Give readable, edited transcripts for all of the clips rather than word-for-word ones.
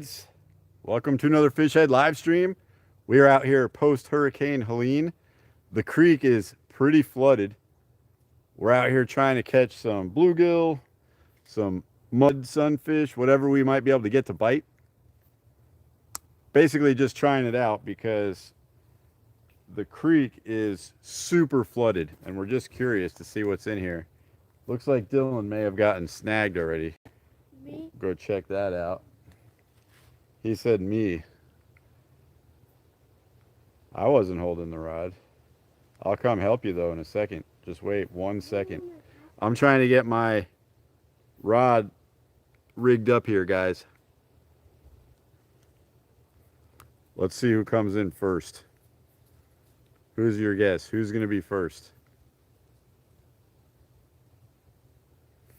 Heads. Welcome to another Fish Head live stream. We are out here post Hurricane Helene. The creek is pretty flooded. We're out here trying to catch some bluegill, some mud sunfish, whatever we might be able to get to bite. Basically just trying it out because the creek is super flooded and we're just curious to see what's in here. Looks like Dylan may have gotten snagged already. Me? Go check that out. He said me. I wasn't holding the rod. I'll come help you though in a second. Just wait 1 second. I'm trying to get my rod rigged up here, guys. Let's see who comes in first. Who's your guess? Who's going to be first?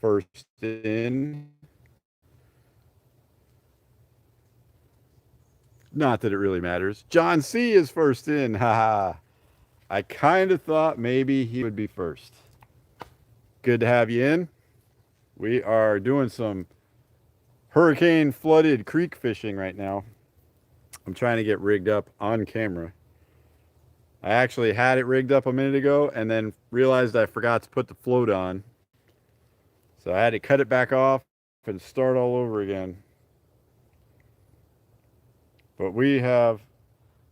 First in. Not that it really matters. John C is first in. Haha. I kind of thought maybe he would be first. Good to have you in. We are doing some hurricane flooded creek fishing right now. I'm trying to get rigged up on camera. I actually had it rigged up a minute ago and then realized I forgot to put the float on. So I had to cut it back off and start all over again. But we have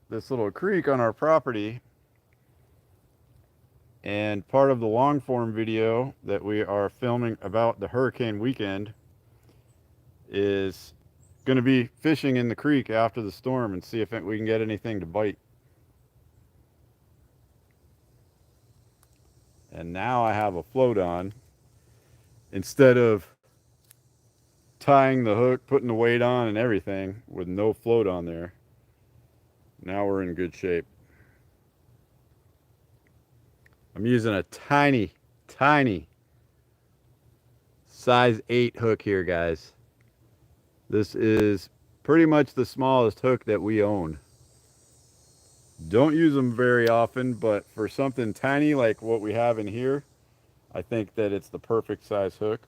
this little creek on our property, and part of the long form video that we are filming about the hurricane weekend is going to be fishing in the creek after the storm and see if we can get anything to bite. And now I have a float on instead of tying the hook, putting the weight on and everything with no float on there. Now we're in good shape. I'm using a tiny size 8 hook here, guys. This is pretty much the smallest hook that we own. Don't use them very often, but for something tiny like what we have in here, I think that it's the perfect size hook.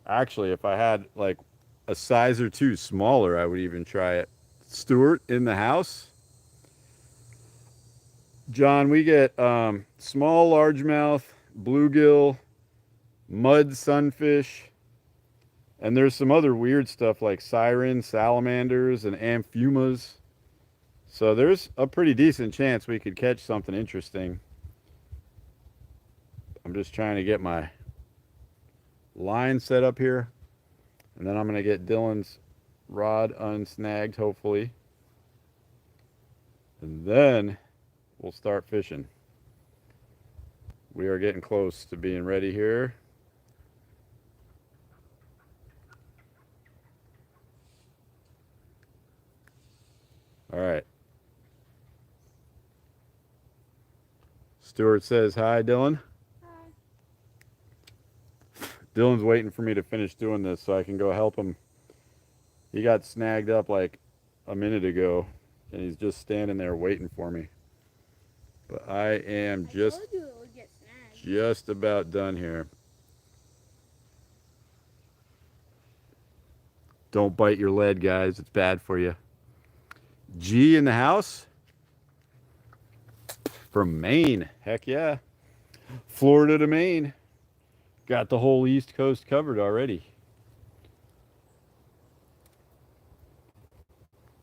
Actually, if I had like a size or 2 smaller, I would even try it. Stuart in the house. John, we get small largemouth, bluegill, mud sunfish, and there's some other weird stuff like sirens, salamanders, and amphiumas. So there's a pretty decent chance we could catch something interesting. I'm just trying to get my line set up here, and then I'm going to get Dylan's rod unsnagged, hopefully, and then we'll start fishing. We are getting close to being ready here. All right. Stuart says hi, Dylan. Dylan's waiting for me to finish doing this so I can go help him. He got snagged up like a minute ago, and he's just standing there waiting for me. But I am just about done here. Don't bite your lead, guys. It's bad for you. G in the house? From Maine. Heck yeah. Florida to Maine. Got the whole East Coast covered already.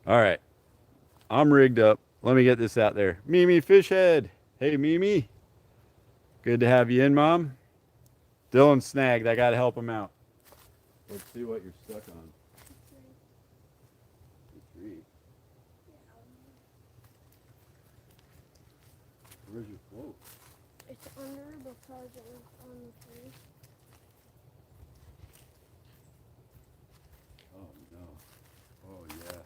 All right. I'm rigged up. Let me get this out there. Mimi Fish Head. Hey, Mimi. Good to have you in, Mom. Dylan snagged. I got to help him out. Let's see what you're stuck on. The tree. Where's your float? It's under because it was on the tree. Oh, no. Oh, yeah.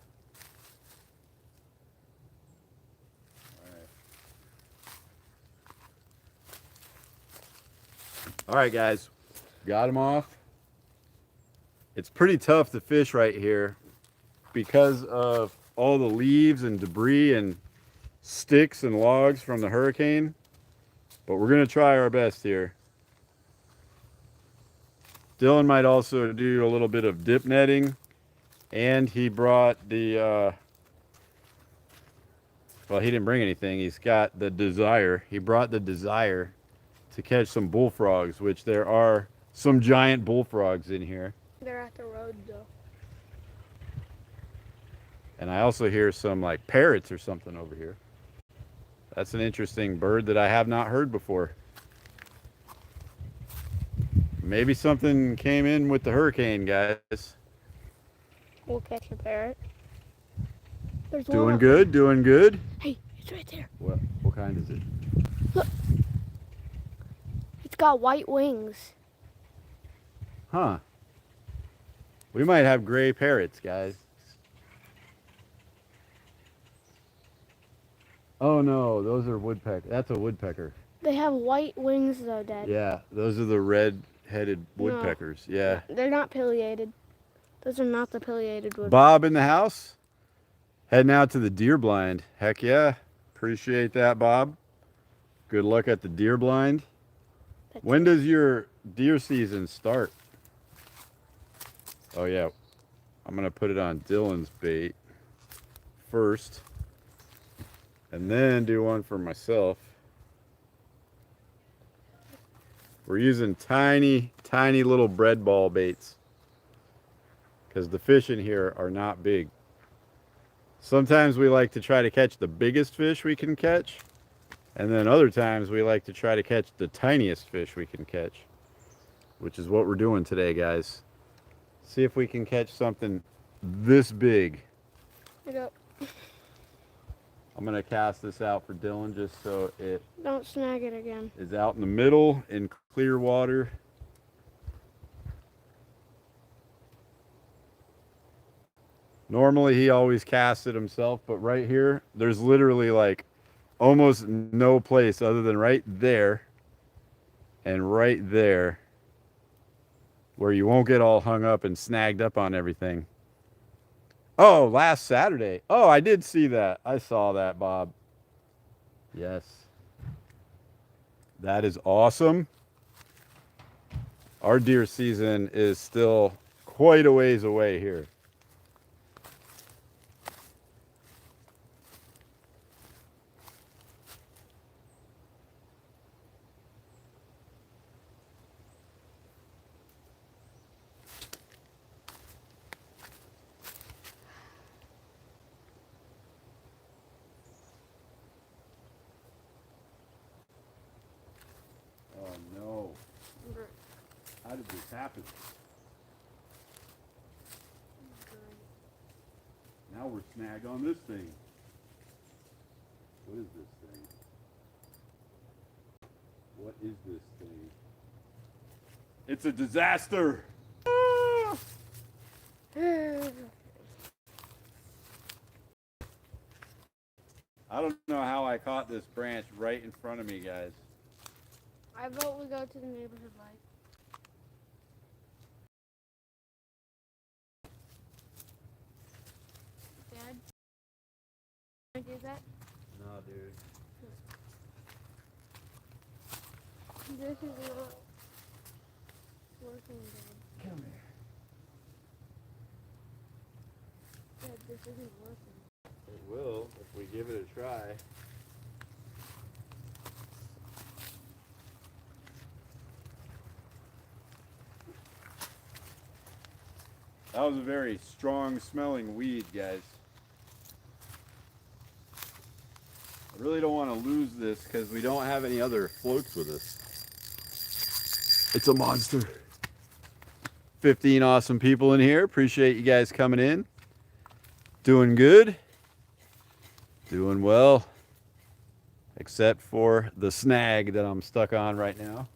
All right, guys. Got him off. It's pretty tough to fish right here because of all the leaves and debris and sticks and logs from the hurricane. But we're going to try our best here. Dylan might also do a little bit of dip netting And he brought the, well, he didn't bring anything. He's got the desire. He brought the desire to catch some bullfrogs, which there are some giant bullfrogs in here. They're at the road though. And I also hear some like parrots or something over here. That's an interesting bird that I have not heard before. Maybe something came in with the hurricane, guys. We'll catch a parrot. There's Doing one. good, doing good. Hey, it's right there. What kind is it? Look. It's got white wings. Huh. We might have gray parrots, guys. Oh no, those are woodpecker. That's a woodpecker. They have white wings though, Dad. Yeah, those are the red-headed woodpeckers. Yeah. They're not pileated. Those are not the pileated woodpeckers. Bob in the house? Heading out to the deer blind. Heck yeah. Appreciate that, Bob. Good luck at the deer blind. When does your deer season start? Oh yeah. I'm going to put it on Dylan's bait first. And then do one for myself. We're using tiny, tiny little bread ball baits. Because the fish in here are not big. Sometimes we like to try to catch the biggest fish we can catch. And then other times we like to try to catch the tiniest fish we can catch. Which is what we're doing today, guys. See if we can catch something this big. Yep. I'm going to cast this out for Dylan just so it Don't snag it again. is out in the middle in clear water. Normally he always casts it himself, but right here, there's literally like almost no place other than right there and right there where you won't get all hung up and snagged up on everything. Oh, last Saturday. Oh, I did see that. I saw that, Bob. Yes. That is awesome. Our deer season is still quite a ways away here. Oh no. How did this happen? Now we're snagged on this thing. What is this thing? What is this thing? It's a disaster! I don't know how I caught this branch right in front of me, guys. I vote we go to the neighborhood light. Dad? Can I do that? No, dude. This is not working, Dad. Come here. Dad, this isn't working. It will if we give it a try. That was a very strong smelling weed, guys. I really don't want to lose this because we don't have any other floats with us. It's a monster. 15 awesome people in here. Appreciate you guys coming in. Doing good. Doing well. Except for the snag that I'm stuck on right now.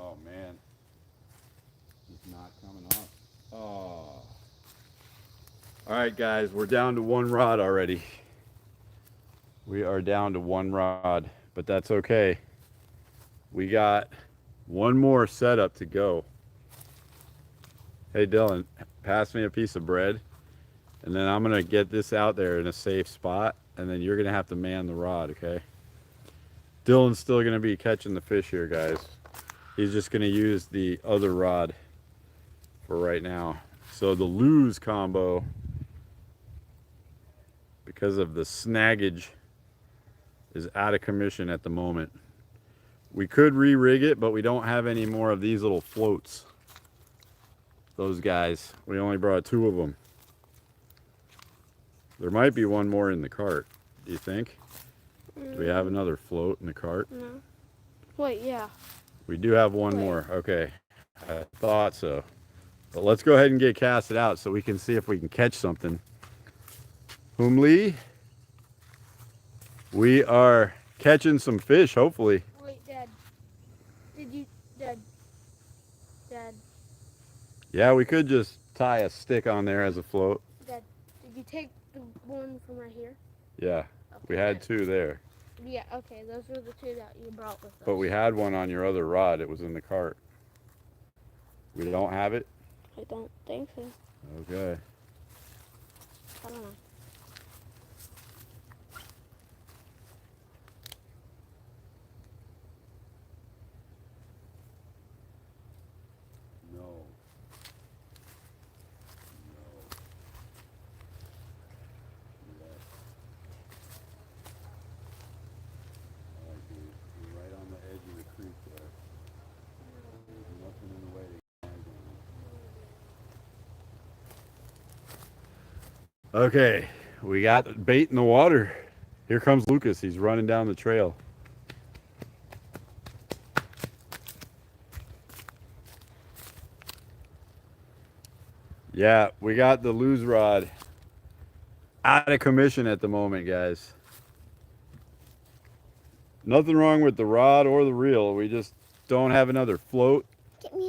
Oh man. It's not coming off. Oh. Alright guys, we're down to one rod already. We are down to one rod, but that's okay. We got one more setup to go. Hey Dylan, pass me a piece of bread, and then I'm gonna get this out there in a safe spot, and then you're going to have to man the rod, okay? Dylan's still going to be catching the fish here, guys. He's just going to use the other rod for right now. So the lose combo, because of the snaggage, is out of commission at the moment. We could re-rig it, but we don't have any more of these little floats. Those guys, we only brought 2 of them. There might be one more in the cart, do you think? Do we have another float in the cart? No. Wait, yeah. We do have one more. Okay, I thought so. But let's go ahead and get casted out so we can see if we can catch something. Lee, we are catching some fish, hopefully. Wait, Dad. Dad. Yeah, we could just tie a stick on there as a float. Dad, did you take the one from right here? Yeah, Okay, we had 2 there. Yeah, okay, those were the 2 that you brought with us. But we had one on your other rod. It was in the cart. We don't have it? I don't think so. Okay. I don't know. No. You're right on the edge of the creek there. There's nothing in the way to gag on. Okay, we got bait in the water. Here comes Lucas. He's running down the trail. Yeah, we got the lose rod out of commission at the moment, guys. Nothing wrong with the rod or the reel. We just don't have another float.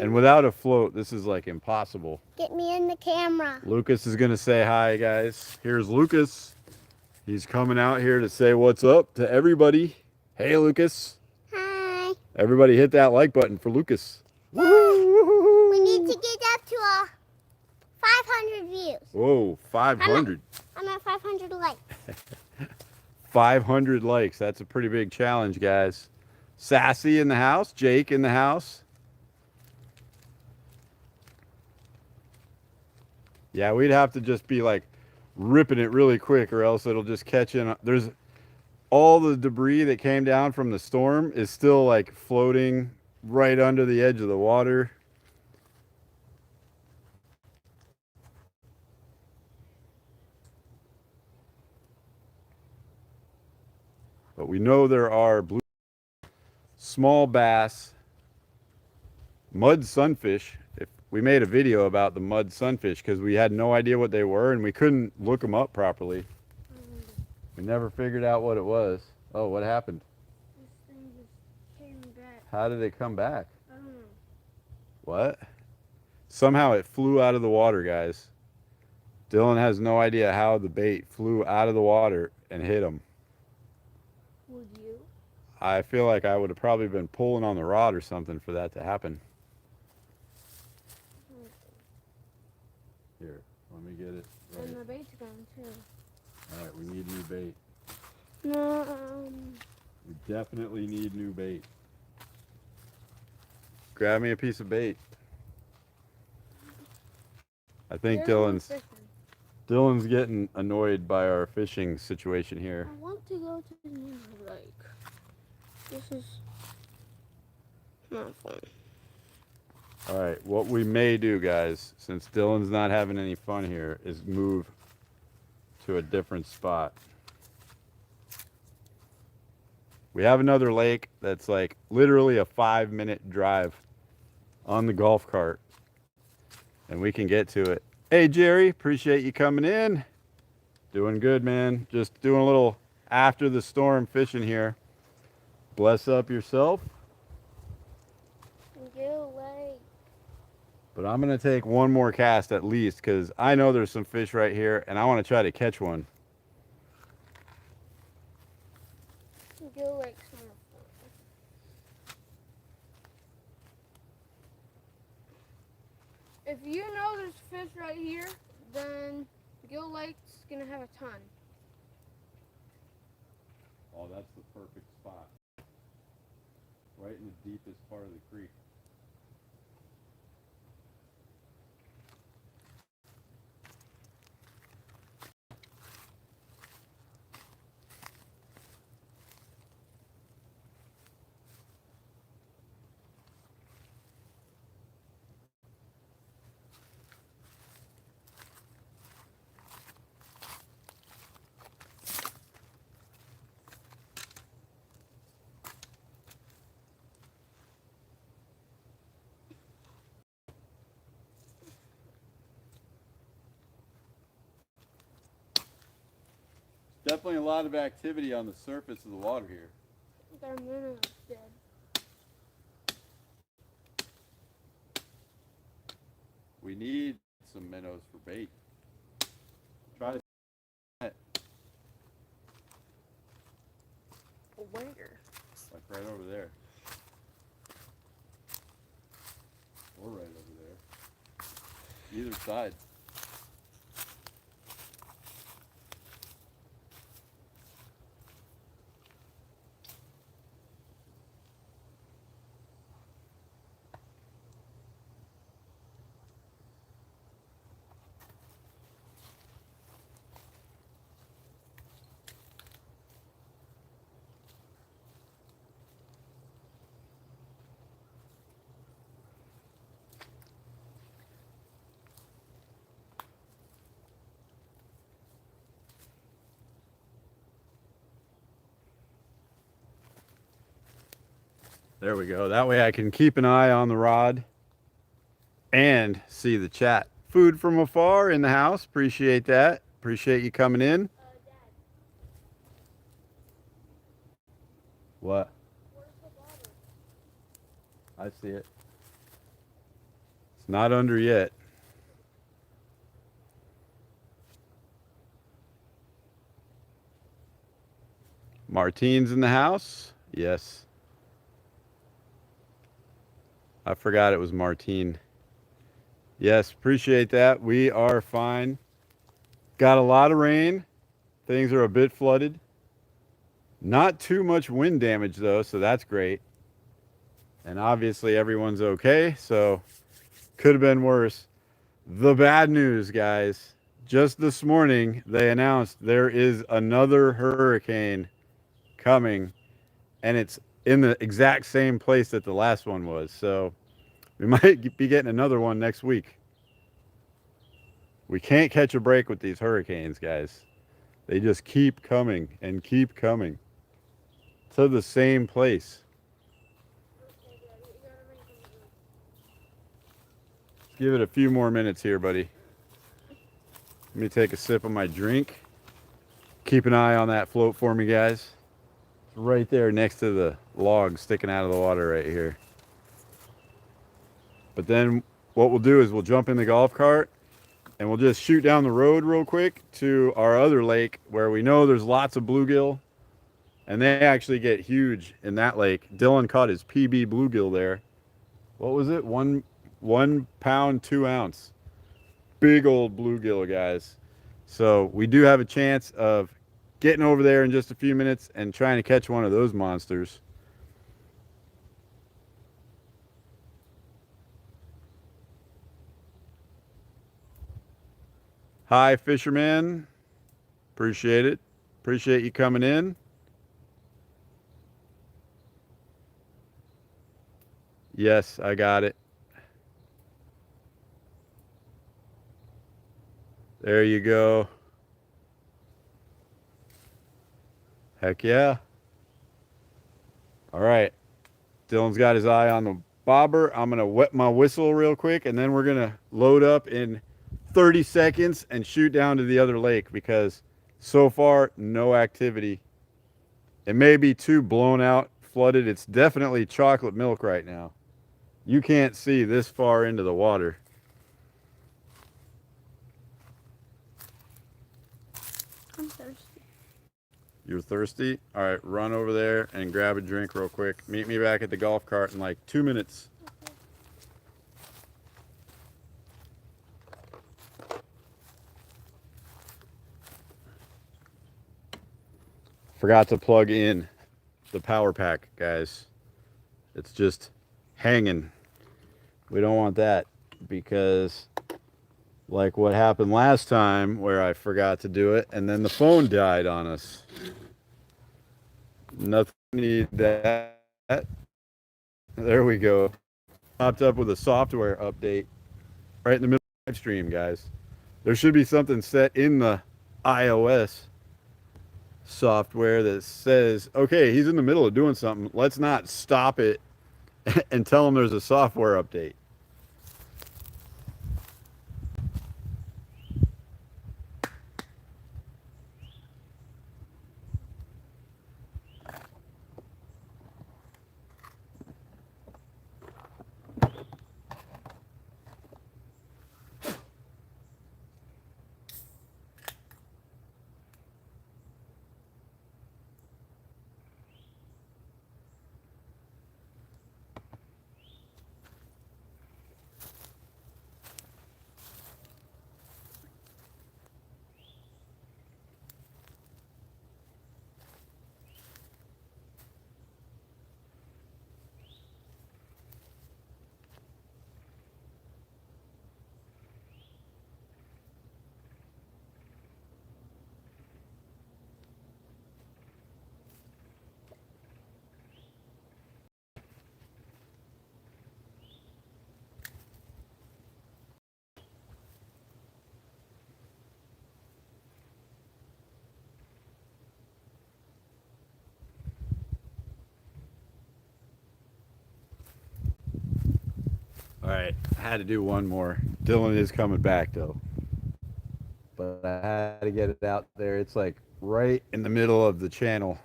And without a float, this is like impossible. Get me in the camera. Lucas is going to say hi, guys. Here's Lucas. He's coming out here to say what's up to everybody. Hey, Lucas. Hi. Everybody hit that like button for Lucas. We need to get up to 500 views. Whoa, 500. I'm at 500 likes. 500 likes. That's a pretty big challenge, guys. Sassy in the house. Jake in the house. Yeah, we'd have to just be like ripping it really quick or else it'll just catch in. There's all the debris that came down from the storm is still like floating right under the edge of the water. But we know there are blue, small bass, mud sunfish. If we made a video about the mud sunfish because we had no idea what they were and we couldn't look them up properly. We never figured out what it was. Oh, what happened? This thing just came back. How did it come back? I don't know. What? Somehow it flew out of the water, guys. Dylan has no idea how the bait flew out of the water and hit him. Would you? I feel like I would have probably been pulling on the rod or something for that to happen. Here, let me get it right. And the bait's gone too. All right, we need new bait. No, We definitely need new bait. Grab me a piece of bait. I think Dylan's getting annoyed by our fishing situation here. I want to go to the new lake. This is not fun. All right, what we may do, guys, since Dylan's not having any fun here, is move to a different spot. We have another lake that's like literally a 5-minute drive on the golf cart, and we can get to it. Hey, Jerry, appreciate you coming in. Doing good, man. Just doing a little after the storm fishing here. Bless up yourself. Go away. But I'm going to take one more cast at least because I know there's some fish right here and I want to try to catch one. Go like some. If you know there's fish right here, then Gill Lake's gonna have a ton. Oh, that's the perfect spot. Right in the deepest part of the creek. Definitely a lot of activity on the surface of the water here. Got a minnow dead. We need some minnows for bait. Try to Where? like right over there. Or right over there. Either side. There we go. That way I can keep an eye on the rod and see the chat. Food from afar in the house. Appreciate that. Appreciate you coming in. Dad. What? Where's the bottle? I see it. It's not under yet. Martine's in the house. Yes. I forgot it was Martine. Yes, appreciate that. We are fine. Got a lot of rain. Things are a bit flooded. Not too much wind damage though, so that's great. And obviously everyone's okay, so could have been worse. The bad news, guys. Just this morning, they announced there is another hurricane coming, and it's in the exact same place that the last one was. So we might be getting another one next week. We can't catch a break with these hurricanes, guys. They just keep coming and keep coming to the same place. Okay, Dad, you gotta ring from the room. Give it a few more minutes here, buddy. Let me take a sip of my drink. Keep an eye on that float for me, guys. It's right there next to the log sticking out of the water right here. But then what we'll do is we'll jump in the golf cart and we'll just shoot down the road real quick to our other lake where we know there's lots of bluegill. And they actually get huge in that lake. Dylan caught his PB bluegill there. What was it? One pound, 2 ounce. Big old bluegill, guys. So we do have a chance of getting over there in just a few minutes and trying to catch one of those monsters. Hi, fisherman. Appreciate it. Appreciate you coming in. Yes, I got it. There you go. Heck yeah. All right. Dylan's got his eye on the bobber. I'm going to wet my whistle real quick, and then we're going to load up in 30 seconds and shoot down to the other lake because so far, no activity. It may be too blown out, flooded. It's definitely chocolate milk right now. You can't see this far into the water. I'm thirsty. You're thirsty? All right, run over there and grab a drink real quick. Meet me back at the golf cart in like 2 minutes. Forgot to plug in the power pack, guys. It's just hanging. We don't want that because like what happened last time where I forgot to do it and then the phone died on us. Nothing need that. There we go. Popped up with a software update right in the middle of the live stream, guys. There should be something set in the iOS software that says, okay, he's in the middle of doing something. Let's not stop it and tell him there's a software update. All right, I had to do one more. Dylan is coming back though, but I had to get it out there. It's like right in the middle of the channel.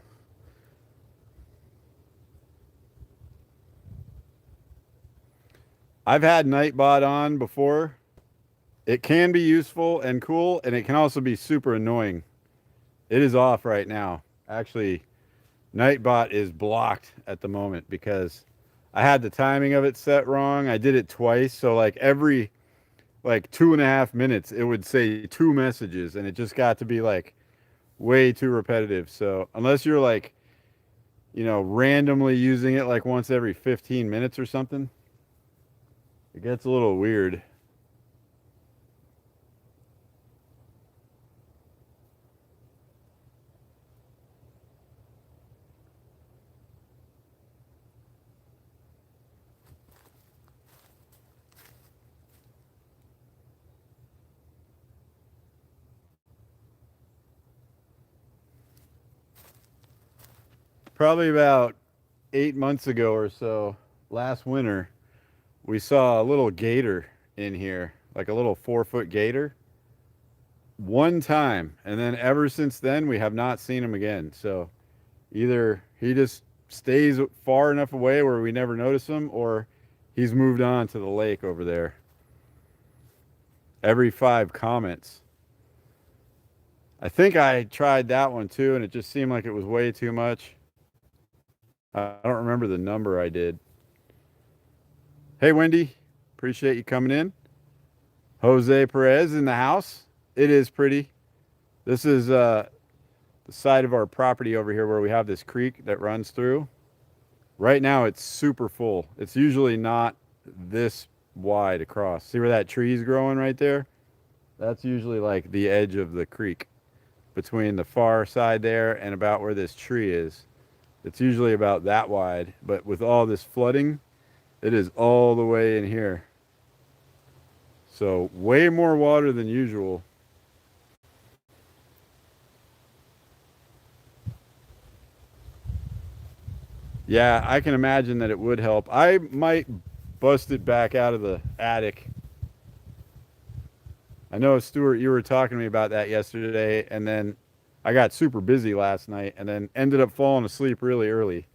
I've had Nightbot on before. It can be useful and cool, and it can also be super annoying. It is off right now. Actually, Nightbot is blocked at the moment because I had the timing of it set wrong. I did it twice, so like every like 2.5 minutes, it would say 2 messages, and it just got to be like way too repetitive. So unless you're like, randomly using it like once every 15 minutes or something, it gets a little weird. Probably about 8 months ago or so, last winter, we saw a little gator in here, like a little 4-foot gator, one time. And then ever since then, we have not seen him again. So either he just stays far enough away where we never notice him, or he's moved on to the lake over there. Every 5 comments. I think I tried that one too, and it just seemed like it was way too much. I don't remember the number I did. Hey, Wendy. Appreciate you coming in. Jose Perez in the house. It is pretty. This is the side of our property over here where we have this creek that runs through. Right now, it's super full. It's usually not this wide across. See where that tree's growing right there? That's usually like the edge of the creek between the far side there and about where this tree is. It's usually about that wide, but with all this flooding, it is all the way in here. So way more water than usual. Yeah, I can imagine that it would help. I might bust it back out of the attic. I know, Stuart, you were talking to me about that yesterday, and then I got super busy last night and then ended up falling asleep really early.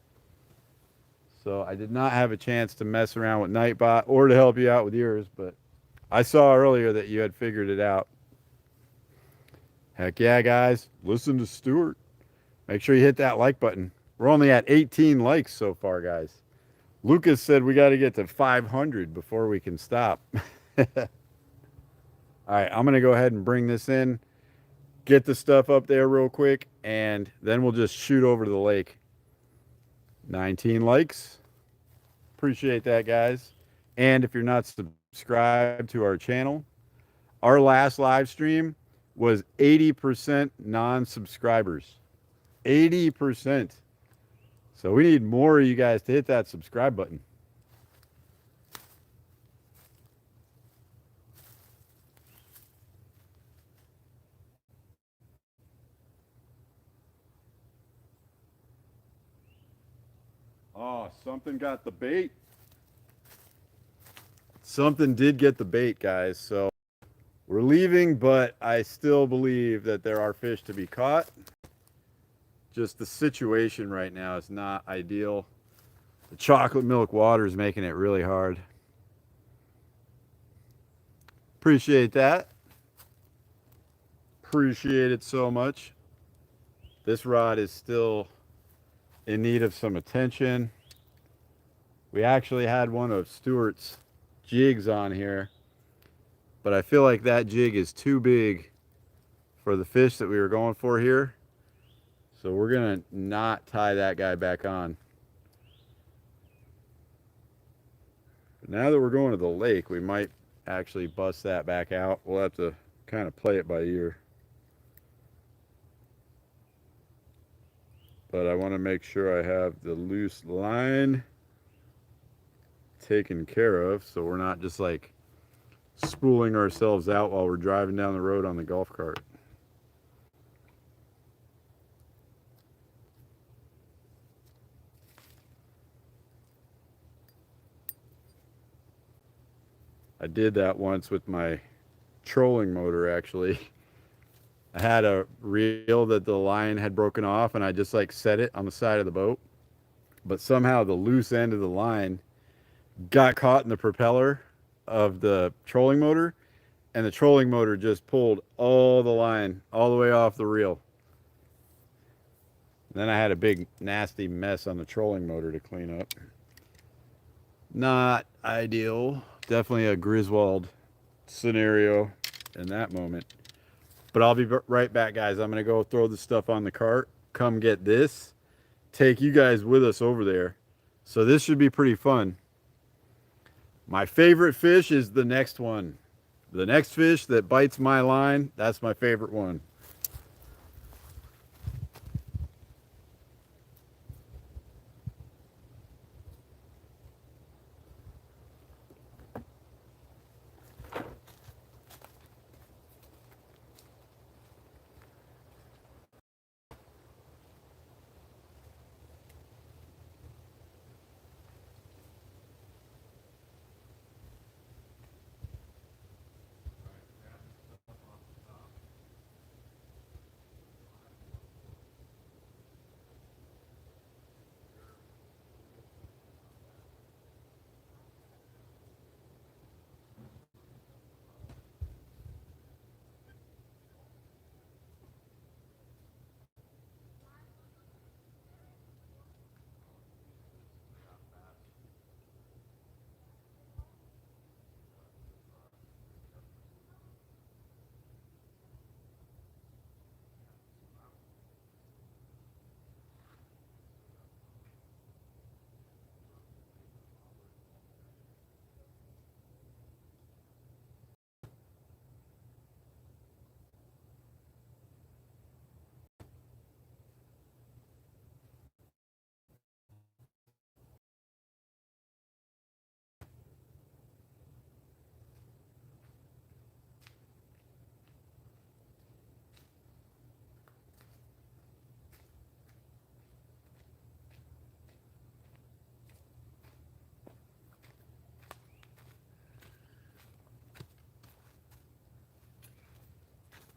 So I did not have a chance to mess around with Nightbot or to help you out with yours, but I saw earlier that you had figured it out. Heck yeah, guys. Listen to Stuart. Make sure you hit that like button. We're only at 18 likes so far, guys. Lucas said we got to get to 500 before we can stop. All right, I'm going to go ahead and bring this in. get the stuff up there real quick, and then we'll just shoot over to the lake. 19 likes. Appreciate that, guys. And if you're not subscribed to our channel, our last live stream was 80% non-subscribers. 80%. So we need more of you guys to hit that subscribe button. Oh, something got the bait. Something did get the bait, guys. So we're leaving, but I still believe that there are fish to be caught. Just the situation right now is not ideal. The chocolate milk water is making it really hard. Appreciate that. Appreciate it so much. This rod is still in need of some attention. We actually had one of Stuart's jigs on here, but I feel like that jig is too big for the fish that we were going for here. So we're gonna not tie that guy back on. But now that we're going to the lake, we might actually bust that back out. We'll have to kind of play it by ear. But I want to make sure I have the loose line taken care of, so we're not just like spooling ourselves out while we're driving down the road on the golf cart. I did that once with my trolling motor, actually. I had a reel that the line had broken off, and I just like set it on the side of the boat. But somehow the loose end of the line got caught in the propeller of the trolling motor, and the trolling motor just pulled all the line all the way off the reel. And then I had a big nasty mess on the trolling motor to clean up. Not ideal. Definitely a Griswold scenario in that moment. But I'll be right back, guys. I'm going to go throw the stuff on the cart, come get this, take you guys with us over there. So this should be pretty fun. My favorite fish is the next one. The next fish that bites my line, that's my favorite one.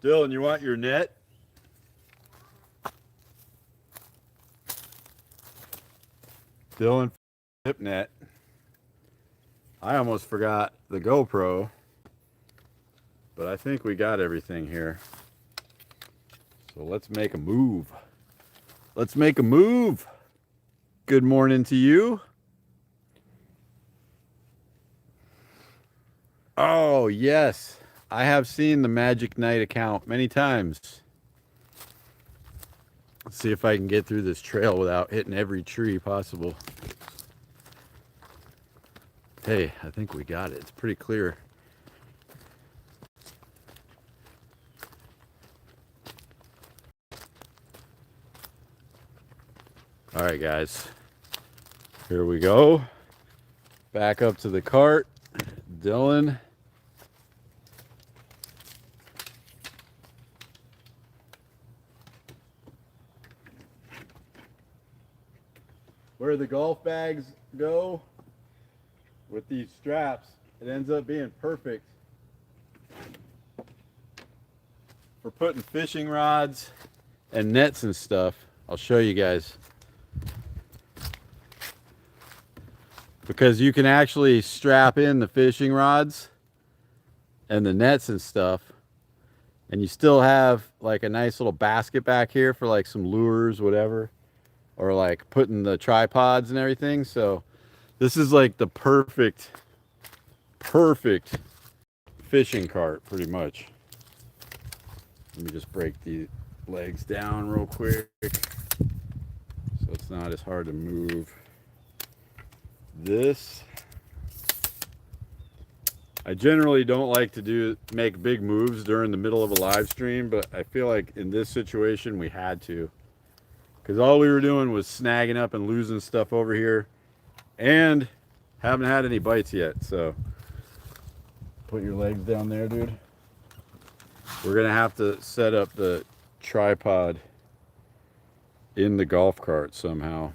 Dylan, you want your net? Dylan, hip net. I almost forgot the GoPro, but I think we got everything here. So let's make a move. Let's make a move. Good morning to you. Oh, yes. I have seen the Magic Night account many times. Let's see if I can get through this trail without hitting every tree possible. Hey, I think we got it. It's pretty clear. All right, guys. Here we go. Back up to the cart. Dylan. Where the golf bags go with these straps, it ends up being perfect for putting fishing rods and nets and stuff. I'll show you guys. Because you can actually strap in the fishing rods and the nets and stuff, and you still have like a nice little basket back here for like some lures, whatever, or like putting the tripods and everything. So this is like the perfect fishing cart, pretty much. Let me just break the legs down real quick so it's not as hard to move. This, I generally don't like to make big moves during the middle of a live stream, but I feel like in this situation we had to, because all we were doing was snagging up and losing stuff over here and haven't had any bites yet. So put your legs down there, dude. We're gonna have to set up the tripod in the golf cart somehow.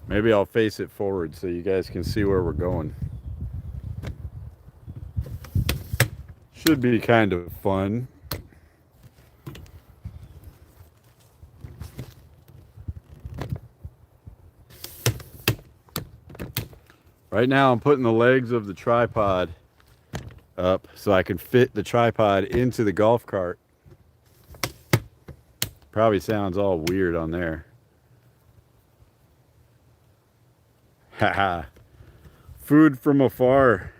Maybe I'll face it forward so you guys can see where we're going. Should be kind of fun. Right now I'm putting the legs of the tripod up so I can fit the tripod into the golf cart. Probably sounds all weird on there. Haha. Food from afar.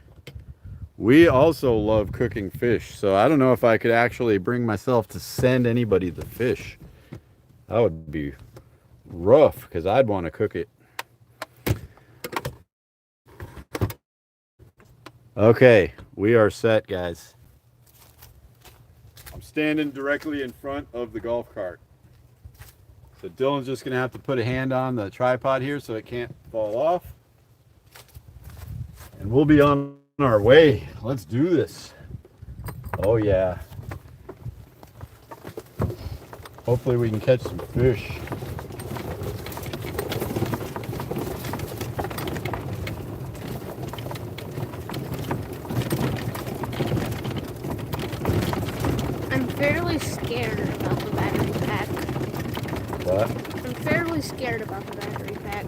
We also love cooking fish, so I don't know if I could actually bring myself to send anybody the fish. That would be rough because I'd want to cook it. Okay, we are set, guys. I'm standing directly in front of the golf cart. So Dylan's just gonna have to put a hand on the tripod here so it can't fall off. And we'll be on our way. Let's do this. Oh yeah. Hopefully we can catch some fish. I'm fairly scared about the battery pack. What? I'm fairly scared about the battery pack.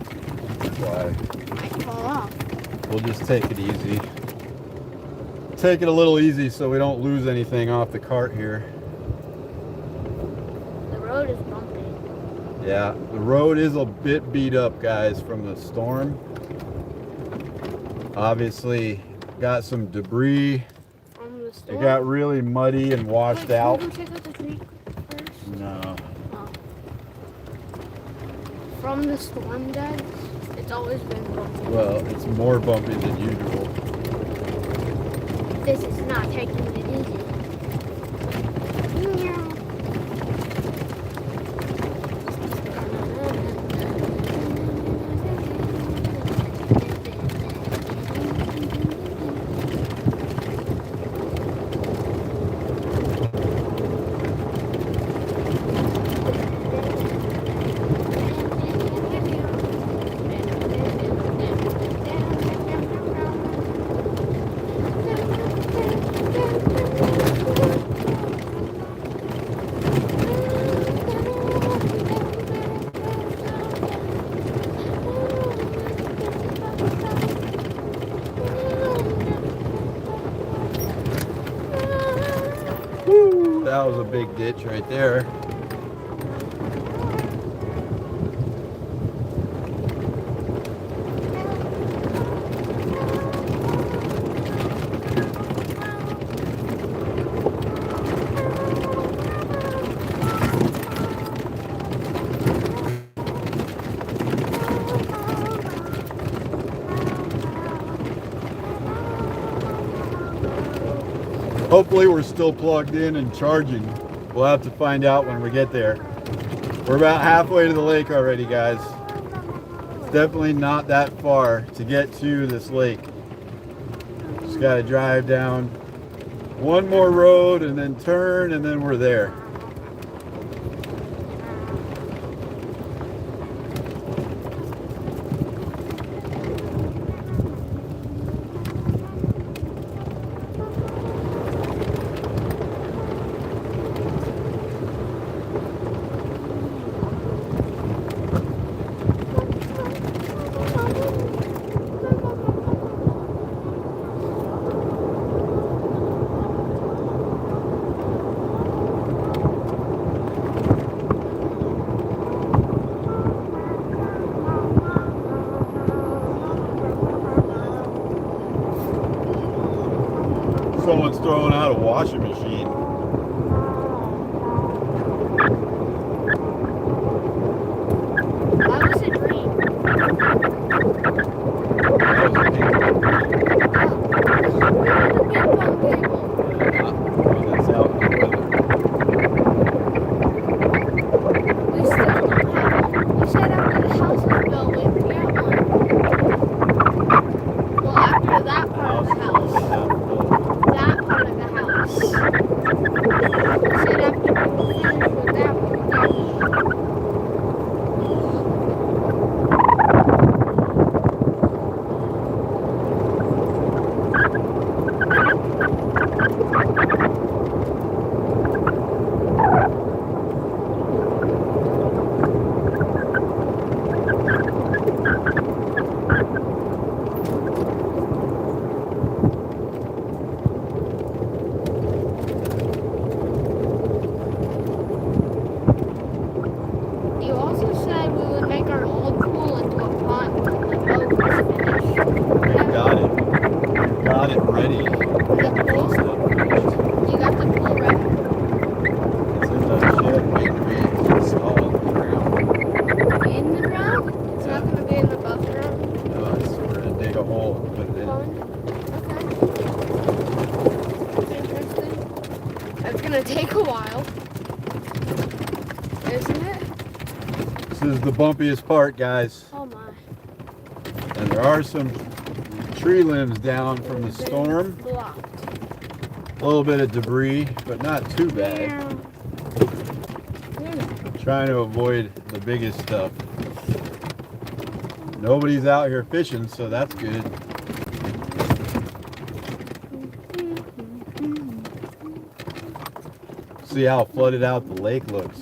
Why? It might fall off. We'll just take it easy. Take it a little easy so we don't lose anything off the cart here. The road is bumpy. Yeah, the road is a bit beat up, guys, from the storm. Obviously got some debris. From the storm? It got really muddy and washed out. Can we check out the creek first? No. Oh. From the storm, guys, it's always been bumpy. Well, it's more bumpy than usual. This is not taking it easy. Meow. Woo, that was a big ditch right there. Hopefully we're still plugged in and charging. We'll have to find out when we get there. We're about halfway to the lake already, guys. It's definitely not that far to get to this lake. Just got to drive down one more road and then turn, and then we're there. Someone's throwing out a washing machine. That was a dream. That's out in the weather. We still don't have one. We said after the house was built, we'd get one. Well, after that part of the house. That part of the house. We said after we finished with that, we would get one. You also said we would make our old pool into a pond when the boat was finished. We got it. Got it ready. The pool? You got the pool ready? It's in the shed waiting to be installed in the ground. In the ground? It's not going to be in the above ground? No, we're going to dig a hole and put it in. Pond? Okay. Interesting. That's going to take a while. Isn't it? This is the bumpiest part, guys. Oh my. And there are some tree limbs down from the storm. Blocked. A little bit of debris, but not too bad. Trying to avoid the biggest stuff. Nobody's out here fishing, so that's good. See how flooded out the lake looks.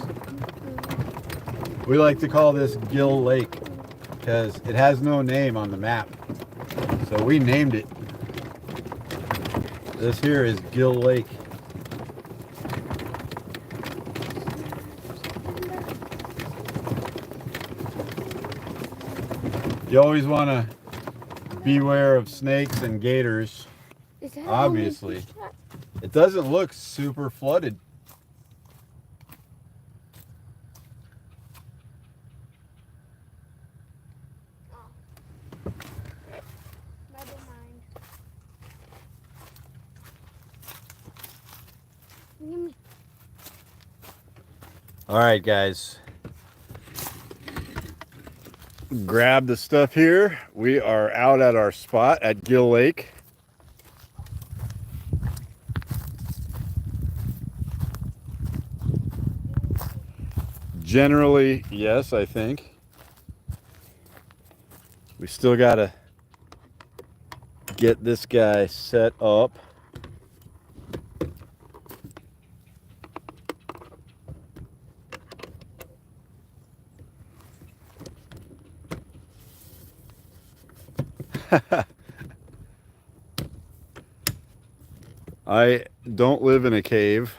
We like to call this Gill Lake because it has no name on the map. So we named it. This here is Gill Lake. You always want to beware of snakes and gators, Is that obviously. only fish trap? It doesn't look super flooded. Never mind. Give me- All right, guys. Grab the stuff here. We are out at our spot at Gill Lake. Generally, yes, I think. We still gotta get this guy set up. I don't live in a cave.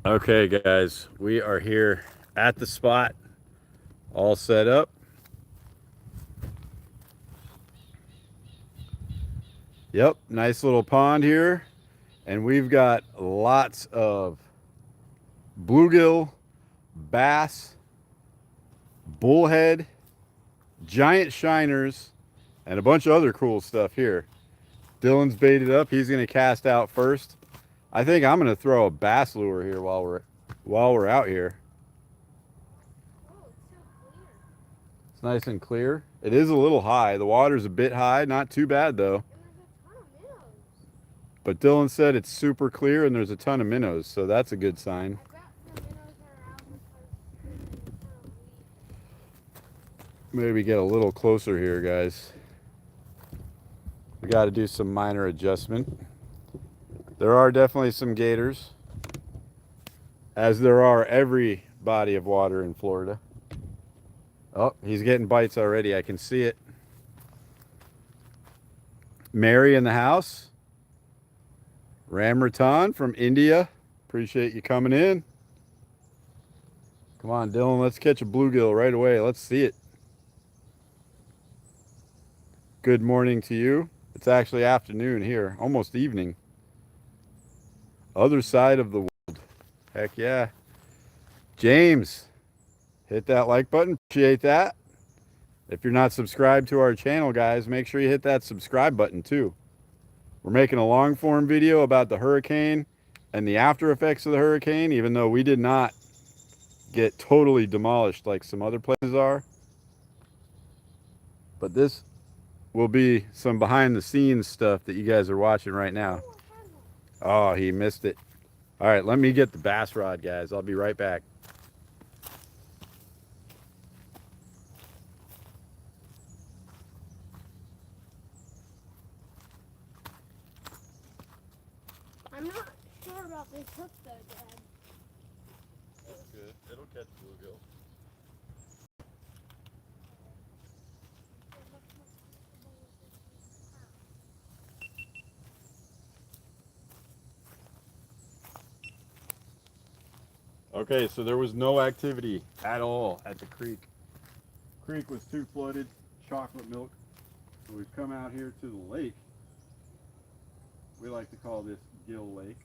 Okay, guys, we are here at the spot, all set up. Yep, nice little pond here. And we've got lots of bluegill, bass, bullhead, giant shiners, and a bunch of other cool stuff here. Dylan's baited up. He's going to cast out first. I think I'm going to throw a bass lure here while we're out here. Oh, it's so clear. It's nice and clear. It is a little high. The water's a bit high. Not too bad though. And there's a ton of minnows. But Dylan said it's super clear and there's a ton of minnows, so that's a good sign. I bet the minnows are out because it's kind of weak. Maybe get a little closer here, guys. We got to do some minor adjustment. There are definitely some gators, as there are every body of water in Florida. Oh, he's getting bites already. I can see it. Mary in the house. Ram Ratan from India. Appreciate you coming in. Come on, Dylan. Let's catch a bluegill right away. Let's see it. Good morning to you. It's actually afternoon here. Almost evening. Other side of the world. Heck yeah. James. Hit that like button. Appreciate that. If you're not subscribed to our channel, guys, make sure you hit that subscribe button too. We're making a long form video about the hurricane and the after effects of the hurricane, even though we did not get totally demolished like some other places are. But this will be some behind the scenes stuff that you guys are watching right now. Oh, he missed it. All right, let me get the bass rod, guys. I'll be right back. I'm not sure about this hook though, Dad. That's good. It'll catch bluegill. Okay, so there was no activity at all at the creek. Creek was too flooded, chocolate milk. So we've come out here to the lake. We like to call this Gill Lake.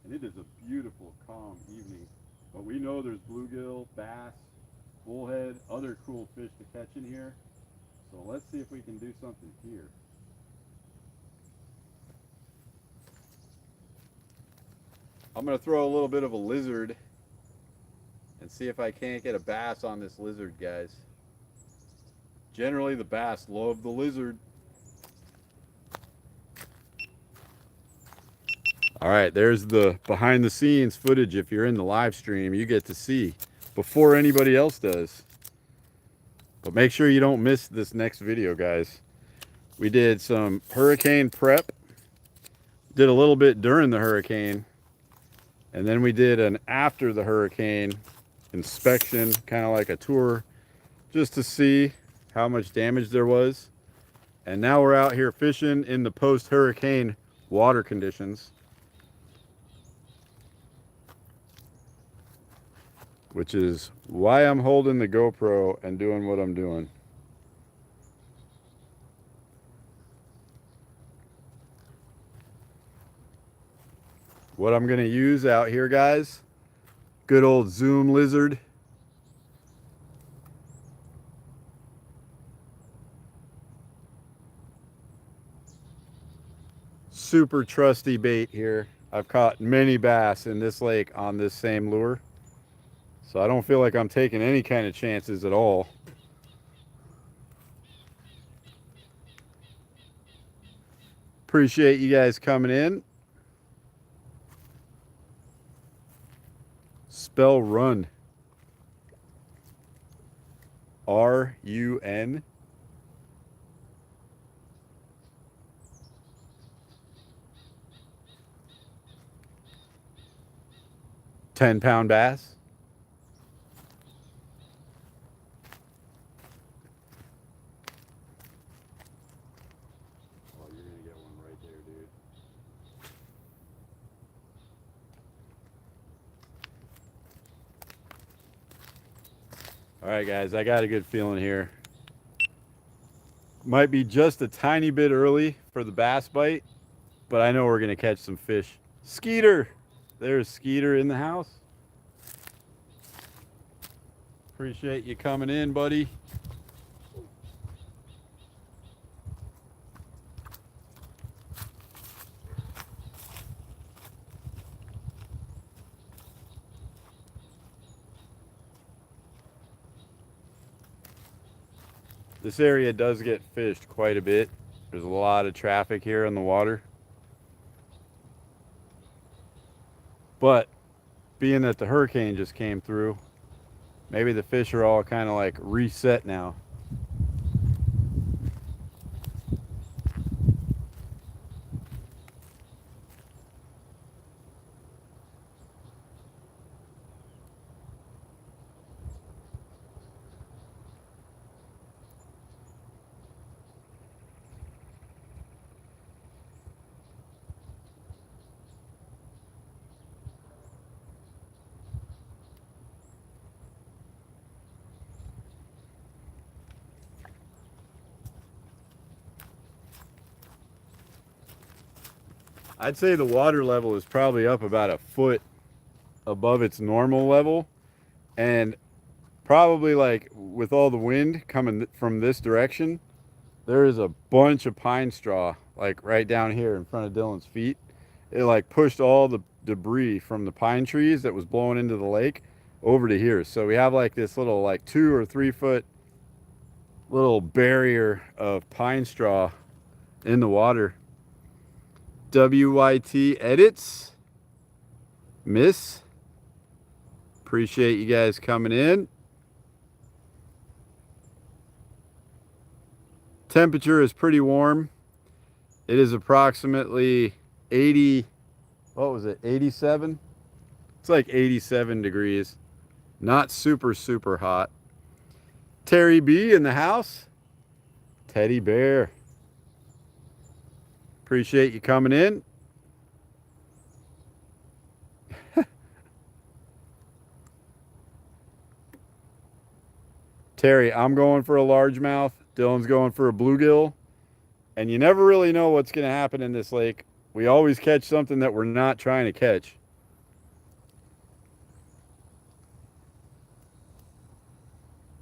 And it is a beautiful, calm evening. But we know there's bluegill, bass, bullhead, other cool fish to catch in here. So let's see if we can do something here. I'm going to throw a little bit of a lizard and see if I can't get a bass on this lizard, guys. Generally, the bass love the lizard. All right, there's the behind the scenes footage. If you're in the live stream, you get to see before anybody else does. But make sure you don't miss this next video, guys. We did some hurricane prep. Did a little bit during the hurricane. And then we did an after the hurricane inspection, kind of like a tour, just to see how much damage there was. And now we're out here fishing in the post-hurricane water conditions, which is why I'm holding the GoPro and doing what I'm doing. What I'm going to use out here, guys, good old Zoom lizard. Super trusty bait here. I've caught many bass in this lake on this same lure. So I don't feel like I'm taking any kind of chances at all. Appreciate you guys coming in. Spell run. R-U-N. £10 bass. Oh, you're gonna get one right there, dude. All right, guys, I got a good feeling here. Might be just a tiny bit early for the bass bite, but I know we're gonna catch some fish. Skeeter! There's Skeeter in the house. Appreciate you coming in, buddy. This area does get fished quite a bit. There's a lot of traffic here on the water. But being that the hurricane just came through, maybe the fish are all kind of like reset now. I'd say the water level is probably up about a foot above its normal level, and probably like with all the wind coming from this direction, there is a bunch of pine straw like right down here in front of Dylan's feet. It like pushed all the debris from the pine trees that was blowing into the lake over to here. So we have like this little like 2 or 3 foot little barrier of pine straw in the water. WYT edits, miss. Appreciate you guys coming in. Temperature is pretty warm. It is approximately 80, what was it, 87? It's like 87 degrees. Not super, super hot. Terry B in the house. Teddy Bear. Appreciate you coming in. Terry, I'm going for a largemouth. Dylan's going for a bluegill. And you never really know what's going to happen in this lake. We always catch something that we're not trying to catch.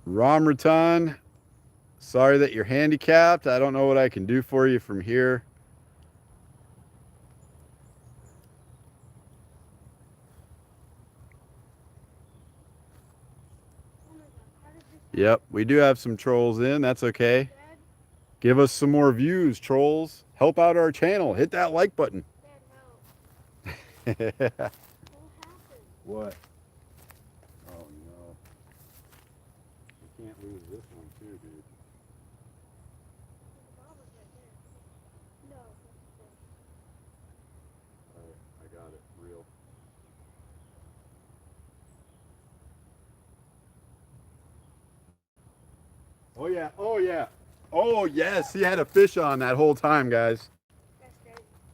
Ramratan, sorry that you're handicapped. I don't know what I can do for you from here. Yep, we do have some trolls in. That's okay. Give us some more views, trolls. Help out our channel. Hit that like button. What? Oh no. You can't lose this one too, dude. Alright, I got it. Real. Oh yeah, oh yeah. Oh yes, he had a fish on that whole time, guys.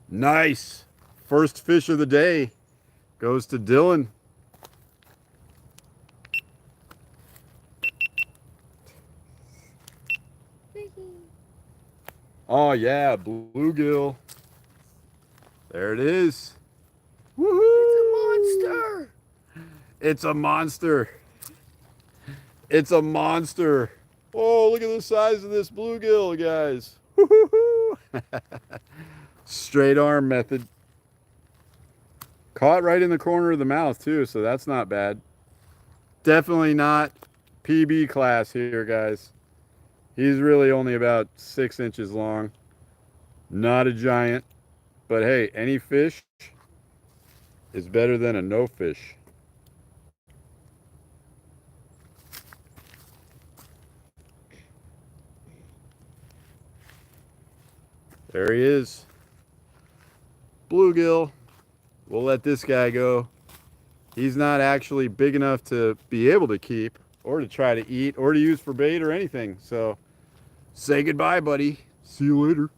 Nice. First fish of the day goes to Dylan. Oh yeah, bluegill. There it is. Woohoo! It's a monster. It's a monster. It's a monster. Oh, look at the size of this bluegill, guys. Woo-hoo-hoo. Straight arm method. Caught right in the corner of the mouth too, so that's not bad. Definitely not PB class here, guys. He's really only about 6 inches long. Not a giant. But hey, any fish is better than a no fish. There he is. Bluegill. We'll let this guy go. He's not actually big enough to be able to keep or to try to eat or to use for bait or anything. So say goodbye, buddy. See you later.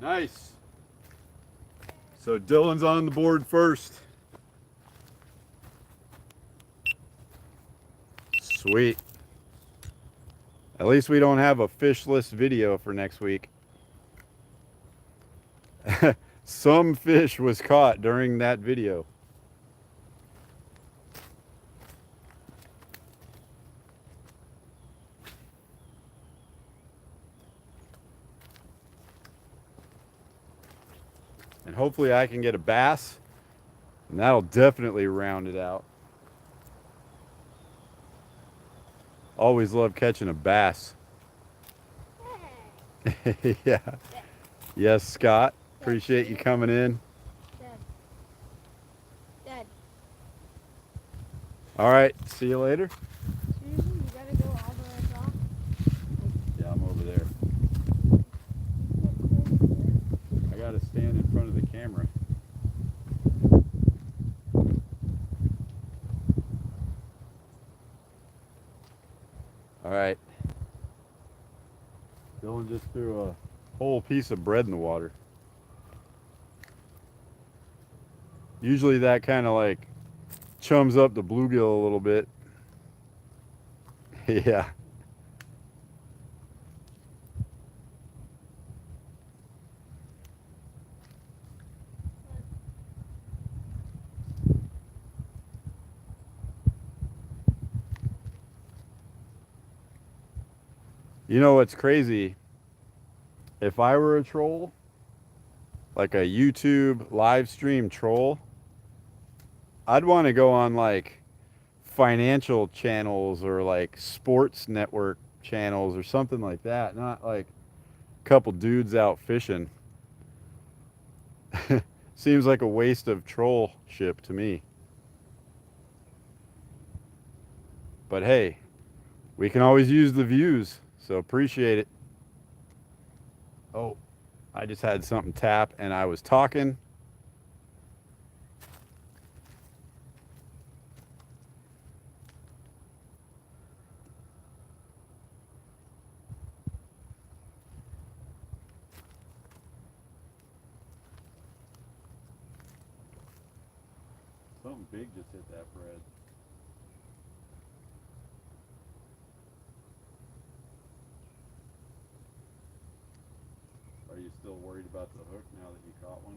Nice. So Dylan's on the board first. Sweet. At least we don't have a fishless video for next week. Some fish was caught during that video. And hopefully I can get a bass, and that'll definitely round it out. Always love catching a bass. Yeah. Yes, Scott. Appreciate you coming in. Dad. All right. See you later. Seriously, you gotta go all the way across? Yeah, I'm over there. I got to stand in front of the camera. All right. Dylan just threw a whole piece of bread in the water. Usually that kind of like chums up the bluegill a little bit. Yeah. You know what's crazy? If I were a troll, like a YouTube live stream troll, I'd want to go on like financial channels or like sports network channels or something like that, not like a couple dudes out fishing. Seems like a waste of trollship to me. But hey, we can always use the views, so appreciate it. Oh, I just had something tap and I was talking. Something big just hit that bread. Are you still worried about the hook now that you caught one?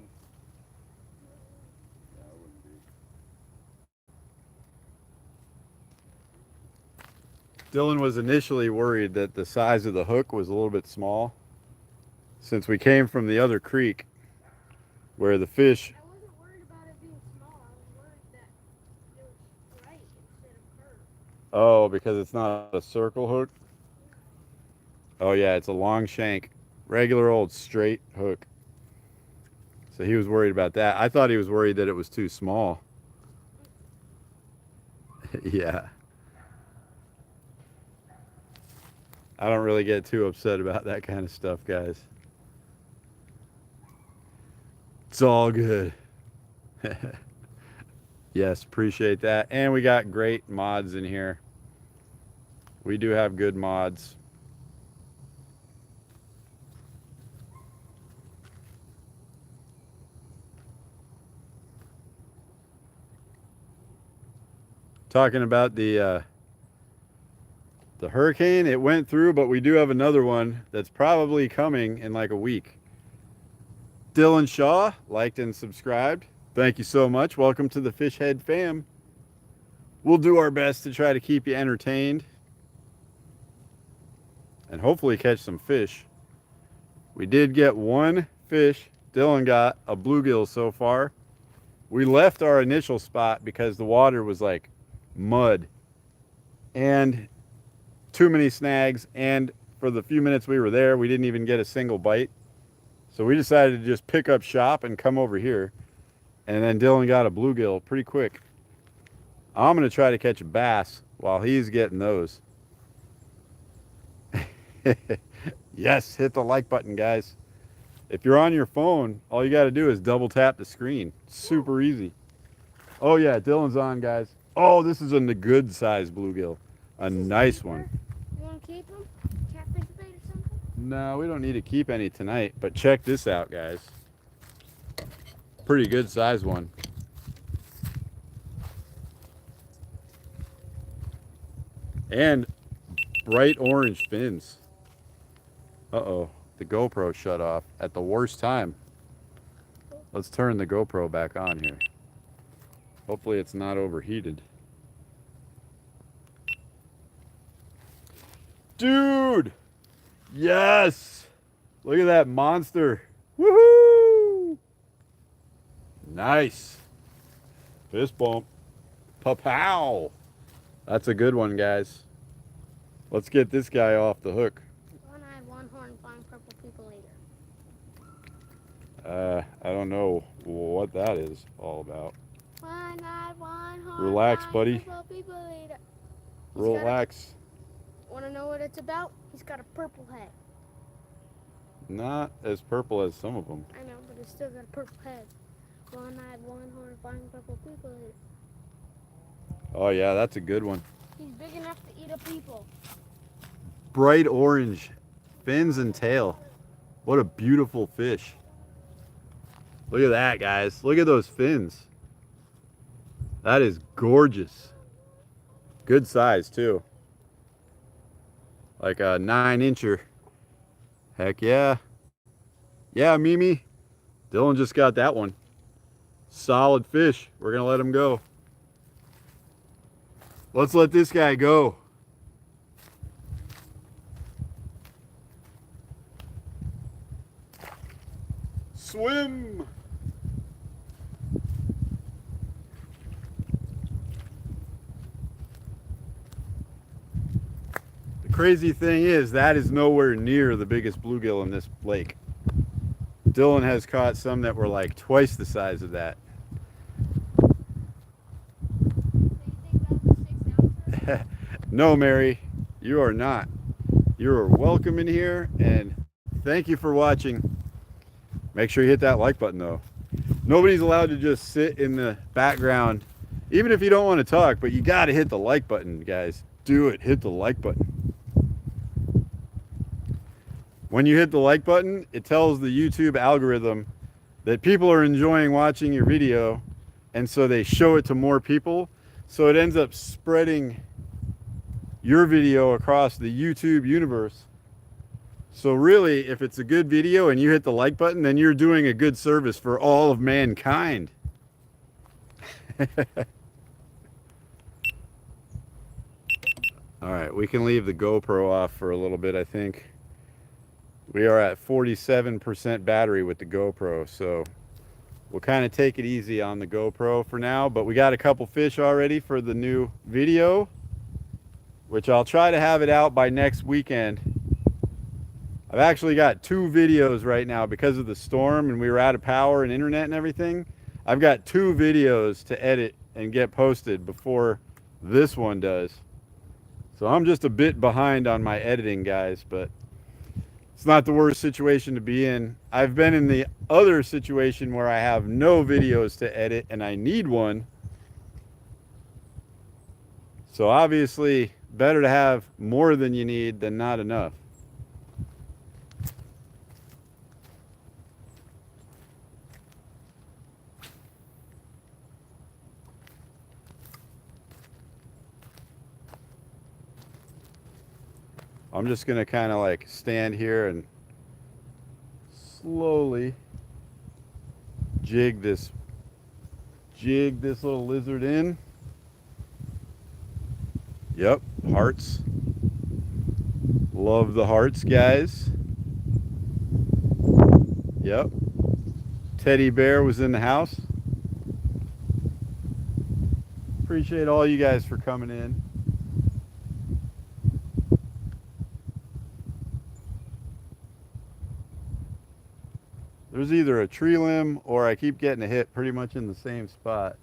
Yeah, I wouldn't be. Dylan was initially worried that the size of the hook was a little bit small, since we came from the other creek where the fish. I wasn't worried about it being small. I was worried that it was right instead of curved. Oh, because it's not a circle hook? Oh, yeah, it's a long shank, regular old straight hook. So he was worried about that. I thought he was worried that it was too small. Yeah. I don't really get too upset about that kind of stuff, guys. It's all good. Yes, appreciate that. And we got great mods in here. We do have good mods. Talking about the hurricane, it went through, but we do have another one that's probably coming in like a week. Dylan Shaw liked and subscribed. Thank you so much. Welcome to the Fish Head fam. We'll do our best to try to keep you entertained and hopefully catch some fish. We did get one fish. Dylan got a bluegill so far. We left our initial spot because the water was like mud and too many snags, and for the few minutes we were there, we didn't even get a single bite. So we decided to just pick up shop and come over here. And then Dylan got a bluegill pretty quick. I'm going to try to catch a bass while he's getting those. Yes, hit the like button, guys. If you're on your phone, all you got to do is double tap the screen. Super easy. Oh, yeah, Dylan's on, guys. Oh, this is a good size bluegill. A nice one. You want to keep them? Catfish bait or something? No, we don't need to keep any tonight, but check this out, guys. Pretty good size one. And bright orange fins. Uh-oh, the GoPro shut off at the worst time. Let's turn the GoPro back on here. Hopefully it's not overheated. Dude! Yes! Look at that monster. Woohoo! Nice. Fist bump. Pa-pow! That's a good one, guys. Let's get this guy off the hook. One-eyed, one-horn, flying purple people eater. I don't know what that is all about. One-eyed, one-horn, Relax, flying buddy. purple people eater. Relax. Want to know what it's about? He's got a purple head. Not as purple as some of them. I know, but it's still got a purple head. One-eyed, one-horn, flying purple people eater. Oh yeah, that's a good one. He's big enough to eat a people. Bright orange fins and tail. What a beautiful fish. Look at that, guys. Look at those fins. That is gorgeous. Good size too. Like a 9-incher. Heck yeah. Yeah, Mimi. Dylan just got that one. Solid fish. We're gonna let him go. Let's let this guy go. Swim. The crazy thing is that is nowhere near the biggest bluegill in this lake. Dylan has caught some that were like twice the size of that. No, Mary, you are not. You are welcome in here, and thank you for watching. Make sure you hit that like button, though. Nobody's allowed to just sit in the background, even if you don't want to talk, but you got to hit the like button, guys. Do it. Hit the like button. When you hit the like button, it tells the YouTube algorithm that people are enjoying watching your video, and so they show it to more people. So it ends up spreading your video across the YouTube universe. So really, if it's a good video and you hit the like button, then you're doing a good service for all of mankind. All right, we can leave the GoPro off for a little bit, I think. We are at 47% battery with the GoPro, so we'll kind of take it easy on the GoPro for now, but we got a couple fish already for the new video, which I'll try to have it out by next weekend. I've actually got 2 videos right now because of the storm and we were out of power and internet and everything. I've got 2 videos to edit and get posted before this one does. So I'm just a bit behind on my editing, guys, but it's not the worst situation to be in. I've been in the other situation where I have no videos to edit and I need one. So obviously, better to have more than you need than not enough. I'm just gonna kind of like stand here and slowly jig this little lizard in. Yep, hearts. Love the hearts, guys. Yep. Teddy bear was in the house. Appreciate all you guys for coming in. There's either a tree limb or I keep getting a hit pretty much in the same spot.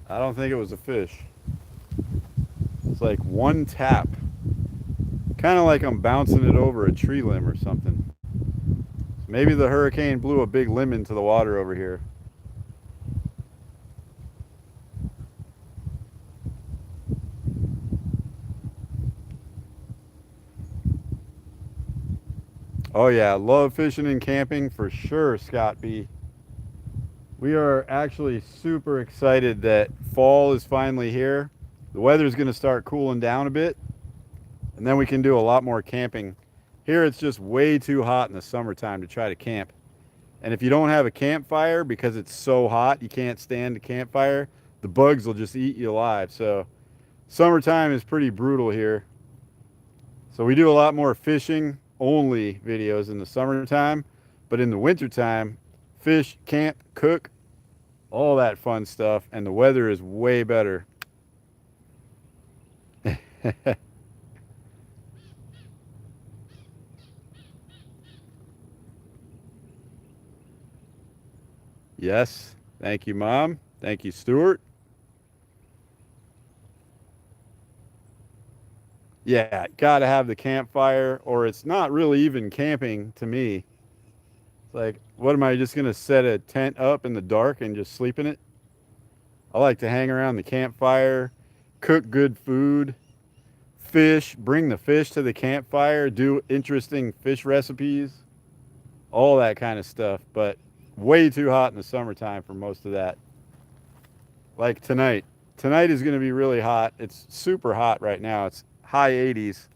I don't think it was a fish. It's like one tap. Kind of like I'm bouncing it over a tree limb or something. Maybe the hurricane blew a big limb into the water over here. Oh yeah, love fishing and camping for sure, Scott B. We are actually super excited that fall is finally here. The weather's going to start cooling down a bit, and then we can do a lot more camping. Here it's just way too hot in the summertime to try to camp. And if you don't have a campfire because it's so hot you can't stand the campfire, the bugs will just eat you alive. So summertime is pretty brutal here. So we do a lot more fishing only videos in the summertime, but in the wintertime, fish, camp, cook, all that fun stuff, and the weather is way better. Yes, thank you, Mom. Thank you, Stuart. Yeah, gotta have the campfire, or it's not really even camping to me. It's like, what am I just gonna set a tent up in the dark and just sleep in it? I like to hang around the campfire, cook good food, fish, bring the fish to the campfire, do interesting fish recipes, all that kind of stuff. But way too hot in the summertime for most of that. Like tonight. Tonight is gonna be really hot. It's super hot right now. It's high 80s.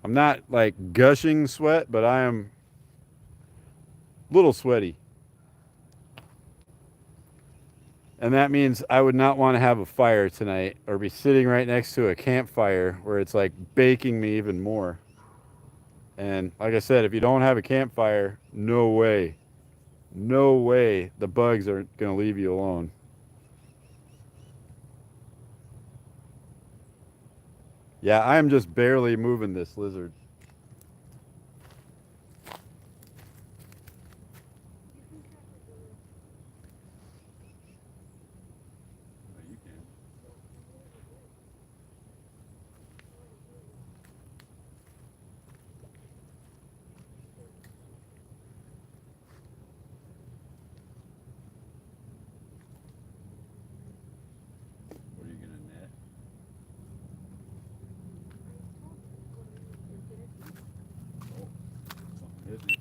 I'm not like gushing sweat, but I am a little sweaty. And that means I would not want to have a fire tonight or be sitting right next to a campfire where it's like baking me even more. And like I said, if you don't have a campfire, no way, no way the bugs are going to leave you alone. Yeah, I am just barely moving this lizard. What are you going to net? Oh, something hitting it.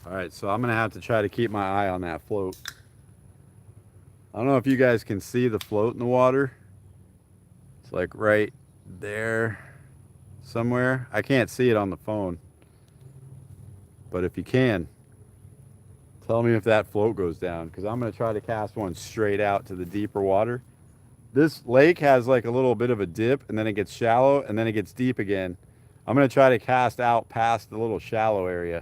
All right, so I'm going to have to try to keep my eye on that float. I don't know if you guys can see the float in the water. It's like right there somewhere. I can't see it on the phone. But if you can, tell me if that float goes down, because I'm going to try to cast one straight out to the deeper water. This lake has like a little bit of a dip, and then it gets shallow, and then it gets deep again. I'm going to try to cast out past the little shallow area.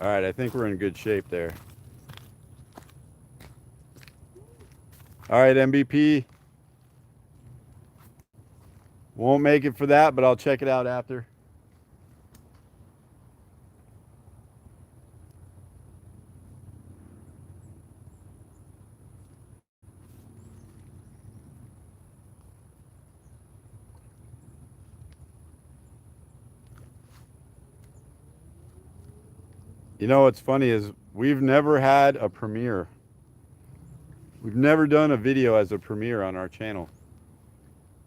All right, I think we're in good shape there. All right, MVP. Won't make it for that, but I'll check it out after. You know what's funny is we've never had a premiere. We've never done a video as a premiere on our channel.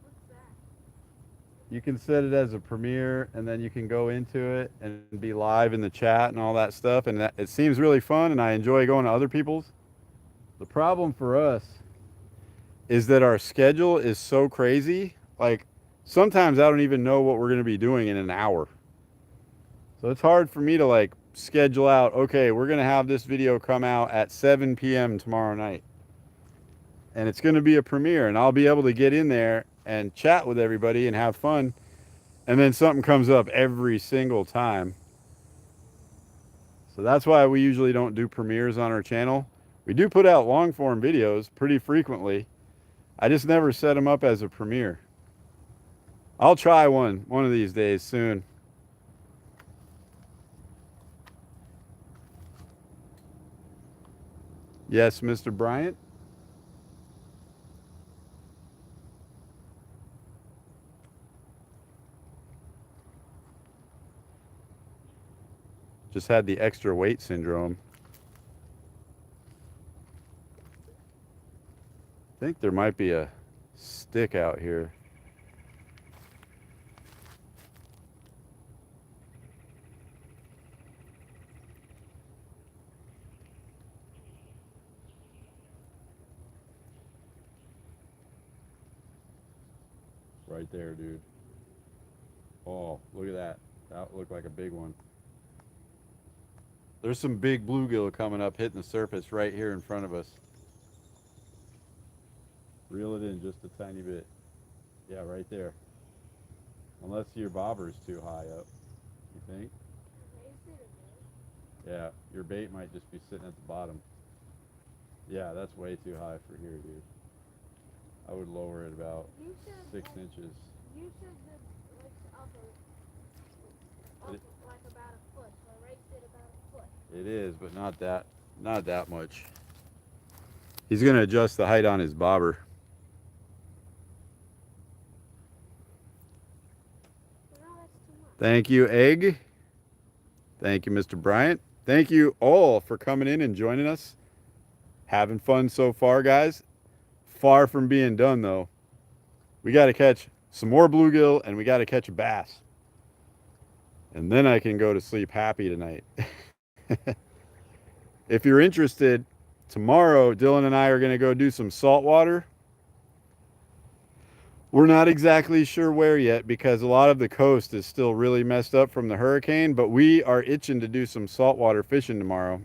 What's that? You can set it as a premiere, and then you can go into it and be live in the chat and all that stuff. And it seems really fun, and I enjoy going to other people's. The problem for us is that our schedule is so crazy. Like sometimes I don't even know what we're going to be doing in an hour. So it's hard for me to like schedule out, okay, we're going to have this video come out at 7 p.m. tomorrow night. and it's going to be a premiere, and I'll be able to get in there and chat with everybody and have fun. And then something comes up every single time. So that's why we usually don't do premieres on our channel. We do put out long form videos pretty frequently. I just never set them up as a premiere. I'll try one of these days soon. Yes, Mr. Bryant? Just had the extra weight syndrome. I think there might be a stick out here. Right there, dude. Oh, look at that. That looked like a big one. There's some big bluegill coming up, hitting the surface right here in front of us. Reel it in just a tiny bit. Yeah, right there. Unless your bobber is too high up, you think? Yeah, your bait might just be sitting at the bottom. Yeah, that's way too high for here, dude. I would lower it about 6 inches. You said the lake's up like about a foot, so I raised it about a foot. It is, but not that much. He's gonna adjust the height on his bobber. No, that's too much. Thank you, Egg. Thank you, Mr. Bryant. Thank you all for coming in and joining us. Having fun so far, guys. Far from being done, though. We got to catch some more bluegill, and we got to catch a bass. And then I can go to sleep happy tonight. If you're interested, tomorrow, Dylan and I are going to go do some saltwater. We're not exactly sure where yet because a lot of the coast is still really messed up from the hurricane, but we are itching to do some saltwater fishing tomorrow.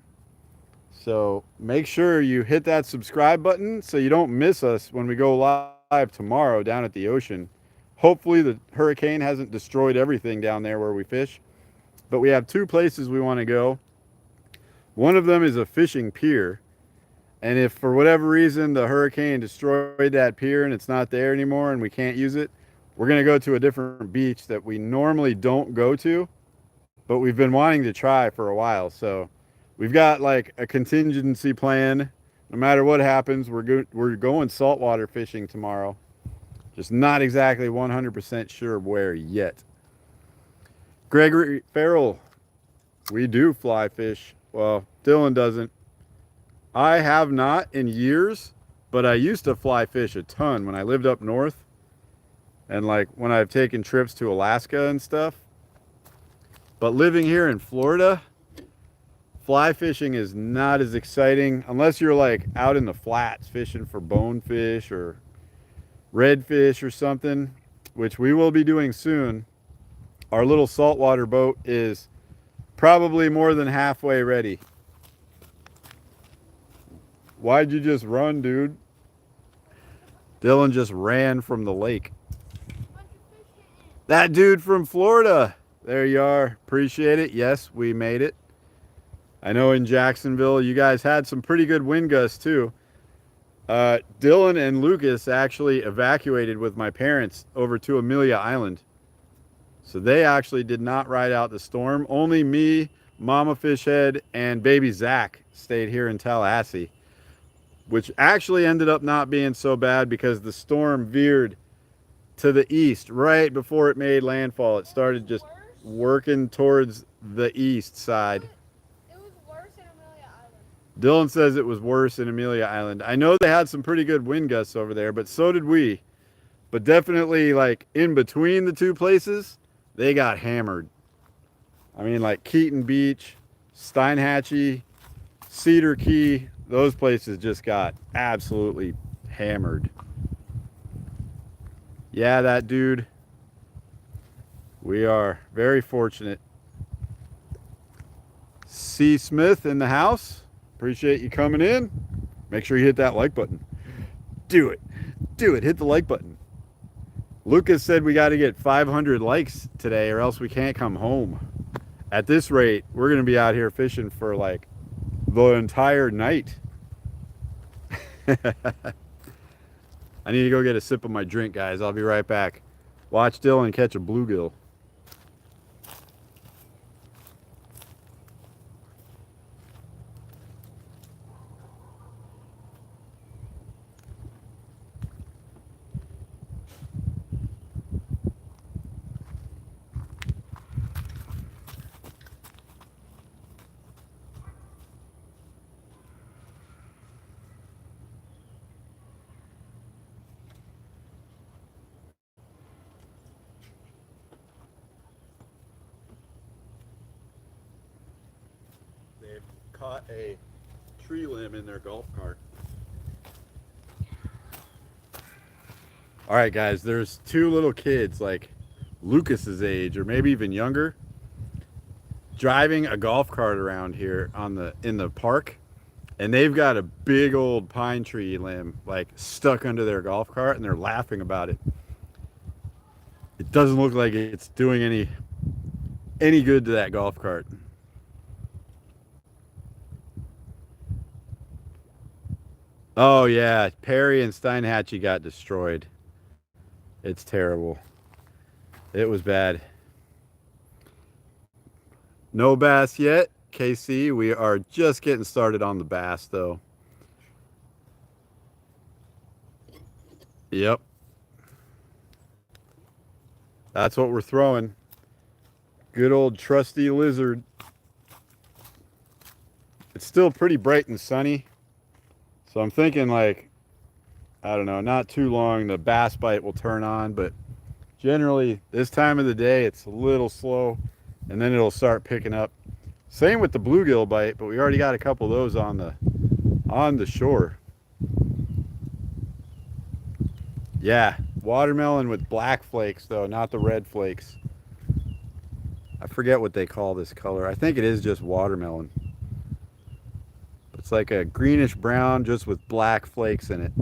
So make sure you hit that subscribe button so you don't miss us when we go live tomorrow down at the ocean. Hopefully the hurricane hasn't destroyed everything down there where we fish, but we have 2 places we want to go. One of them is a fishing pier. And if for whatever reason the hurricane destroyed that pier and it's not there anymore and we can't use it, we're going to go to a different beach that we normally don't go to, but we've been wanting to try for a while. So we've got like a contingency plan. No matter what happens, we're going saltwater fishing tomorrow. Just not exactly 100% sure where yet. Gregory Farrell, we do fly fish. Well, Dylan doesn't. I have not in years, but I used to fly fish a ton when I lived up north. And like when I've taken trips to Alaska and stuff. But living here in Florida, fly fishing is not as exciting unless you're like out in the flats fishing for bonefish or redfish or something, which we will be doing soon. Our little saltwater boat is probably more than halfway ready. Why'd you just run, dude? Dylan just ran from the lake. That dude from Florida. There you are. Appreciate it. Yes, we made it. I know in Jacksonville, you guys had some pretty good wind gusts too. Dylan and Lucas actually evacuated with my parents over to Amelia Island. So they actually did not ride out the storm. Only me, Mama Fish Head, and baby Zach stayed here in Tallahassee, which actually ended up not being so bad because the storm veered to the east right before it made landfall. It started just working towards the east side. It was worse in Amelia Island. Dylan says it was worse in Amelia Island. I know they had some pretty good wind gusts over there, but so did we. But definitely like in between the 2 places, they got hammered. I mean, like Keaton Beach, Steinhatchee, Cedar Key, those places just got absolutely hammered. Yeah, that dude. We are very fortunate. C. Smith in the house. Appreciate you coming in. Make sure you hit that like button. Do it. Do it. Hit the like button. Lucas said we got to get 500 likes today or else we can't come home. At this rate, we're going to be out here fishing for like the entire night. I need to go get a sip of my drink, guys. I'll be right back. Watch Dylan catch a bluegill. They've caught a tree limb in their golf cart. All right, guys, there's two little kids like Lucas's age or maybe even younger driving a golf cart around here in the park, and they've got a big old pine tree limb like stuck under their golf cart, and they're laughing about it. It doesn't look like it's doing any good to that golf cart. Oh yeah, Perry and Steinhatchee got destroyed. It's terrible. It was bad. No bass yet, KC. We are just getting started on the bass though. Yep. That's what we're throwing. Good old trusty lizard. It's still pretty bright and sunny. So I'm thinking like, I don't know, not too long the bass bite will turn on, but generally this time of the day it's a little slow and then it'll start picking up. Same with the bluegill bite, but we already got a couple of those on the shore. Yeah, watermelon with black flakes though, not the red flakes. I forget what they call this color. I think it is just watermelon. It's like a greenish brown just with black flakes in it.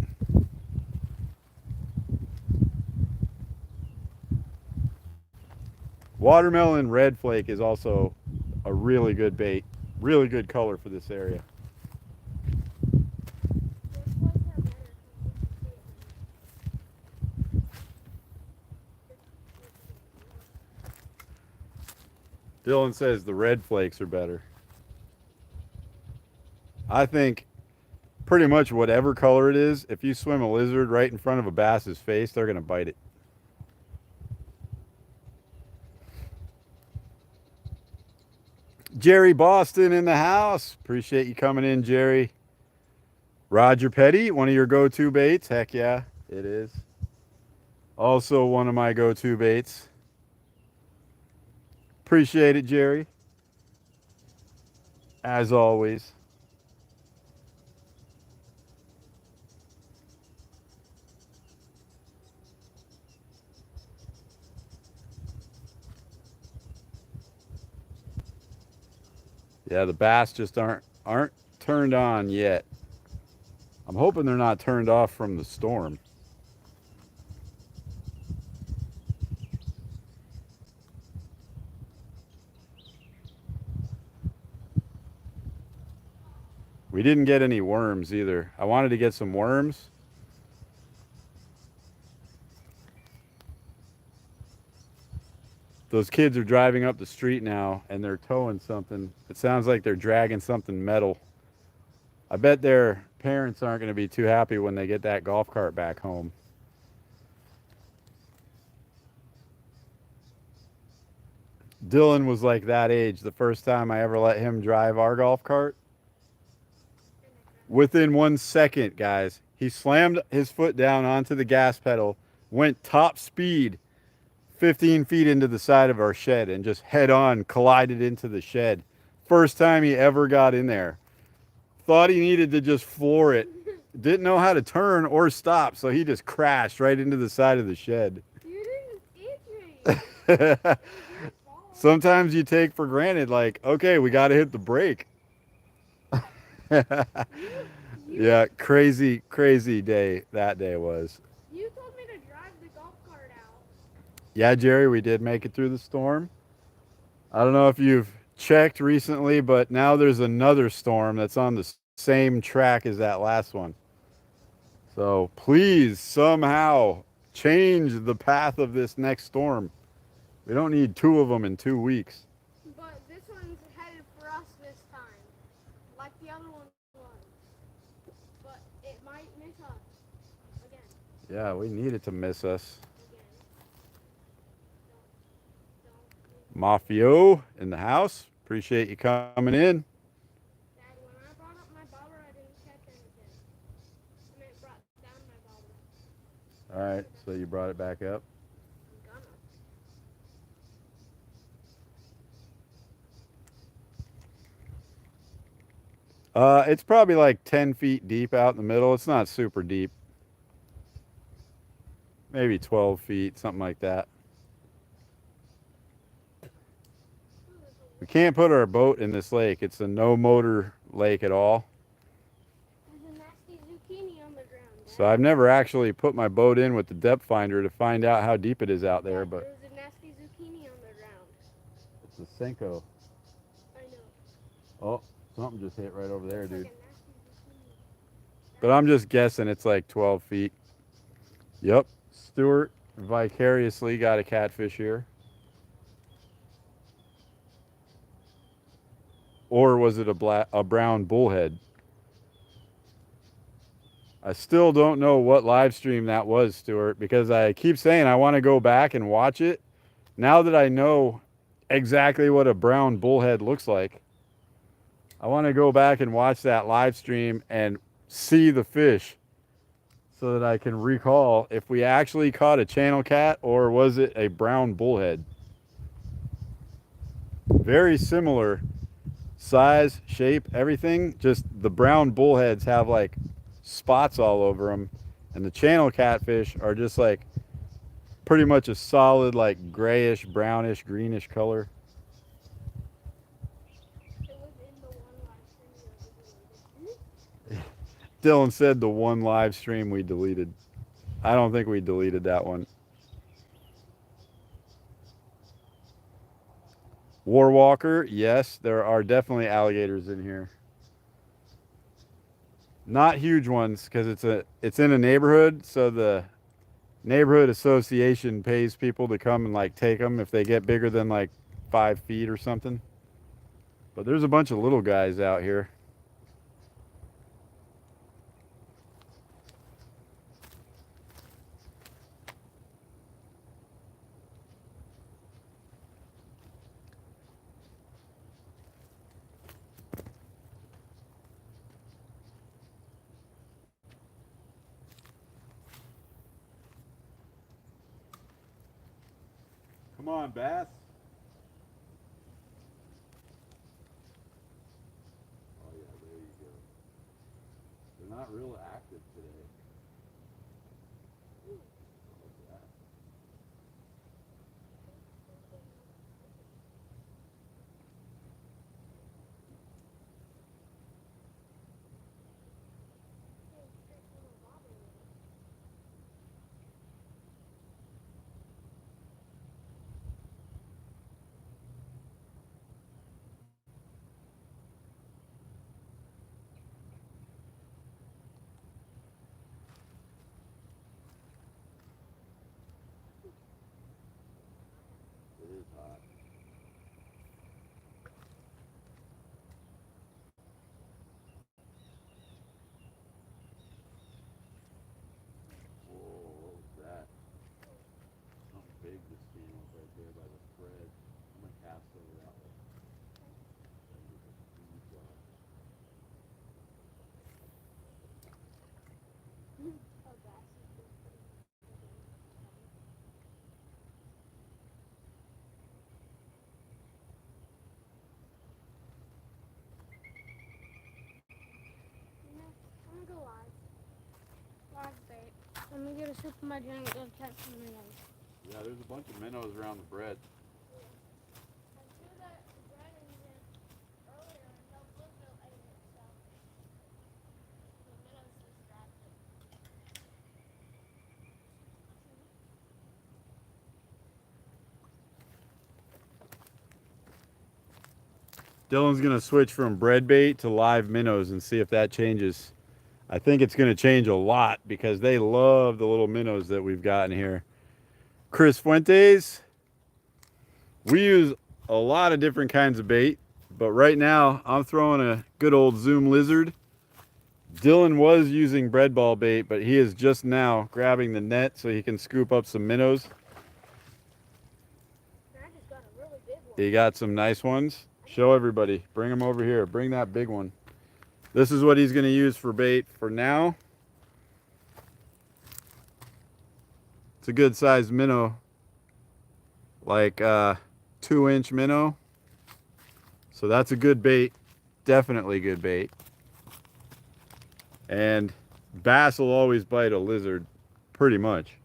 Watermelon red flake is also a really good bait. Really good color for this area. Dylan says the red flakes are better. I think pretty much whatever color it is, if you swim a lizard right in front of a bass's face, they're going to bite it. Jerry Boston in the house. Appreciate you coming in, Jerry. Roger Petty, one of your go-to baits. Heck yeah, it is. Also one of my go-to baits. Appreciate it, Jerry. As always. Yeah, the bass just aren't turned on yet. I'm hoping they're not turned off from the storm. We didn't get any worms either. I wanted to get some worms. Those kids are driving up the street now and they're towing something. It sounds like they're dragging something metal. I bet their parents aren't going to be too happy when they get that golf cart back home. Dylan was like that age the first time I ever let him drive our golf cart. Within 1 second, guys, he slammed his foot down onto the gas pedal, went top speed 15 feet into the side of our shed and just head on collided into the shed. First time he ever got in there. Thought he needed to just floor it. Didn't know how to turn or stop, so he just crashed right into the side of the shed. You didn't teach me. Sometimes you take for granted, like, okay, we got to hit the brake. Yeah, crazy, crazy day that day was. You told me to drive the golf cart out. Yeah, Jerry, we did make it through the storm. I don't know if you've checked recently, but now there's another storm that's on the same track as that last one. So please somehow change the path of this next storm. We don't need two of them in 2 weeks. But this one's headed for us this time, like the other one was. But it might miss us again. Yeah, we need it to miss us. Again. Mafio in the house. Appreciate you coming in. Dad, when I brought up my bobber, I didn't catch anything. I mean, it brought down my bobber. All right, so you brought it back up. I'm gonna. It's probably like 10 feet deep out in the middle. It's not super deep. Maybe 12 feet, something like that. We can't put our boat in this lake. It's a no motor lake at all. There's a nasty zucchini on the ground. Dad. So I've never actually put my boat in with the depth finder to find out how deep it is out there, Dad, but there's a nasty zucchini on the ground. it's a Senko. I know. Oh, something just hit right over there, It's like dude. a nasty zucchini. But I'm just guessing it's like 12 feet. Yep, Stuart vicariously got a catfish here. Or was it a brown bullhead? I still don't know what live stream that was, Stuart, because I keep saying I want to go back and watch it. Now that I know exactly what a brown bullhead looks like, I want to go back and watch that live stream and see the fish so that I can recall if we actually caught a channel cat or was it a brown bullhead. Very similar size, shape, everything. Just the brown bullheads have like spots all over them, and the channel catfish are just like pretty much a solid like grayish, brownish, greenish color. It was in the one live stream that we deleted. Dylan said the one live stream we deleted. I don't think we deleted that one. Warwalker, yes, there are definitely alligators in here. Not huge ones because it's in a neighborhood, so the neighborhood association pays people to come and like take them if they get bigger than like 5 feet or something. But there's a bunch of little guys out here. Come on, Bass. Oh yeah, there you go. They're not real active today. What's that? It is hot. Whoa, what was that? Something big just came up right there by the thread. I'm gonna cast over that way. That was a huge rod. Oh, gosh. You know, I'm gonna go live. Live bait. Let me get a sip of my drink and catch some minnows. Yeah, there's a bunch of minnows around the bread. I threw that bread in here earlier and no bluegill ate it, so the Dylan's going to switch from bread bait to live minnows and see if that changes. I think it's going to change a lot because they love the little minnows that we've got in here. Chris Fuentes, we use a lot of different kinds of bait, but right now I'm throwing a good old Zoom lizard. Dylan was using bread ball bait, but he is just now grabbing the net so he can scoop up some minnows. He got some nice ones. Show everybody. Bring them over here. Bring that big one. This is what he's going to use for bait for now. It's a good sized minnow, like 2-inch minnow. So that's a good bait. Definitely good bait. And bass will always bite a lizard, pretty much.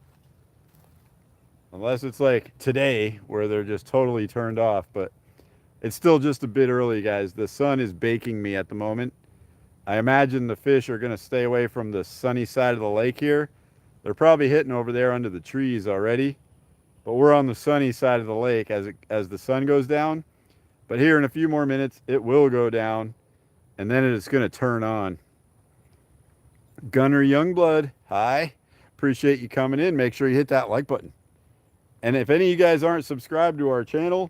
Unless it's like today where they're just totally turned off, but it's still just a bit early, guys. The sun is baking me at the moment. I imagine the fish are going to stay away from the sunny side of the lake here. They're probably hitting over there under the trees already, but we're on the sunny side of the lake as the sun goes down. But here in a few more minutes, it will go down, and then it's going to turn on. Gunner Youngblood, hi. Appreciate you coming in. Make sure you hit that like button. And if any of you guys aren't subscribed to our channel,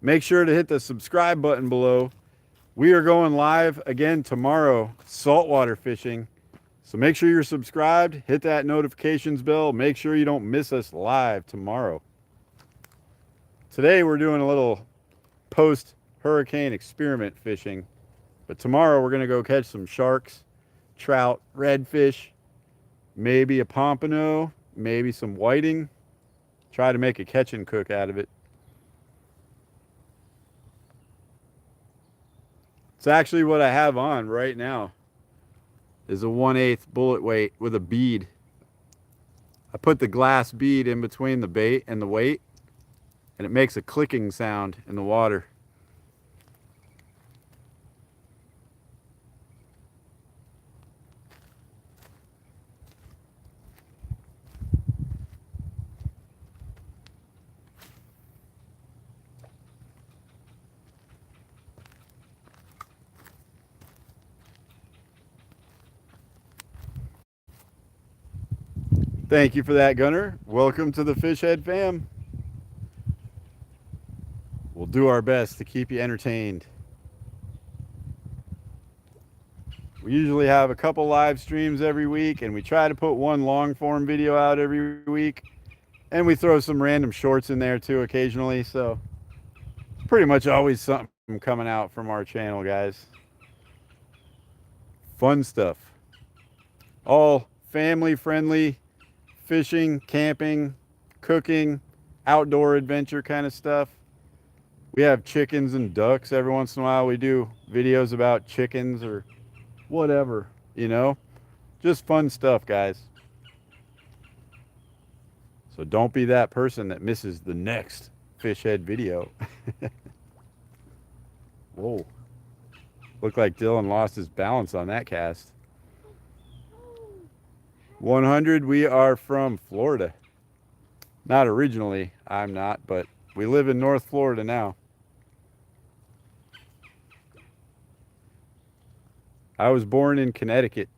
make sure to hit the subscribe button below. We are going live again tomorrow, saltwater fishing. So make sure you're subscribed, hit that notifications bell. Make sure you don't miss us live tomorrow. Today we're doing a little post-hurricane experiment fishing. But tomorrow we're going to go catch some sharks, trout, redfish, maybe a pompano, maybe some whiting. Try to make a catch and cook out of it. It's actually what I have on right now is a 1/8 bullet weight with a bead. I put the glass bead in between the bait and the weight, and it makes a clicking sound in the water. Thank you for that, Gunner. Welcome to the Fish Head fam. We'll do our best to keep you entertained. We usually have a couple live streams every week, and we try to put one long form video out every week. And we throw some random shorts in there too occasionally. So pretty much always something coming out from our channel, guys. Fun stuff. All family friendly. Fishing, camping, cooking, outdoor adventure kind of stuff. We have chickens and ducks. Every once in a while we do videos about chickens or whatever, you know. Just fun stuff, guys. So don't be that person that misses the next Fish Head video. Whoa. Looked like Dylan lost his balance on that cast. 100, we are from Florida. Not originally, I'm not, but we live in North Florida now. I was born in Connecticut.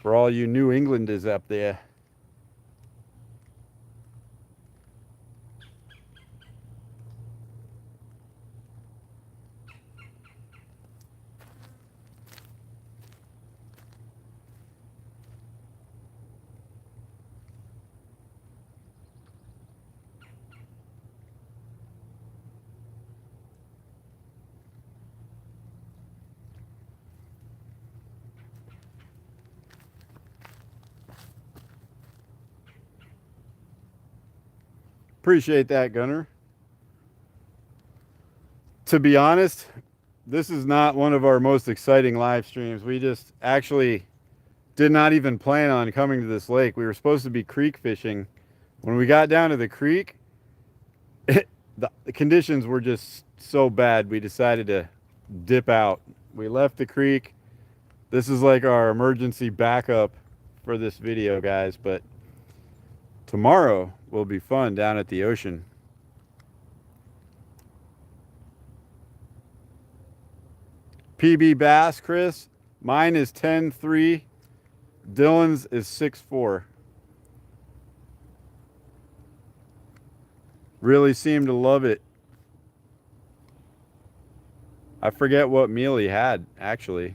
For all you New Englanders up there. Appreciate that, Gunner. To be honest, this is not one of our most exciting live streams. We just actually did not even plan on coming to this lake. We were supposed to be creek fishing. When we got down to the creek, the conditions were just so bad, we decided to dip out. We left the creek. This is like our emergency backup for this video, guys, but tomorrow will be fun down at the ocean. PB bass, Chris. Mine is 10.3. Dylan's is 6.4. Really seemed to love it. I forget what meal he had, actually.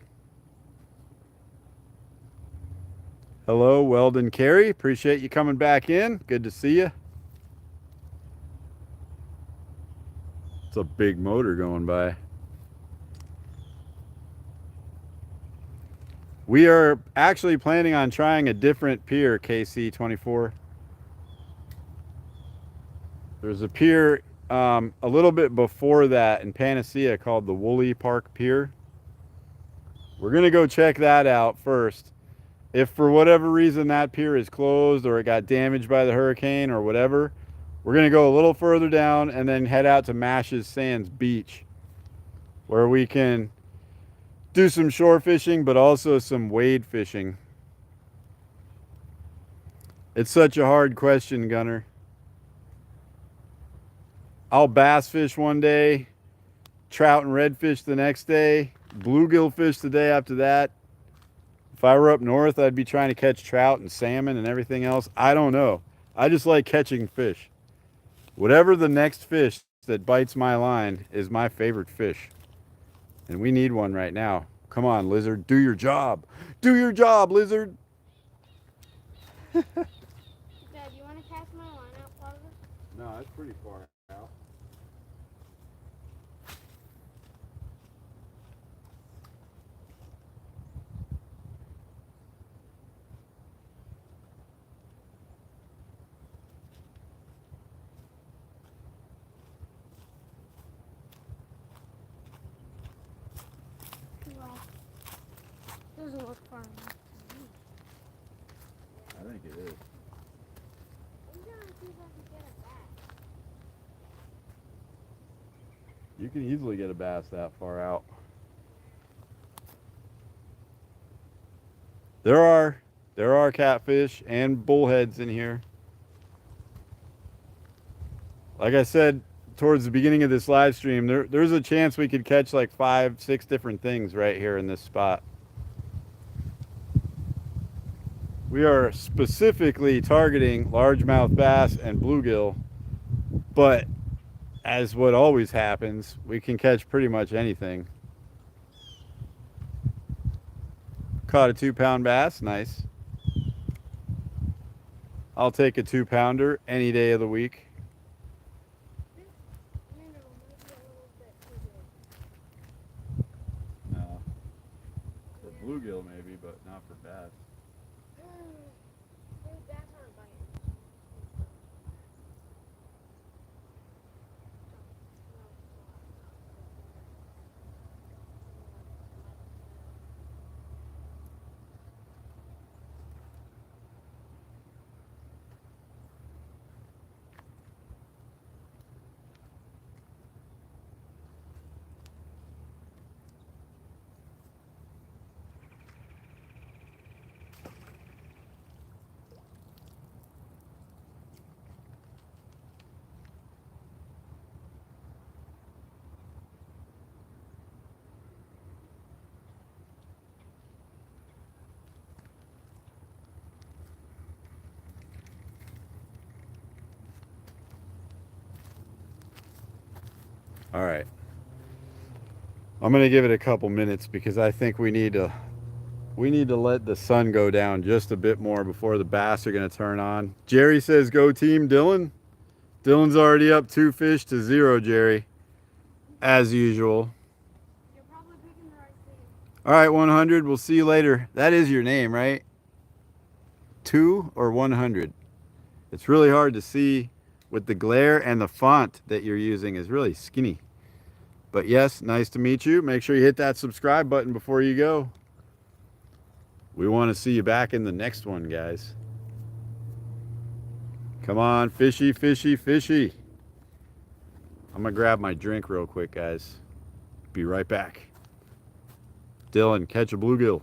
Hello, Weldon Carey. Appreciate you coming back in. Good to see you. It's a big motor going by. We are actually planning on trying a different pier, KC24. There's a pier a little bit before that in Panacea called the Woolly Park Pier. We're going to go check that out first. If for whatever reason that pier is closed or it got damaged by the hurricane or whatever, we're going to go a little further down and then head out to Mash's Sands Beach, where we can do some shore fishing, but also some wade fishing. It's such a hard question, Gunner. I'll bass fish one day, trout and redfish the next day, bluegill fish the day after that. If I were up north, I'd be trying to catch trout and salmon and everything else. I don't know. I just like catching fish. Whatever the next fish that bites my line is my favorite fish. And we need one right now. Come on, lizard, do your job. Do your job, lizard. Dad, you want to cast my line out farther? No, that's pretty far out. Well, doesn't look far enough to me. I think it is. I'm gonna see if I can get it back. You can easily get a bass that far out. There are catfish and bullheads in here. Like I said towards the beginning of this live stream, there's a chance we could catch like 5-6 different things right here in this spot. We are specifically targeting largemouth bass and bluegill, but as what always happens, we can catch pretty much anything. Caught a 2-pound bass, nice. I'll take a 2-pounder any day of the week. Minnow might be a little bit too big. No. For bluegill maybe, but not for bass. Those bats aren't biting. All right. I'm going to give it a couple minutes because I think we need to let the sun go down just a bit more before the bass are going to turn on. Jerry says go team Dylan. Dylan's already up 2 fish to 0, Jerry. As usual. You're probably picking the right thing. All right, 100. We'll see you later. That is your name, right? 2 or 100? It's really hard to see with the glare, and the font that you're using is really skinny. But yes, nice to meet you. Make sure you hit that subscribe button before you go. We want to see you back in the next one, guys. Come on, fishy, fishy, fishy. I'm going to grab my drink real quick, guys. Be right back. Dylan, catch a bluegill.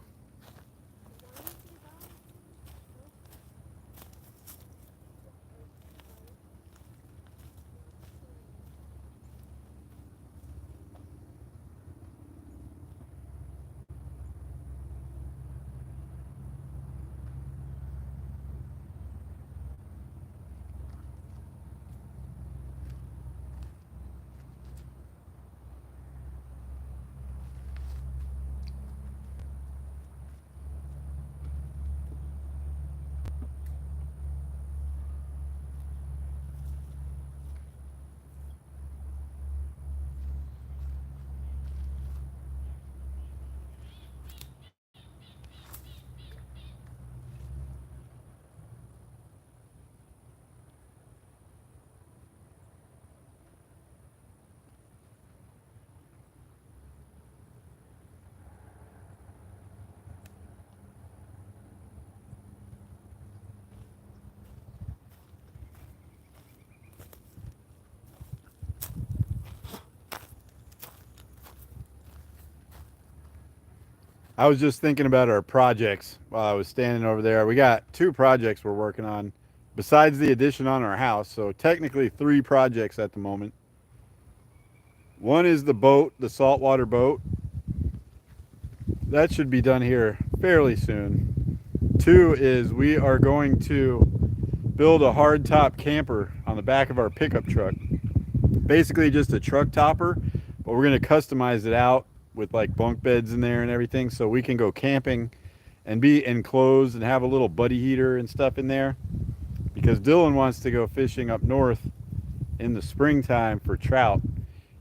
I was just thinking about our projects while I was standing over there. We got 2 projects we're working on besides the addition on our house. So technically 3 projects at the moment. One is the boat, the saltwater boat. That should be done here fairly soon. 2 is we are going to build a hardtop camper on the back of our pickup truck. Basically just a truck topper, but we're going to customize it out with like bunk beds in there and everything so we can go camping and be enclosed and have a little buddy heater and stuff in there, because Dylan wants to go fishing up north in the springtime for trout.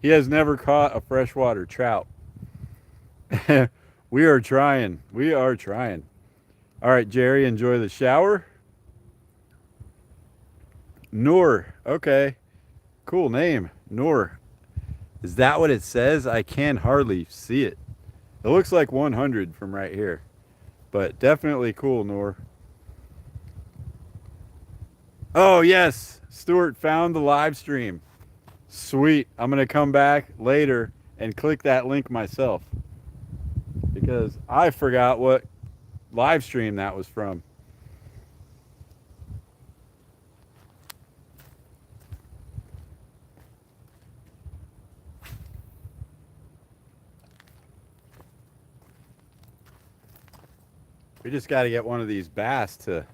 He has never caught a freshwater trout. We are trying. We are trying. All right, Jerry, enjoy the shower. Noor. Okay. Cool name. Noor. Is that what it says? I can hardly see it. It looks like 100 from right here. But definitely cool, Noor. Oh, yes. Stuart found the live stream. Sweet. I'm going to come back later and click that link myself, because I forgot what live stream that was from. We just got to get one of these bass to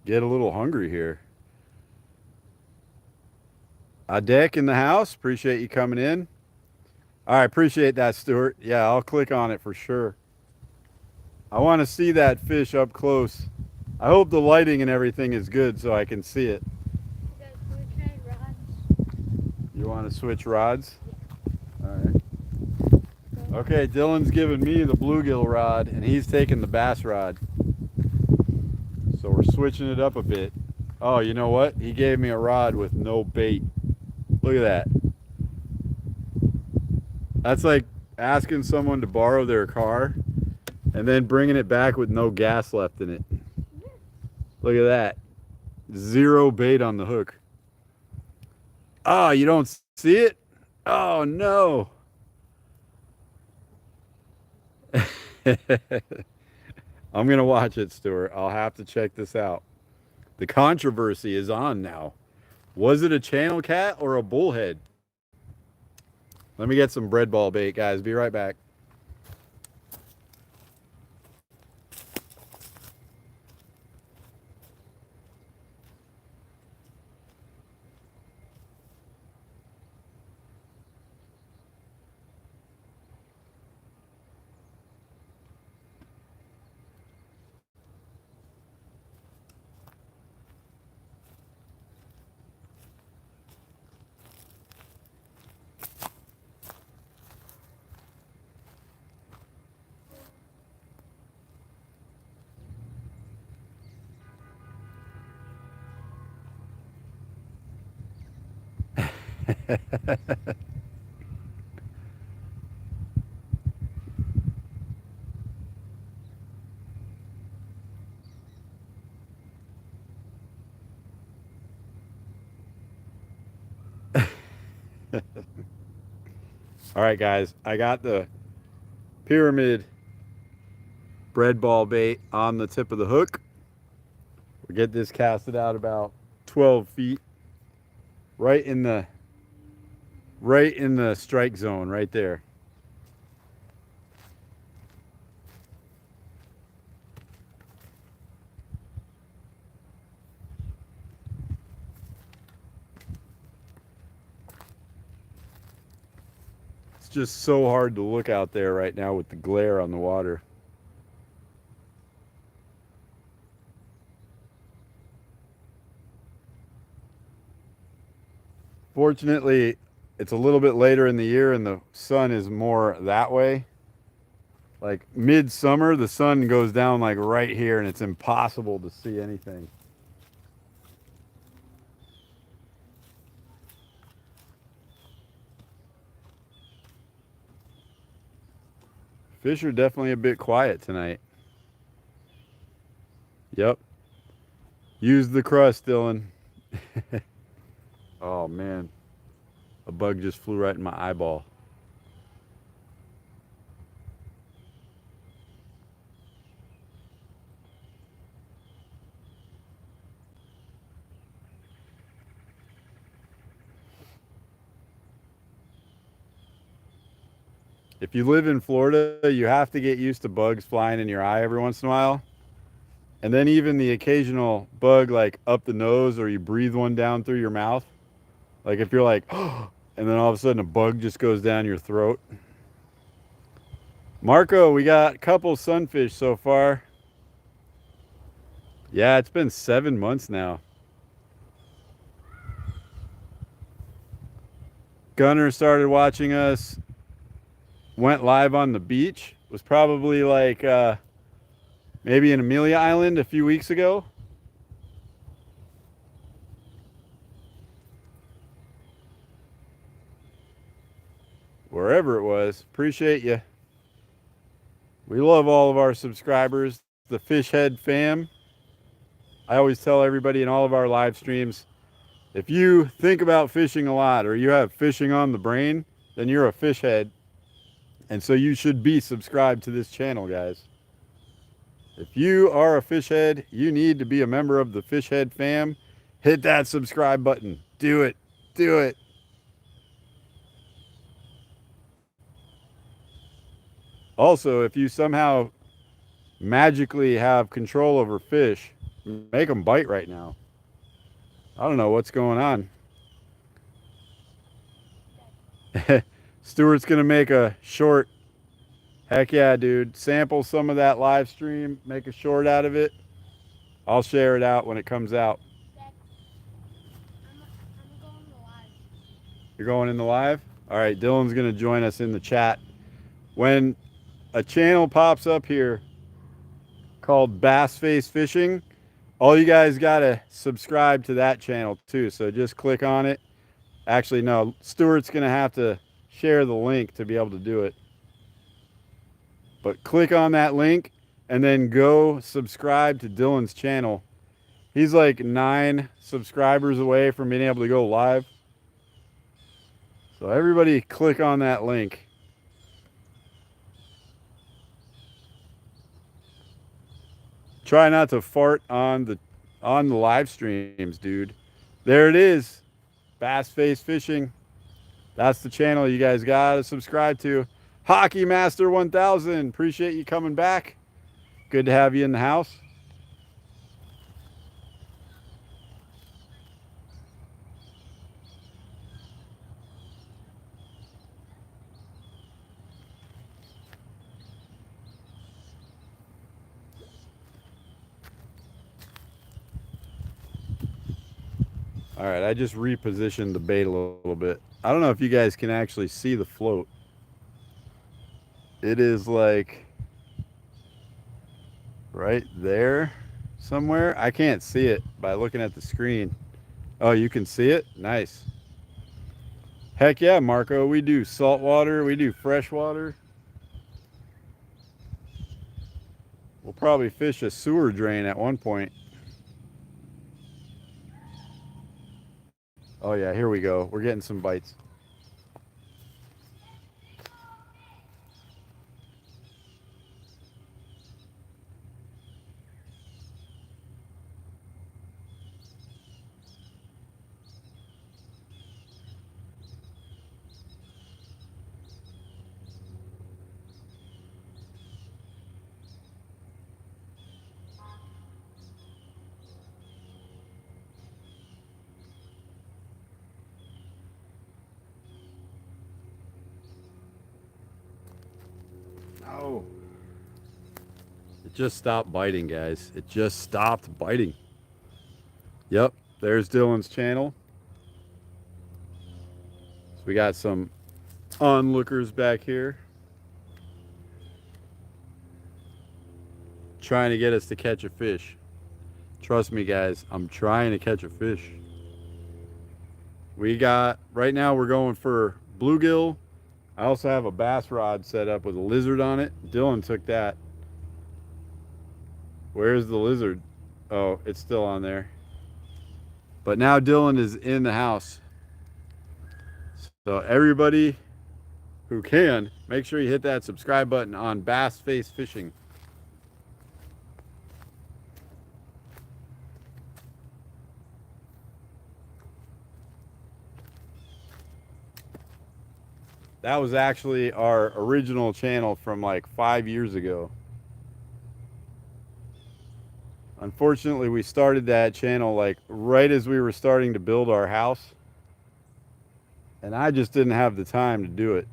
get a little hungry here. Adek in the house. Appreciate you coming in. All right, appreciate that, Stuart. Yeah, I'll click on it for sure. I want to see that fish up close. I hope the lighting and everything is good so I can see it. You want to switch rods? All right. Okay, Dylan's giving me the bluegill rod and he's taking the bass rod. So we're switching it up a bit. Oh, you know what? He gave me a rod with no bait. Look at that. That's like asking someone to borrow their car and then bringing it back with no gas left in it. Look at that. 0 bait on the hook. Oh, you don't see it? Oh, no. I'm going to watch it, Stuart. I'll have to check this out. The controversy is on now. Was it a channel cat or a bullhead? Let me get some bread ball bait, guys. Be right back. All right, guys, I got the pyramid bread ball bait on the tip of the hook. We'll get this casted out about 12 feet, right in the strike zone right there. It's just so hard to look out there right now with the glare on the water. Fortunately, it's a little bit later in the year and the sun is more that way. Like midsummer, the sun goes down like right here and it's impossible to see anything. Fish are definitely a bit quiet tonight. Yep. Use the crust, Dylan. Oh man, a bug just flew right in my eyeball. If you live in Florida, you have to get used to bugs flying in your eye every once in a while. And then even the occasional bug like up the nose, or you breathe one down through your mouth. Like if you're like, oh, and then all of a sudden a bug just goes down your throat. Marco, we got a couple sunfish so far. Yeah, it's been 7 months now. Gunner started watching us, went live on the beach. Was probably like maybe in Amelia Island a few weeks ago. Wherever it was. Appreciate you. We love all of our subscribers, the Fish Head fam. I always tell everybody in all of our live streams, if you think about fishing a lot or you have fishing on the brain, then you're a fish head. And so you should be subscribed to this channel, guys. If you are a fish head, you need to be a member of the Fish Head fam. Hit that subscribe button. Do it. Do it. Also, if you somehow magically have control over fish, make them bite right now. I don't know what's going on. Stuart's going to make a short. Heck yeah, dude. Sample some of that live stream. Make a short out of it. I'll share it out when it comes out. I'm going to live. You're going in the live? All right, Dylan's going to join us in the chat. When a channel pops up here called Bass Face Fishing, all you guys got to subscribe to that channel too. So just click on it. Actually, no, Stuart's going to have to share the link to be able to do it. But click on that link and then go subscribe to Dylan's channel. He's like 9 subscribers away from being able to go live. So everybody click on that link. Try not to fart on the live streams, dude. There it is. Bass Face Fishing. That's the channel you guys gotta subscribe to. Hockey Master 1000. Appreciate you coming back. Good to have you in the house. All right, I just repositioned the bait a little bit. I don't know if you guys can actually see the float. It is like right there somewhere. I can't see it by looking at the screen. Oh, you can see it? Nice. Heck yeah, Marco. We do saltwater. We do freshwater. We'll probably fish a sewer drain at one point. Oh yeah, here we go. We're getting some bites. Oh. It just stopped biting, guys. It just stopped biting. Yep, there's Dylan's channel. So we got some onlookers back here trying to get us to catch a fish. Trust me, guys, I'm trying to catch a fish. We got, right now we're going for bluegill. I also have a bass rod set up with a lizard on it. Dylan took that. Where's the lizard? Oh, it's still on there. But now Dylan is in the house. So everybody who can, make sure you hit that subscribe button on Bass Face Fishing. That was actually our original channel from like 5 years ago. Unfortunately, we started that channel like right as we were starting to build our house. And I just didn't have the time to do it.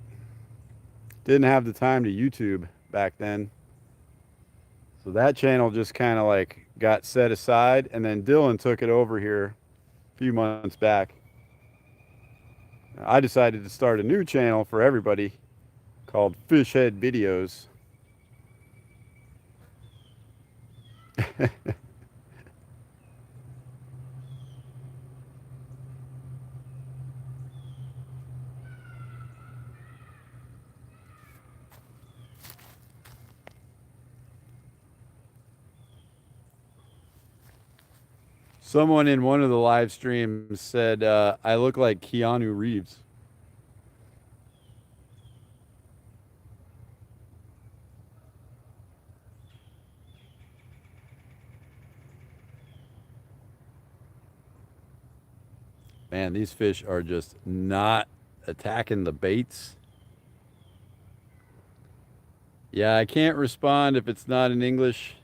Didn't have the time to YouTube back then. So that channel just kind of like got set aside, and then Dylan took it over here a few months back. I decided to start a new channel for everybody called Fish Head Videos. Someone in one of the live streams said, I look like Keanu Reeves. Man, these fish are just not attacking the baits. Yeah, I can't respond if it's not in English.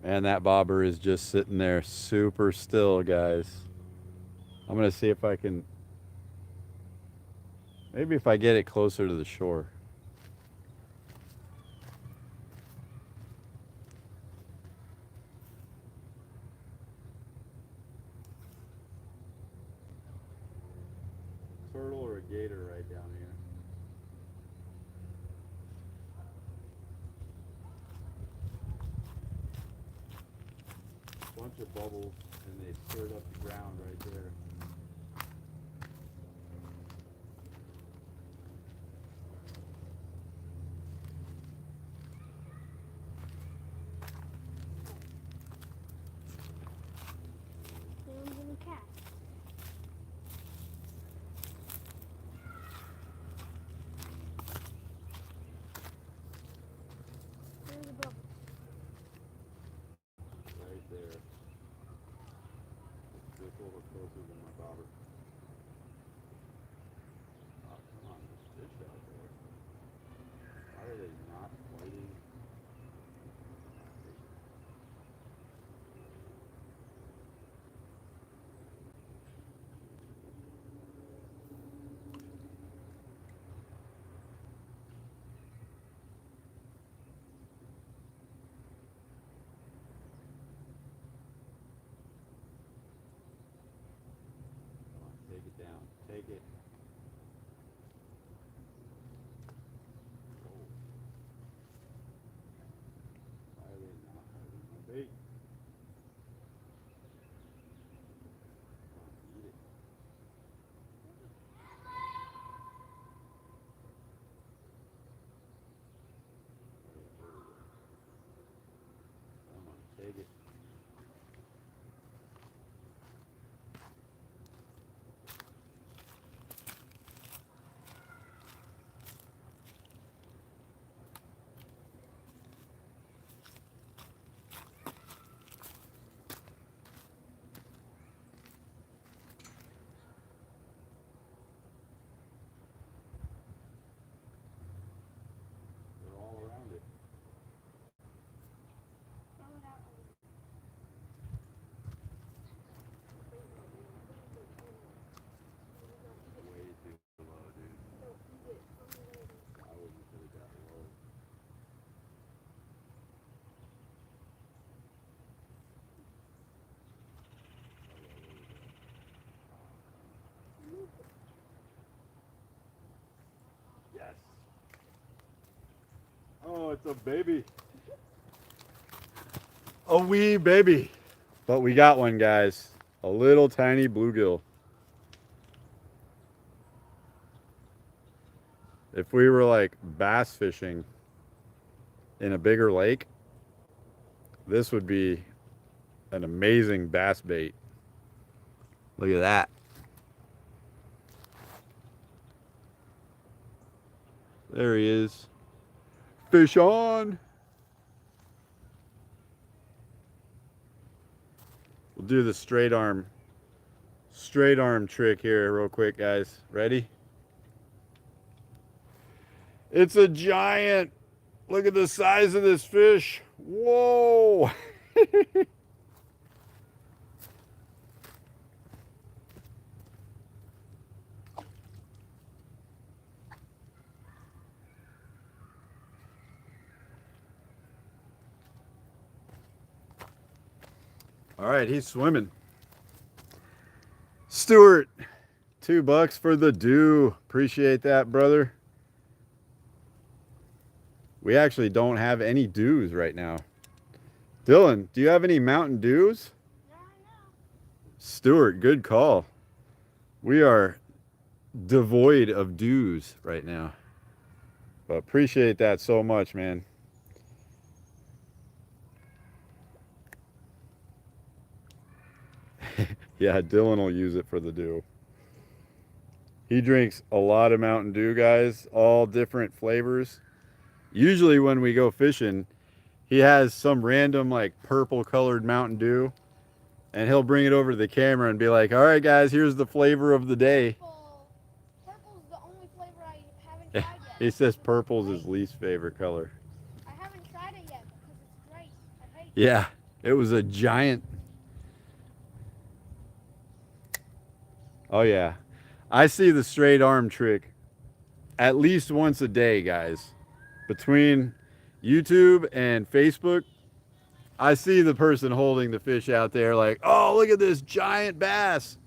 And that bobber is just sitting there super still, guys. I'm going to see if I can, maybe if I get it closer to the shore. Turtle or a gator right down here. Bunch of bubbles, and they stirred up the ground right there. Little cat. There's a bubble. Right there. Just a little closer than my bobber. Oh, come on, there's fish out there. Why are they not fighting? Come on, take it down. Take it. Oh. Why are they not hurting my bait? Come on, eat it. Come on, take it. They're all around it. Way too low, dude. I wouldn't put it that low. Yes. Oh, it's a baby. A wee baby. But we got one, guys. A little tiny bluegill. If we were like bass fishing in a bigger lake, this would be an amazing bass bait. Look at that. There he is. Fish on. We'll do the straight arm trick here real quick, guys. Ready? It's a giant. Look at the size of this fish. Whoa. All right, he's swimming. Stuart, $2 for the dew. Appreciate that, brother. We actually don't have any dews right now. Dylan, do you have any Mountain Dews? No, no. Stuart, good call. We are devoid of dews right now. But appreciate that so much, man. Yeah, Dylan will use it for the dew. He drinks a lot of Mountain Dew, guys, all different flavors. Usually when we go fishing, he has some random like purple colored Mountain Dew, and he'll bring it over to the camera and be like, all right, guys, here's the flavor of the day. Purple's the only flavor I haven't tried yet. He says purple's his least favorite color. I haven't tried it yet because it's great. I hate it. Yeah, it was a giant. Oh yeah, I see the straight arm trick at least once a day, guys. Between YouTube and Facebook, I see the person holding the fish out there like, oh, look at this giant bass.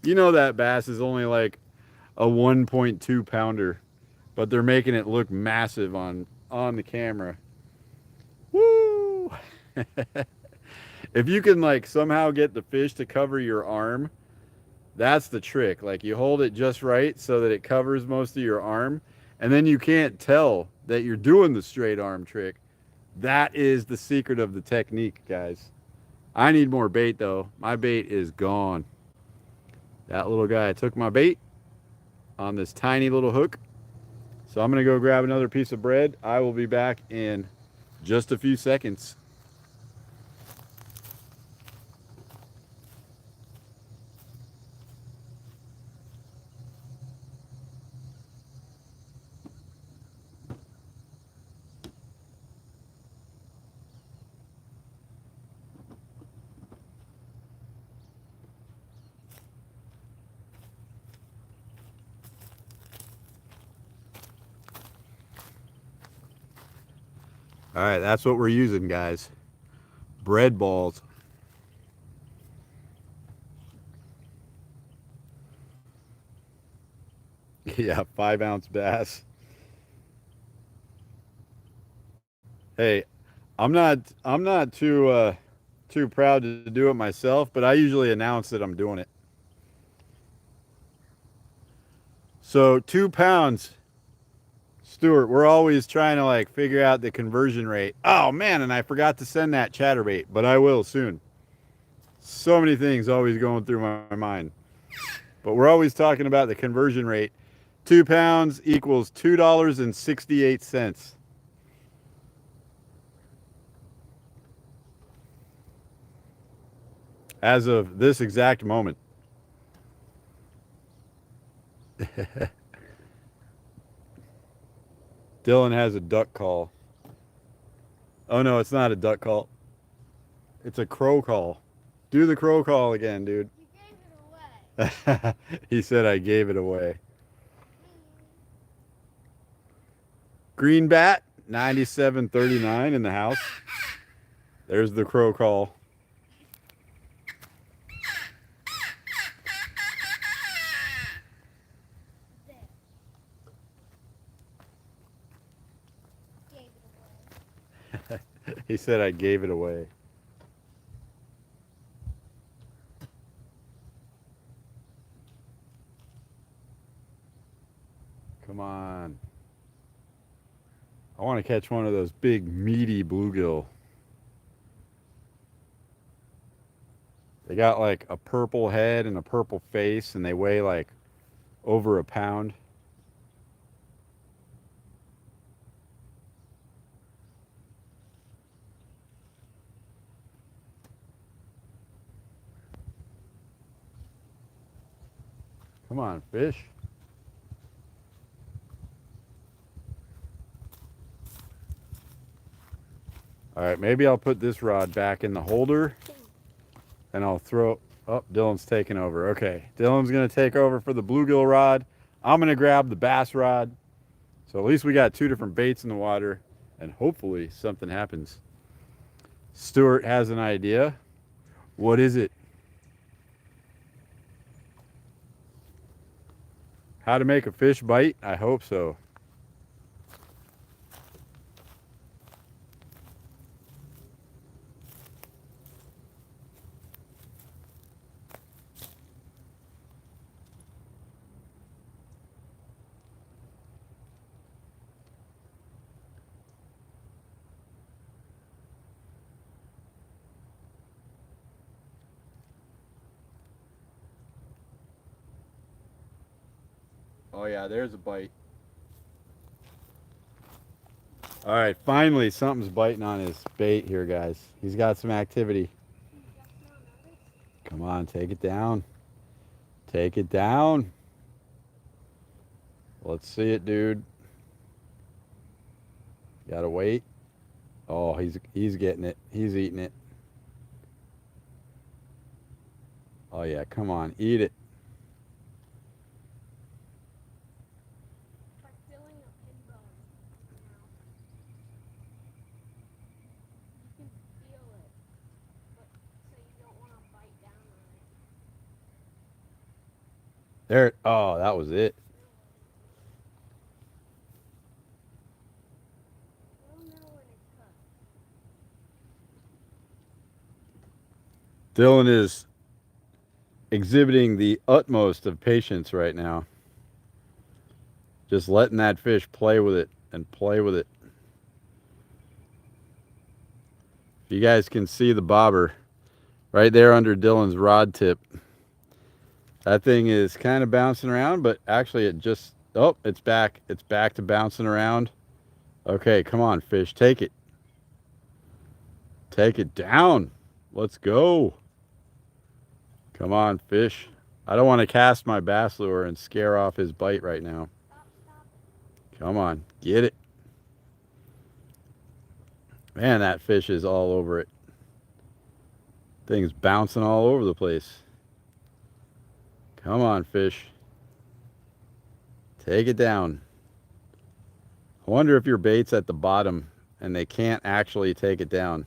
You know that bass is only like a 1.2 pounder, but they're making it look massive on the camera. Woo! If you can like somehow get the fish to cover your arm, that's the trick. Like you hold it just right so that it covers most of your arm, and then you can't tell that you're doing the straight arm trick. That is the secret of the technique, guys. I need more bait though. My bait is gone. That little guy took my bait on this tiny little hook. So I'm gonna go grab another piece of bread. I will be back in just a few seconds. All right, that's what we're using, guys. Bread balls. Yeah, 5-ounce bass. Hey, I'm not too proud to do it myself, but I usually announce that I'm doing it. So 2 pounds. Stuart, we're always trying to like figure out the conversion rate. Oh man, and I forgot to send that chatterbait, but I will soon. So many things always going through my mind. But we're always talking about the conversion rate. 2 pounds equals $2.68. As of this exact moment. Dylan has a duck call. Oh no, it's not a duck call. It's a crow call. Do the crow call again, dude. You gave it away. He said I gave it away. Green bat, 97.39 in the house. There's the crow call. He said I gave it away. Come on. I want to catch one of those big meaty bluegill. They got like a purple head and a purple face, and they weigh like over a pound. Come on, fish. All right, maybe I'll put this rod back in the holder and I'll throw, oh, Dylan's taking over. Okay, Dylan's gonna take over for the bluegill rod. I'm gonna grab the bass rod. So at least we got two different baits in the water and hopefully something happens. Stuart has an idea. What is it? How to make a fish bite? I hope so. Oh yeah, there's a bite. All right, finally something's biting on his bait here, guys. He's got some activity. Come on, take it down. Take it down. Let's see it, dude. Gotta wait. Oh, he's getting it. He's eating it. Oh yeah, come on, eat it. There, oh, that was it. Dylan is exhibiting the utmost of patience right now. Just letting that fish play with it and play with it. If you guys can see the bobber right there under Dylan's rod tip. That thing is kind of bouncing around, but actually it just, oh, it's back. It's back to bouncing around. Okay, come on, fish. Take it. Take it down. Let's go. Come on, fish. I don't want to cast my bass lure and scare off his bite right now. Come on, get it. Man, that fish is all over it. Thing's bouncing all over the place. Come on, fish. Take it down. I wonder if your bait's at the bottom and they can't actually take it down.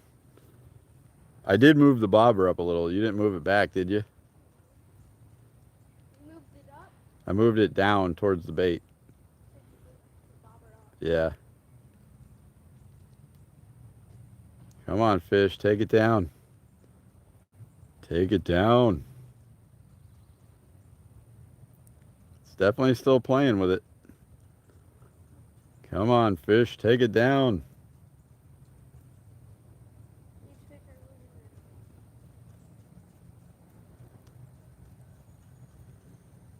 I did move the bobber up a little. You didn't move it back, did you? You moved it up? I moved it down towards the bait. Yeah. Come on, fish. Take it down. Take it down. It's definitely still playing with it. Come on, fish. Take it down.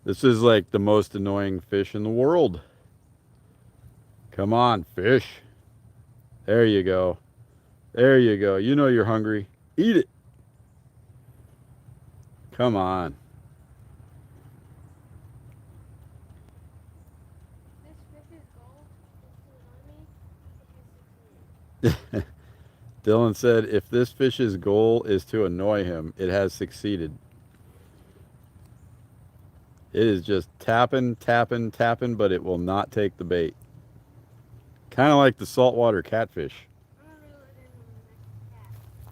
This is like the most annoying fish in the world. Come on, fish. There you go. There you go. You know you're hungry. Eat it. Come on. This fish's goal is to annoy me. Dylan said, if this fish's goal is to annoy him, it has succeeded. It is just tapping, tapping, tapping, but it will not take the bait. Kind of like the saltwater catfish.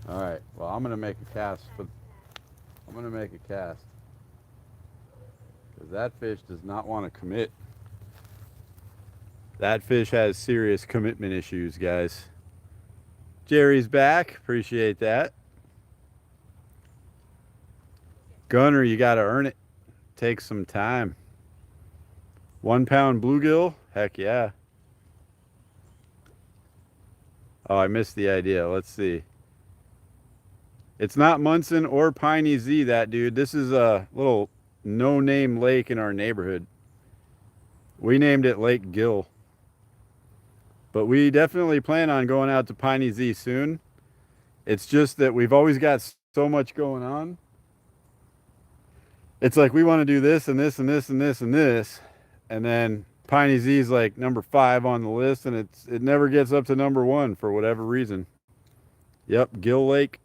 All right, well, I'm gonna make a cast. I'm gonna make a cast because that fish does not want to commit. That fish has serious commitment issues, guys. Jerry's back. Appreciate that. Gunner, you got to earn it. Takes some time. 1 pound bluegill? Heck yeah. Oh, I missed the idea. Let's see. It's not Munson or Piney Z, that dude. This is a little no-name lake in our neighborhood. We named it Lake Gill. But we definitely plan on going out to Piney Z soon. It's just that we've always got so much going on. It's like we want to do this and this and this and this and this, and then Piney Z's like number 5 on the list, and it never gets up to number 1 for whatever reason. Yep, Gill Lake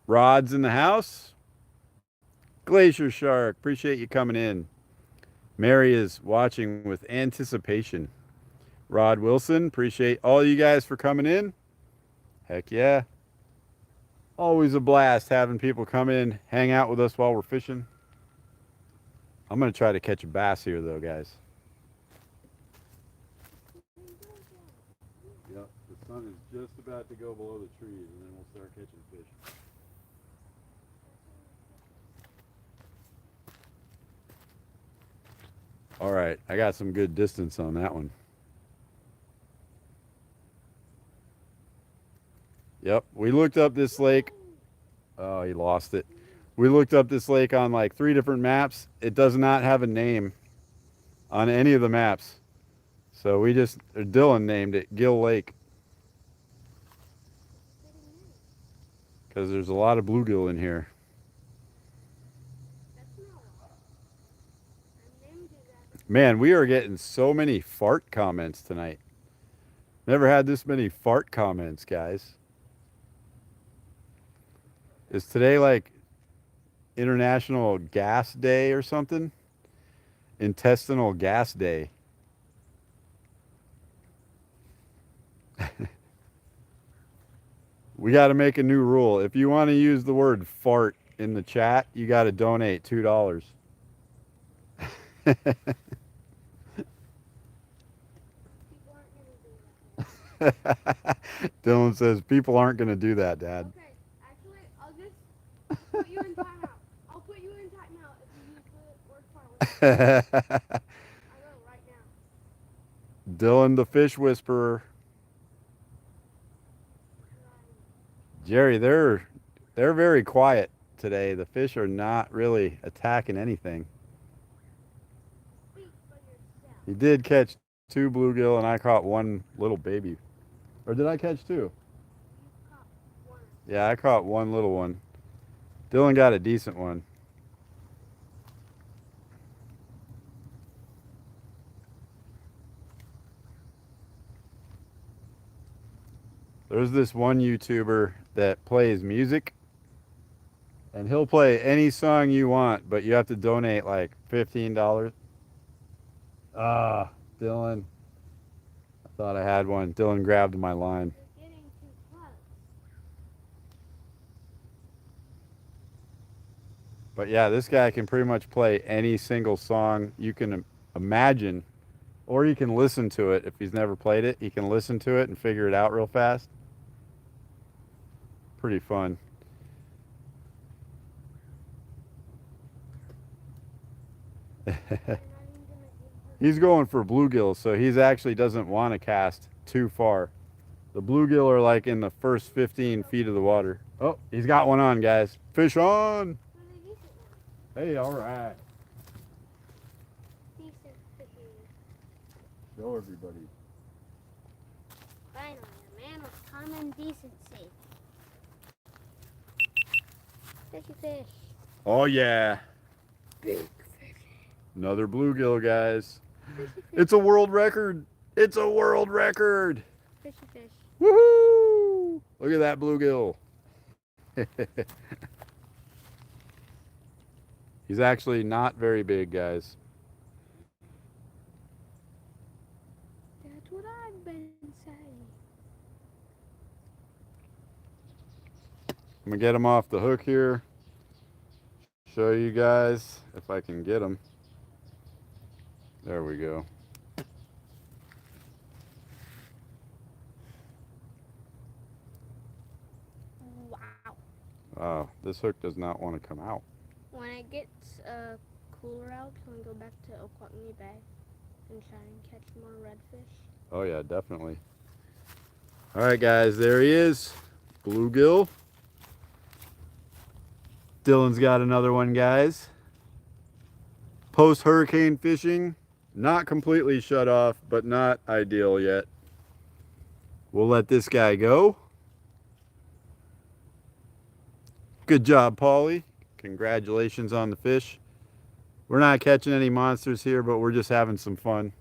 rods in the house. Glacier Shark, appreciate you coming in. Mary is watching with anticipation. Rod Wilson, appreciate all you guys for coming in. Heck yeah. Always a blast having people come in, hang out with us while we're fishing. I'm going to try to catch a bass here though, guys. Yep, the sun is just about to go below the trees, and then we'll start catching fish. All right, I got some good distance on that one. Yep, we looked up this lake. Oh, he lost it. We looked up this lake on like 3 different maps. It does not have a name on any of the maps. So we just, Dylan named it Gill Lake. Because there's a lot of bluegill in here. Man, we are getting so many fart comments tonight. Never had this many fart comments, guys. Is today like International Gas Day or something? Intestinal Gas Day. We got to make a new rule. If you want to use the word fart in the chat, you got to donate $2. Dylan says people aren't going to do that, Dad. Okay, actually, I'll just put you in timeout. I'll put you in timeout if you use the word fart. I will right now. Dylan the Fish Whisperer. Jerry, they're very quiet today. The fish are not really attacking anything. Speak for yourself. He did catch 2 bluegill, and I caught 1 little baby. Or did I catch 2? You caught one. Yeah, I caught 1 little one. Dylan got a decent one. There's this one YouTuber that plays music, and he'll play any song you want, but you have to donate like $15. Ah, Dylan. I thought I had one. Dylan grabbed my line. You're getting too close. But yeah, this guy can pretty much play any single song you can imagine, or you can listen to it. If he's never played it, he can listen to it and figure it out real fast. Pretty fun. He's going for bluegill, so he's actually doesn't want to cast too far. The bluegill are like in the first 15 feet of the water. Oh, he's got one on, guys. Fish on. Hey, all right. Decent fishing. Show everybody. Finally, a man with common decency. Fishy fish. Oh yeah. Big fish. Another bluegill, guys. Fishy fish. It's a world record. It's a world record. Fishy fish. Woohoo! Look at that bluegill. He's actually not very big, guys. That's what I've been saying. I'm gonna get him off the hook here. Show you guys if I can get him. There we go. Wow. Oh, this hook does not want to come out. When it gets cooler out, can we go back to Okwaknee Bay and try and catch more redfish? Oh yeah, definitely. All right, guys, there he is. Bluegill. Dylan's got another one, guys. Post-hurricane fishing. Not completely shut off, but not ideal yet. We'll let this guy go. Good job, Paulie. Congratulations on the fish. We're not catching any monsters here, but we're just having some fun.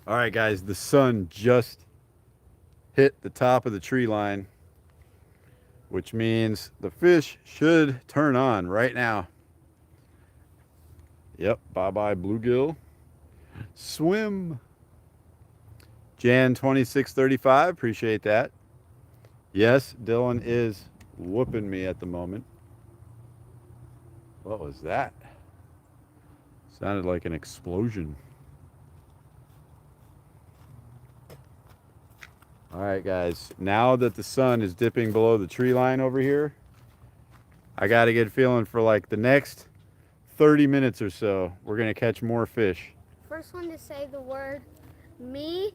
All right, guys, the sun just hit the top of the tree line, which means the fish should turn on right now. Yep, bye-bye bluegill. Swim. Jan 2635, appreciate that. Yes, Dylan is whooping me at the moment. What was that? Sounded like an explosion. All right, guys, now that the sun is dipping below the tree line over here, I got a good feeling for like the next 30 minutes or so, we're gonna catch more fish. First one to say the word me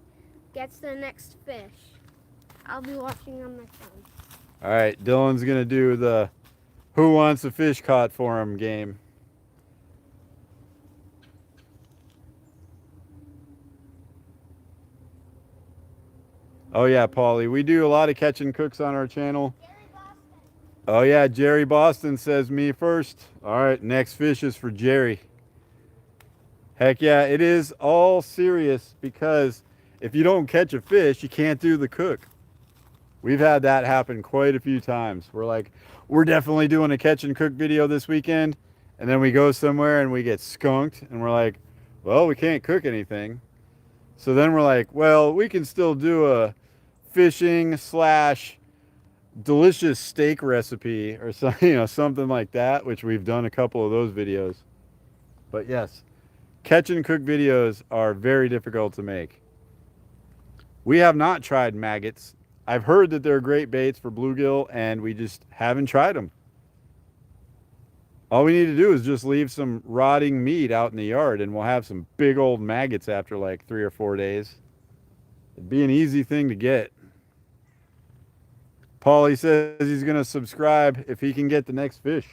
gets the next fish. I'll be watching on my phone. All right, Dylan's gonna do the who wants a fish caught for him game. Oh yeah, Paulie, we do a lot of catch and cooks on our channel. Jerry Boston. Oh yeah, Jerry Boston says me first. All right, next fish is for Jerry. Heck yeah, it is all serious because if you don't catch a fish, you can't do the cook. We've had that happen quite a few times. We're like, we're definitely doing a catch and cook video this weekend, and then we go somewhere and we get skunked, and we're like, well, we can't cook anything. So then we're like, well, we can still do a fishing / delicious steak recipe or something, something like that, which we've done a couple of those videos. But yes, catch and cook videos are very difficult to make. We have not tried maggots. I've heard that they're great baits for bluegill, and we just haven't tried them. All we need to do is just leave some rotting meat out in the yard, and we'll have some big old maggots after like 3 or 4 days. It'd be an easy thing to get. Paulie says he's going to subscribe if he can get the next fish.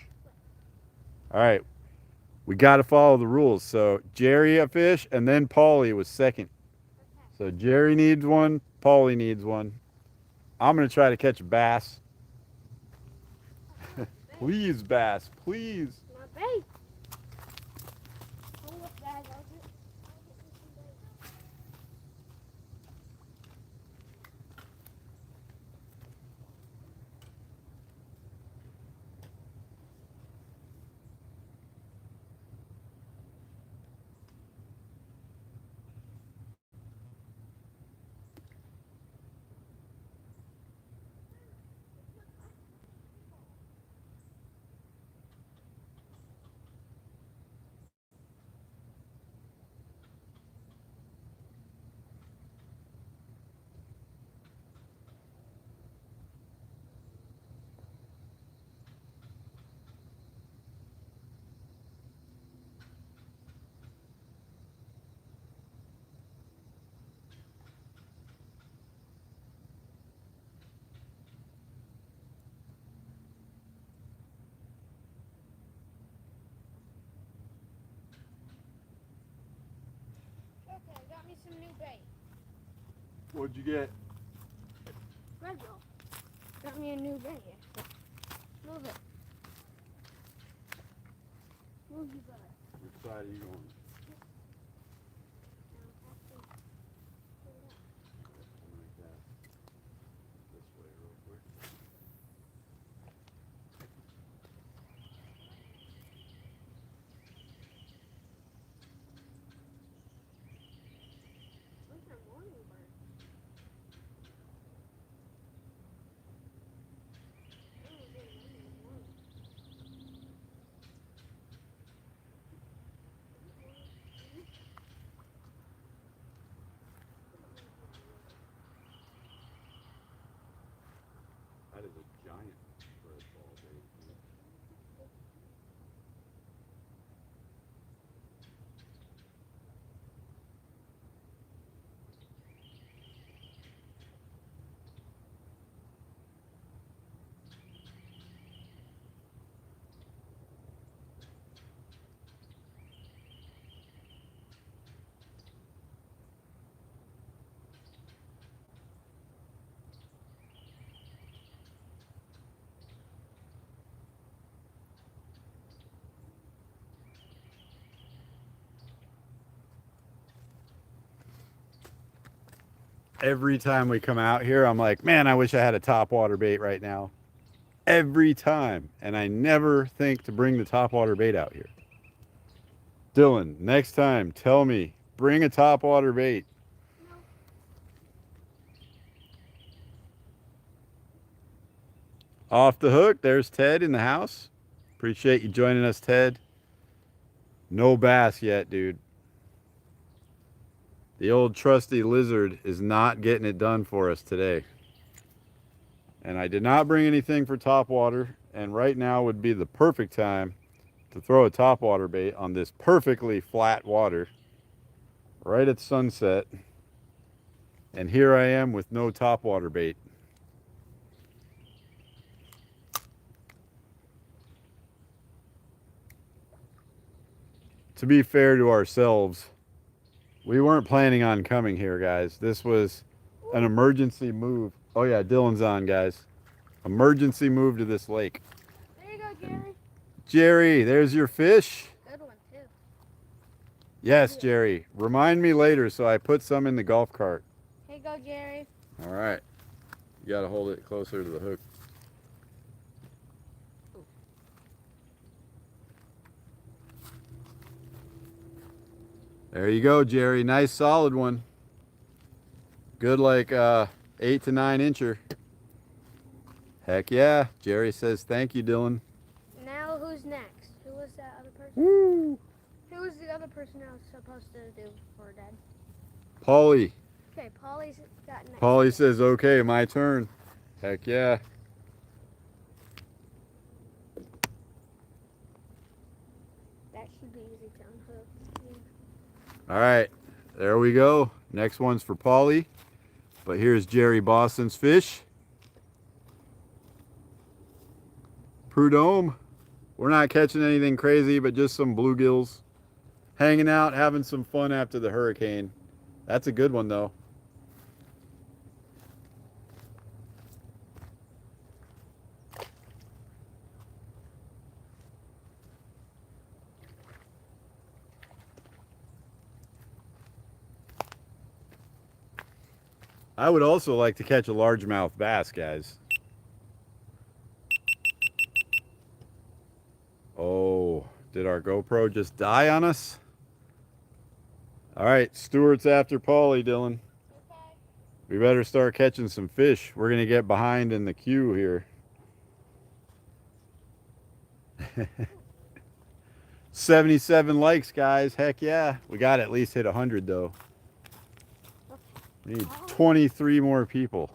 All right. We got to follow the rules. So Jerry a fish, and then Paulie was second. So Jerry needs one, Paulie needs one. I'm going to try to catch a bass. Please, bass, please. My bait. Hold up, guys. I'll get you some bait. Okay, got me some new bait. What'd you get? Red roll. Got me a new bait. Move it. Move you better. Which side are you going? Like that. This way real quick. Where's our morning bird? Oh, we're getting one in the morning. Every time we come out here, I'm like, man, I wish I had a topwater bait right now. Every time. And I never think to bring the topwater bait out here. Dylan, next time, tell me, bring a topwater bait. No. Off the hook, there's Ted in the house. Appreciate you joining us, Ted. No bass yet, dude. The old trusty lizard is not getting it done for us today. And I did not bring anything for topwater, and right now would be the perfect time to throw a topwater bait on this perfectly flat water right at sunset. And here I am with no topwater bait. To be fair to ourselves, we weren't planning on coming here, guys. This was an emergency move. Oh yeah, Dylan's on, guys. Emergency move to this lake. There you go, Jerry. Jerry, there's your fish. Good one, too. Yes, Jerry. Remind me later so I put some in the golf cart. Here you go, Jerry. All right. You got to hold it closer to the hook. There you go, Jerry. Nice solid one. Good, like 8 to 9 incher. Heck yeah. Jerry says thank you, Dylan. Now who's next? Who was that other person? Woo! Who was the other person I was supposed to do for Dad? Paulie. Okay, Polly's got next. Paulie says, okay, my turn. Heck yeah. That should be easy to unhook. All right, there we go. Next one's for Paulie. But here's Jerry Boston's fish. Prud'homme. We're not catching anything crazy, but just some bluegills. Hanging out, having some fun after the hurricane. That's a good one, though. I would also like to catch a largemouth bass, guys. Oh, did our GoPro just die on us? All right, Stewart's after Paulie, Dylan. Okay. We better start catching some fish. We're going to get behind in the queue here. 77 likes, guys. Heck yeah. We got to at least hit 100, though. We need 23 more people.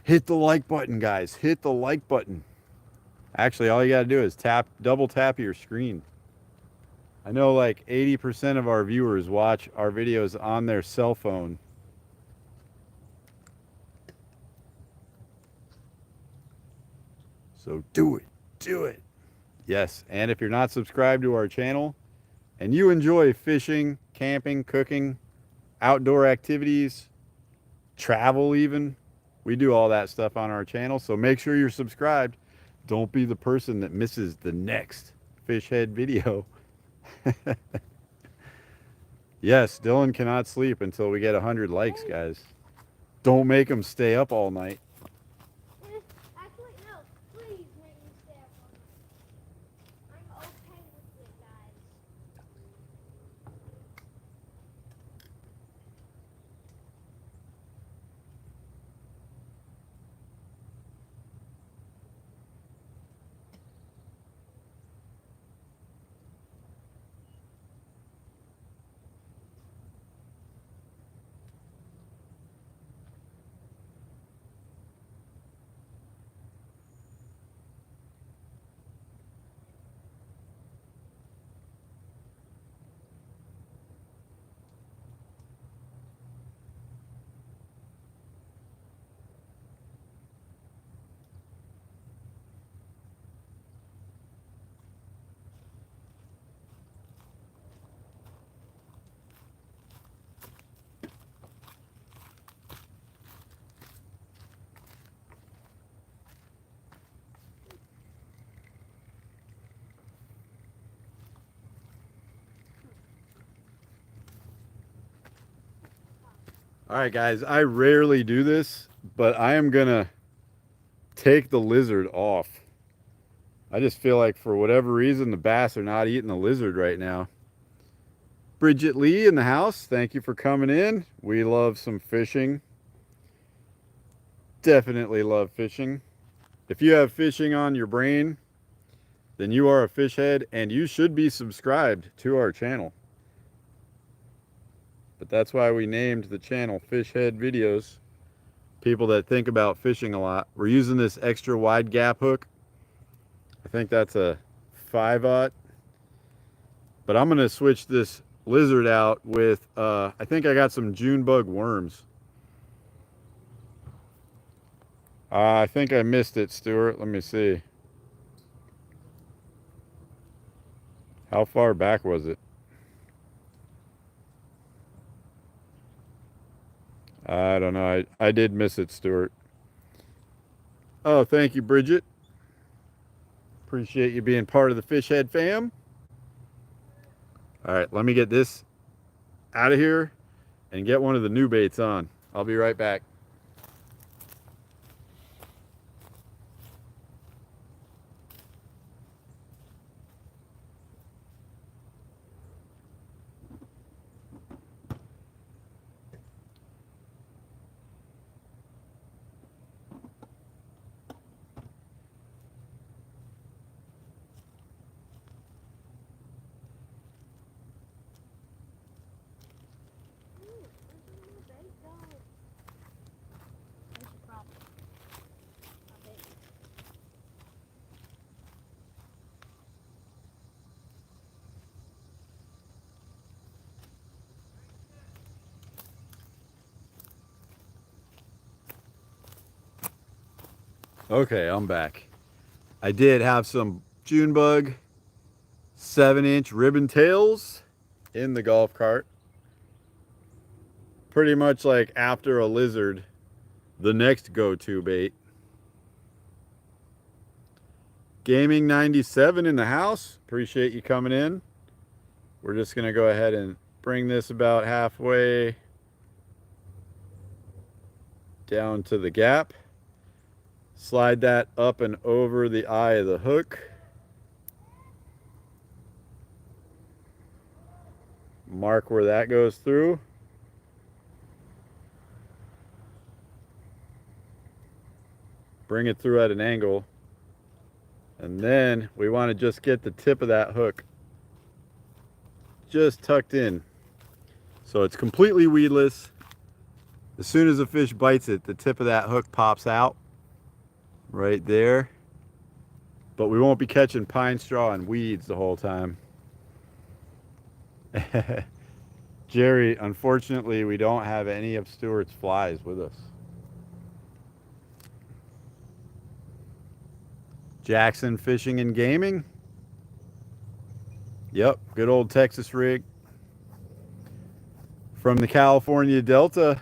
Hit the like button, guys. Hit the like button. Actually, all you got to do is double tap your screen. I know like 80% of our viewers watch our videos on their cell phone. So do it. Do it. Yes, and if you're not subscribed to our channel and you enjoy fishing, camping, cooking, outdoor activities, travel even, we do all that stuff on our channel. So make sure you're subscribed. Don't be the person that misses the next Fish Head video. Yes, Dylan cannot sleep until we get 100 likes, guys. Don't make him stay up all night. Actually, no. Please make me stay up on it. I'm okay with it, guys. All right, guys, I rarely do this, but I am gonna take the lizard off. I just feel like for whatever reason, the bass are not eating the lizard right now. Bridget Lee in the house, thank you for coming in. We love some fishing. Definitely love fishing. If you have fishing on your brain, then you are a fish head and you should be subscribed to our channel. But that's why we named the channel Fish Head Videos. People that think about fishing a lot. We're using this extra wide gap hook. I think that's a 5/0. But I'm gonna switch this lizard out with, I think I got some June bug worms. I think I missed it, Stuart. Let me see. How far back was it? I don't know. I did miss it, Stuart. Oh, thank you, Bridget. Appreciate you being part of the Fish Head fam. All right, let me get this out of here and get one of the new baits on. I'll be right back. Okay, I'm back. I did have some June bug 7-inch ribbon tails in the golf cart. Pretty much like after a lizard, the next go-to bait. Gaming 97 in the house. Appreciate you coming in. We're just gonna go ahead and bring this about halfway down to the gap. Slide that up and over the eye of the hook. Mark where that goes through. Bring it through at an angle. And then we want to just get the tip of that hook just tucked in. So it's completely weedless. As soon as a fish bites it, the tip of that hook pops out right there. But we won't be catching pine straw and weeds the whole time. Jerry, unfortunately, we don't have any of Stuart's flies with us. Jackson Fishing and Gaming. Yep, good old Texas rig. From the California Delta.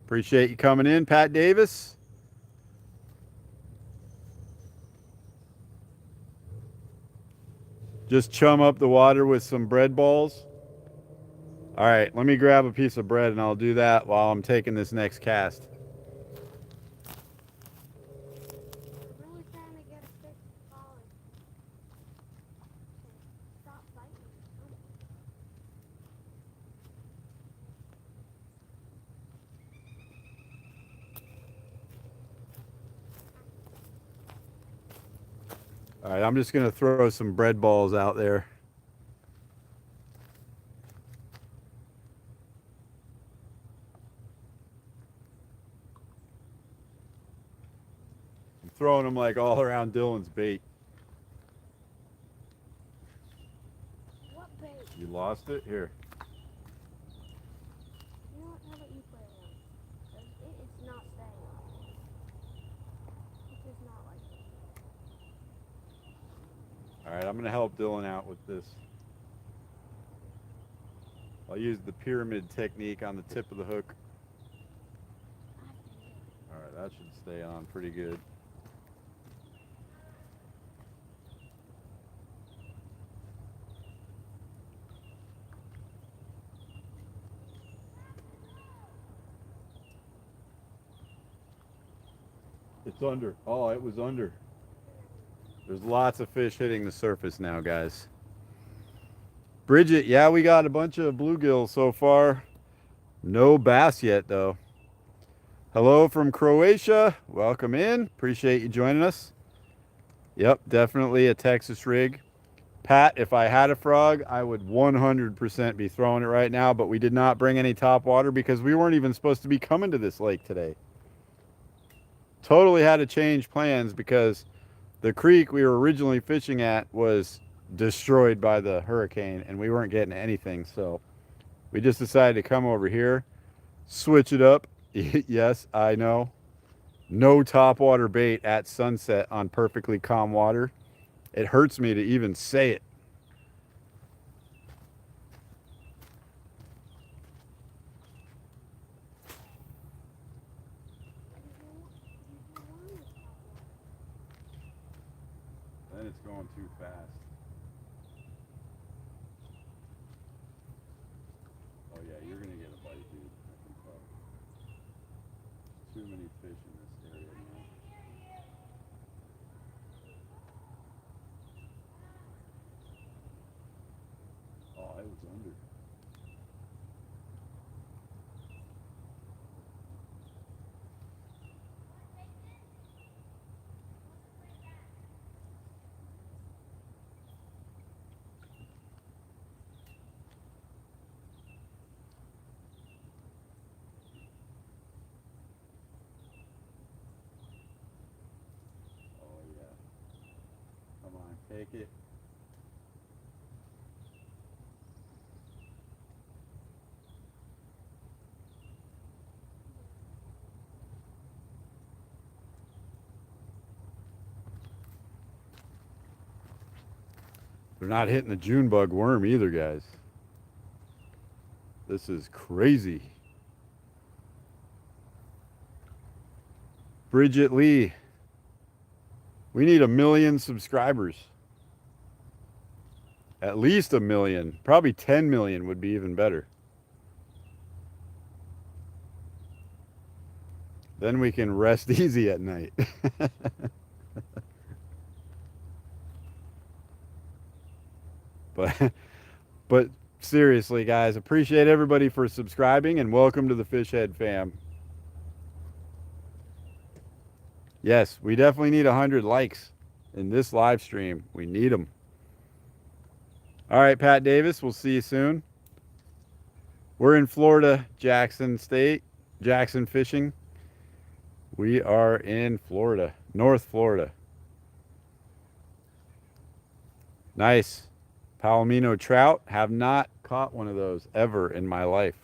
Appreciate you coming in, Pat Davis. Just chum up the water with some bread balls. All right, let me grab a piece of bread and I'll do that while I'm taking this next cast. Really trying to get a fish falling. Stop biting. All right, I'm just gonna throw some bread balls out there. I'm throwing them like all around Dylan's bait. What bait? You lost it? Here. You know what? How about you play one? Because it's not staying on. It's just not like it. All right, I'm gonna help Dylan out with this. I'll use the pyramid technique on the tip of the hook. All right, that should stay on pretty good. It's under. Oh, it was under. There's lots of fish hitting the surface now, guys. Bridget, yeah, we got a bunch of bluegills so far. No bass yet, though. Hello from Croatia. Welcome in. Appreciate you joining us. Yep, definitely a Texas rig. Pat, if I had a frog, I would 100% be throwing it right now, but we did not bring any top water because we weren't even supposed to be coming to this lake today. Totally had to change plans because the creek we were originally fishing at was destroyed by the hurricane and we weren't getting anything. So we just decided to come over here, switch it up. Yes, I know. No topwater bait at sunset on perfectly calm water. It hurts me to even say it. Then it's going too fast. Oh yeah, you're gonna get a bite, dude. I can tell. Too many fish in this area now. Oh, I was under. Oh yeah. Come on, take it. They're not hitting the June bug worm either, guys. This is crazy. Bridget Lee. We need 1 million subscribers. At least 1 million. Probably 10 million would be even better. Then we can rest easy at night. But seriously, guys, appreciate everybody for subscribing and welcome to the Fish Head fam. Yes, we definitely need 100 likes in this live stream. We need them. All right, Pat Davis, we'll see you soon. We're in Florida, Jackson State, Jackson Fishing. We are in Florida, North Florida. Nice. Palomino trout. Have not caught one of those ever in my life.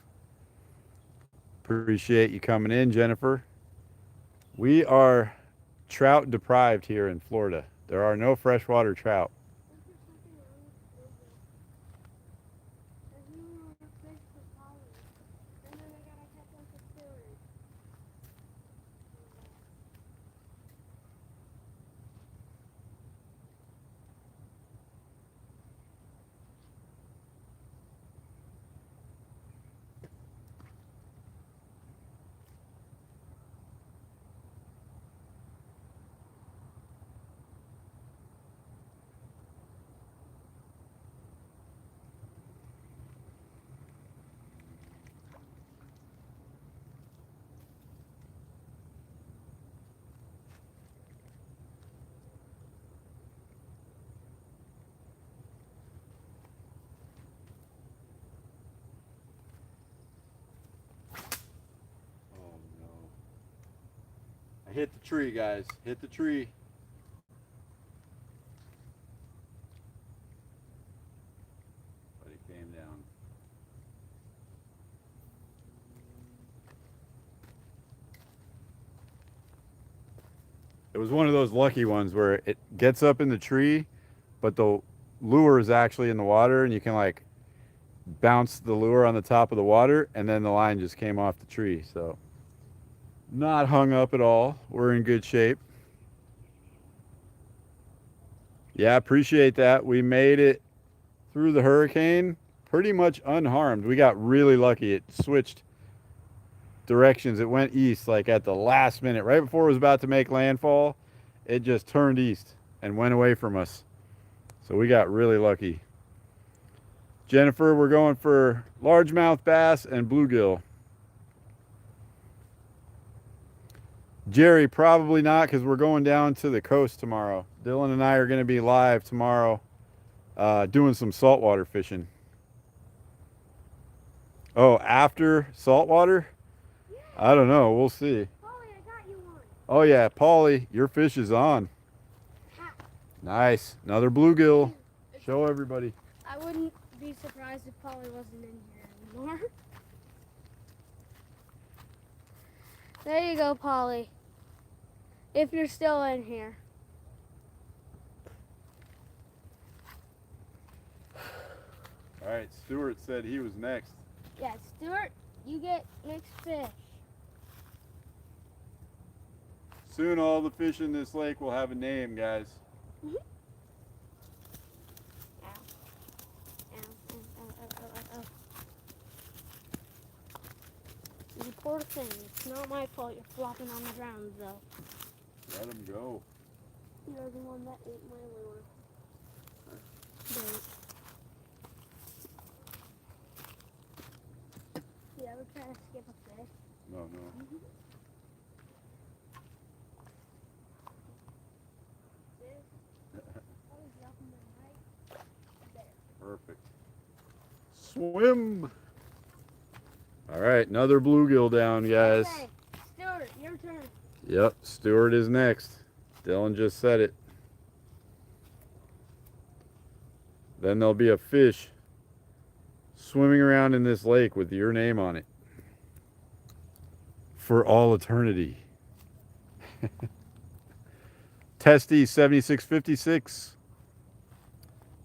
Appreciate you coming in, Jennifer. We are trout deprived here in Florida. There are no freshwater trout. I hit the tree, guys. Hit the tree. But it came down. It was one of those lucky ones where it gets up in the tree, but the lure is actually in the water and you can like bounce the lure on the top of the water and then the line just came off the tree. So not hung up at all. We're in good shape. Yeah, appreciate that. We made it through the hurricane pretty much unharmed. We got really lucky. It switched directions. It went east like at the last minute, right before it was about to make landfall. It just turned east and went away from us. So we got really lucky. Jennifer, we're going for largemouth bass and bluegill. Jerry, probably not, because we're going down to the coast tomorrow. Dylan and I are going to be live tomorrow doing some saltwater fishing. Oh, after saltwater? Yeah. I don't know. We'll see. Polly, I got you one. Oh, yeah. Paulie, your fish is on. Ah. Nice. Another bluegill. Show everybody. I wouldn't be surprised if Polly wasn't in here anymore. There you go, Polly. If you're still in here. All right. Stuart said he was next. Yeah, Stuart, you get next fish. Soon all the fish in this lake will have a name, guys. Mm-hmm. Ow. Ow, ow, ow, ow, ow, ow. You poor thing. It's not my fault you're flopping on the ground, though. Let him go. You're the one that ate my lure. Bait. You ever try to skip a fish? No, no. Perfect. Swim. All right, another bluegill down, guys. Okay, Stuart, your turn. Yep, Stuart is next. Dylan just said it. Then there'll be a fish swimming around in this lake with your name on it for all eternity. Testy 7656.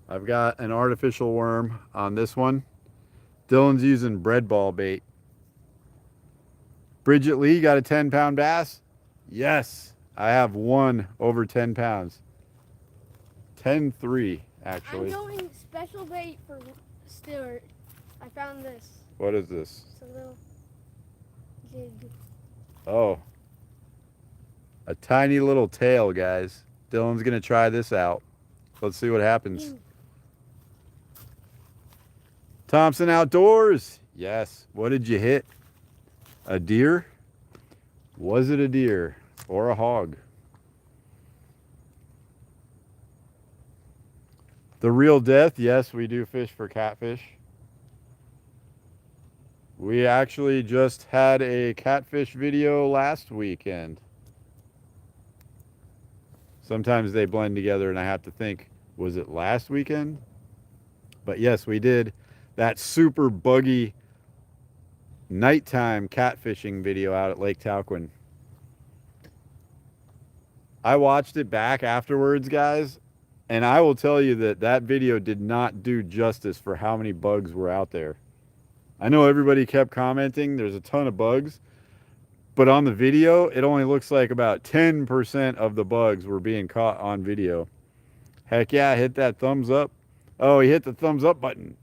I've got an artificial worm on this one. Dylan's using bread ball bait. Bridget Lee got a 10-pound bass? Yes, I have one over 10 pounds. 10-3, actually. I'm going special bait for Stuart. I found this. What is this? It's a little jig. Oh, a tiny little tail, guys. Dylan's going to try this out. Let's see what happens. Thompson Outdoors. Yes. What did you hit? A deer? Was it a deer or a hog? The Real Death. Yes, we do fish for catfish. We actually just had a catfish video last weekend. Sometimes they blend together and I have to think, was it last weekend? But yes, we did that super buggy nighttime catfishing video out at Lake Talquin. I watched it back afterwards, guys, and I will tell you that that video did not do justice for how many bugs were out there. I know everybody kept commenting there's a ton of bugs, but on the video, it only looks like about 10% of the bugs were being caught on video. Heck yeah, hit that thumbs up. Oh, he hit the thumbs up button.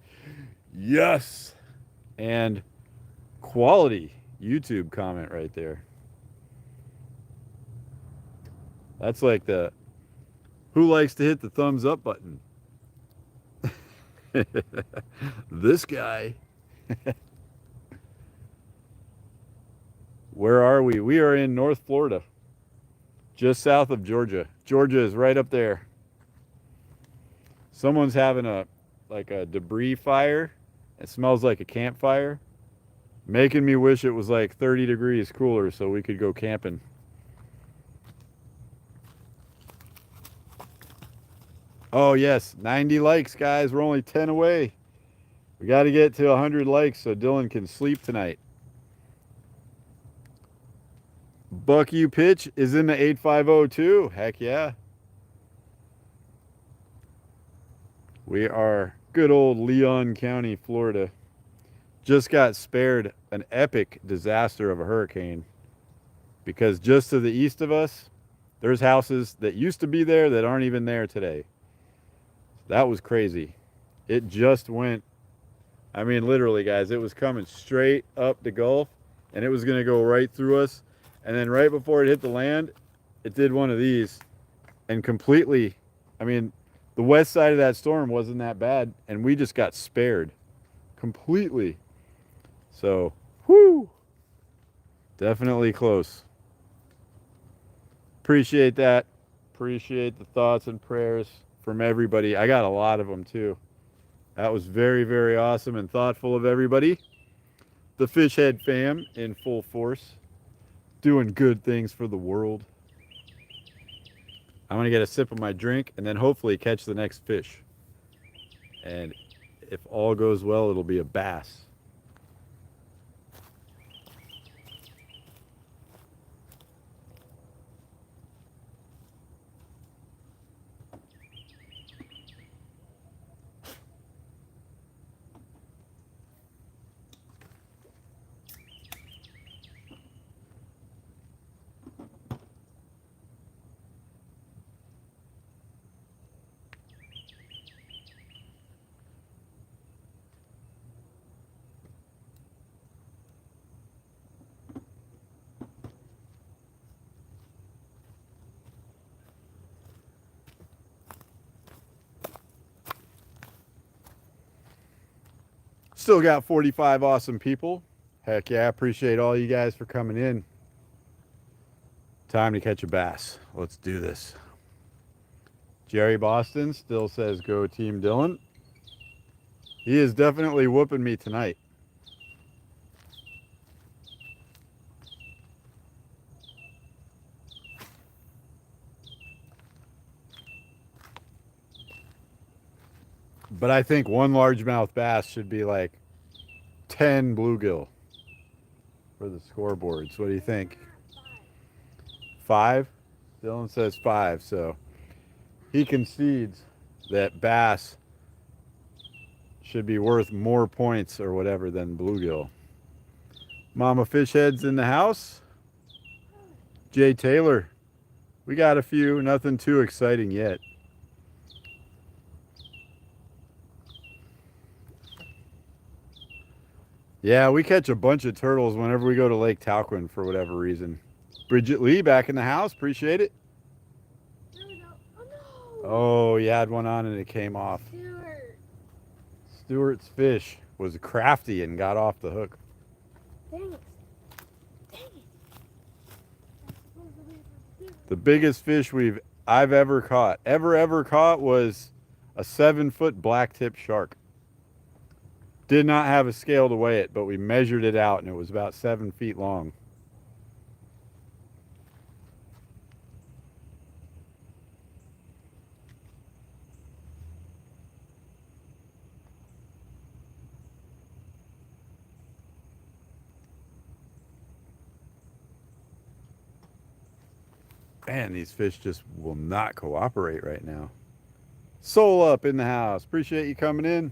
Yes. And quality YouTube comment right there. That's like the who likes to hit the thumbs up button? This guy. Where are we? We are in North Florida, just south of Georgia. Georgia is right up there. Someone's having a debris fire. It smells like a campfire, making me wish it was like 30 degrees cooler so we could go camping. Oh yes, 90 likes, guys. We're only 10 away. We got to get to 100 likes so Dylan can sleep tonight. Buck You Pitch is in the 8502. Heck yeah. We are good old Leon County, Florida. Just got spared an epic disaster of a hurricane because just to the east of us, there's houses that used to be there that aren't even there today. That was crazy. It just went, I mean, literally, guys, it was coming straight up the Gulf and it was going to go right through us. And then right before it hit the land, it did one of these and completely, I mean, the west side of that storm wasn't that bad, and we just got spared completely. So, whoo, definitely close. Appreciate that. Appreciate the thoughts and prayers from everybody. I got a lot of them too. That was very, very awesome and thoughtful of everybody. The Fish Head fam in full force, doing good things for the world. I'm gonna get a sip of my drink and then hopefully catch the next fish. And if all goes well, it'll be a bass. Still got 45 awesome people. Heck yeah, I appreciate all you guys for coming in. Time to catch a bass. Let's do this. Jerry Boston still says go Team Dylan. He is definitely whooping me tonight. But I think one largemouth bass should be like 10 bluegill for the scoreboards. What do you think? 5? Dylan says 5, so he concedes that bass should be worth more points or whatever than bluegill. Mama Fish Head's in the house. Jay Taylor. We got a few, nothing too exciting yet. Yeah, we catch a bunch of turtles whenever we go to Lake Talquin for whatever reason. Bridget Lee back in the house. Appreciate it. There we go. Oh no! Oh, you had one on and it came off. Stuart. Stewart's fish was crafty and got off the hook. Dang it. Dang it. That's supposed to be for Stuart. The biggest fish I've ever caught was a 7-foot blacktip shark. Did not have a scale to weigh it, but we measured it out and it was about 7 feet long. Man, these fish just will not cooperate right now. Soul Up in the house. Appreciate you coming in.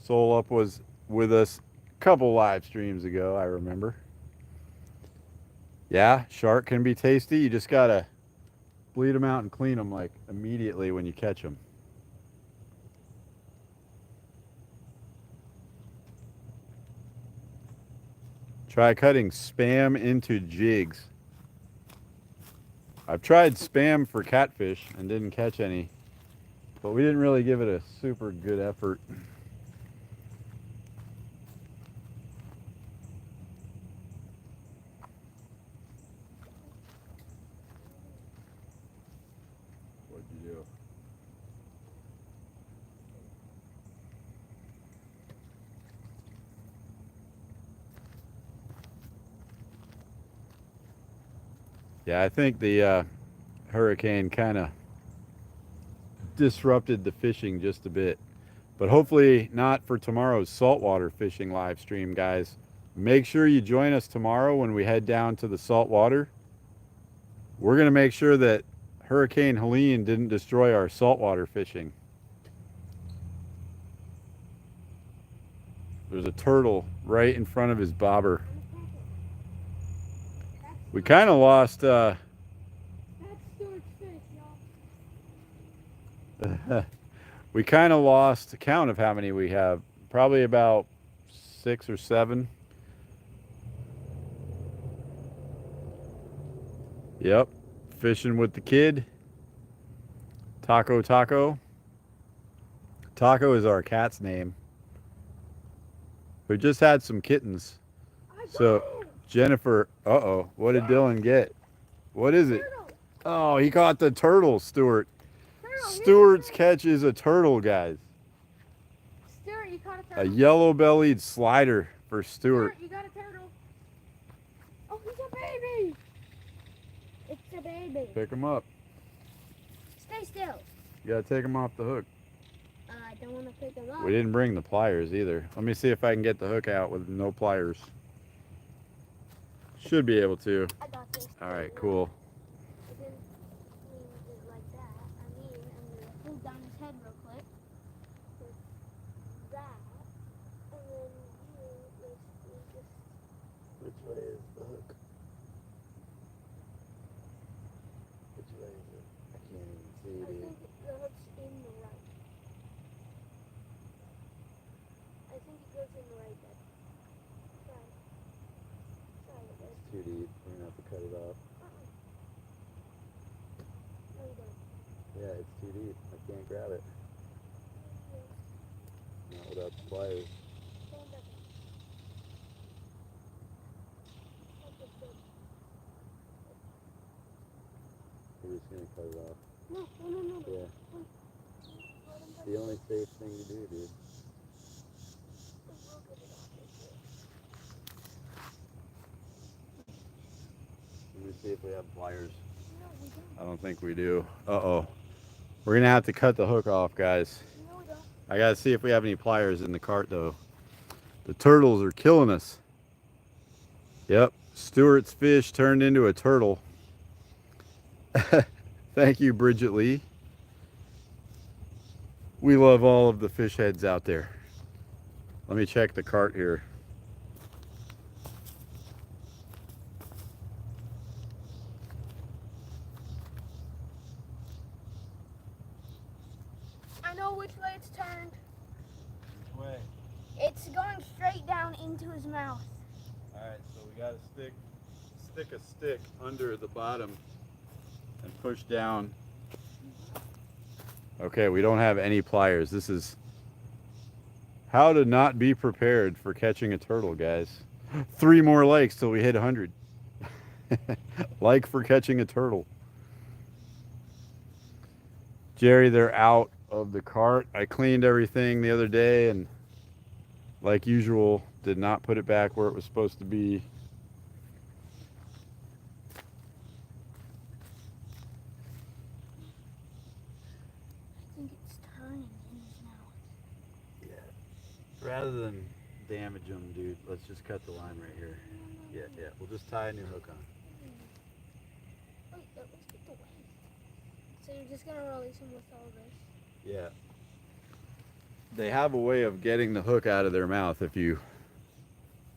Soul Up was with us a couple live streams ago, I remember. Yeah, shark can be tasty. You just gotta bleed them out and clean them like immediately when you catch them. Try cutting Spam into jigs. I've tried Spam for catfish and didn't catch any, but we didn't really give it a super good effort. What'd you do? Yeah, I think the hurricane kind of disrupted the fishing just a bit. But hopefully not for tomorrow's saltwater fishing live stream, guys. Make sure you join us tomorrow when we head down to the saltwater. We're going to make sure that Hurricane Helene didn't destroy our saltwater fishing. There's a turtle right in front of his bobber. We kind of lost That's Stuart's fish, y'all. we kind of lost count of how many we have. Probably about 6 or 7. Yep, fishing with the kid. Taco Taco. Taco is our cat's name. We just had some kittens. So Jennifer, uh-oh, what did Dylan get? What is it? Oh, he caught the turtle, Stuart. Stuart's catch is a turtle, guys. Stuart, you caught a A turtle. yellow-bellied slider for Stuart. Stuart, you got a turtle. Oh, he's a baby. It's a baby. Pick him up. Stay still. You gotta take him off the hook. I don't want to pick him up. We didn't bring the pliers either. Let me see if I can get the hook out with no pliers. Should be able to. I got this. All right, cool. I didn't mean it like that. I mean, I'm going to pull down his head real quick. With that. And then you basically just... Which way is the hook? Which way is it? I can't even see I it. think the hook's in the right. I think it goes in the right bed. Try. Try it, bed. It's too deep. We're gonna have to cut it off. No, you don't. Yeah, it's too deep. I can't grab it. Yes. Not without the pliers. Stand up. That's just good. We're just gonna cut it off. No, no, no, no. Yeah. Wait. Let him The only safe thing to do, dude. We'll get it off this way. Let me see if we have pliers. No, we don't. I don't think we do. Uh-oh. We're gonna have to cut the hook off, guys. No, we don't. I gotta see if we have any pliers in the cart, though. The turtles are killing us. Yep, Stuart's fish turned into a turtle. Thank you, Bridget Lee. We love all of the fish heads out there. Let me check the cart here. I know which way it's turned. Which way? It's going straight down into his mouth. Alright, so we gotta stick a stick under the bottom and push down. Okay, we don't have any pliers. This is how to not be prepared for catching a turtle, guys. 3 more likes till we hit 100. Like for catching a turtle. Jerry, they're out of the cart. I cleaned everything the other day and like usual, did not put it back where it was supposed to be. I think it's turning in his mouth. Yeah. Rather than damage them, dude, let's just cut the line right here. Yeah. We'll just tie a new hook on. Wait, let's get the weight. So you're just going to release him with all this? Yeah. They have a way of getting the hook out of their mouth if you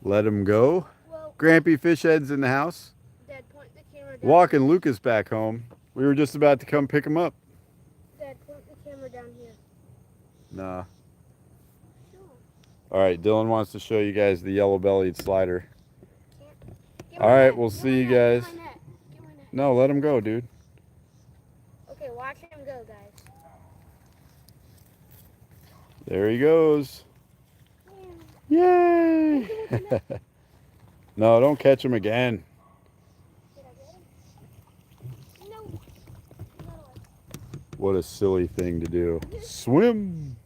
let them go. Well, Grampy Fish Head's in the house. Dad, point the camera down. Walking Lucas back home. We were just about to come pick him up. Dad, point the camera down here. Nah. Sure. All right, Dylan wants to show you guys the yellow-bellied slider. Get All my right, net, we'll get see my you net, guys. Get my net, get my net. No, let him go, dude. Okay, watch him go, guys. There he goes. Yeah. Yay! No, don't catch him again. Did I get him? No. No. What a silly thing to do. Swim!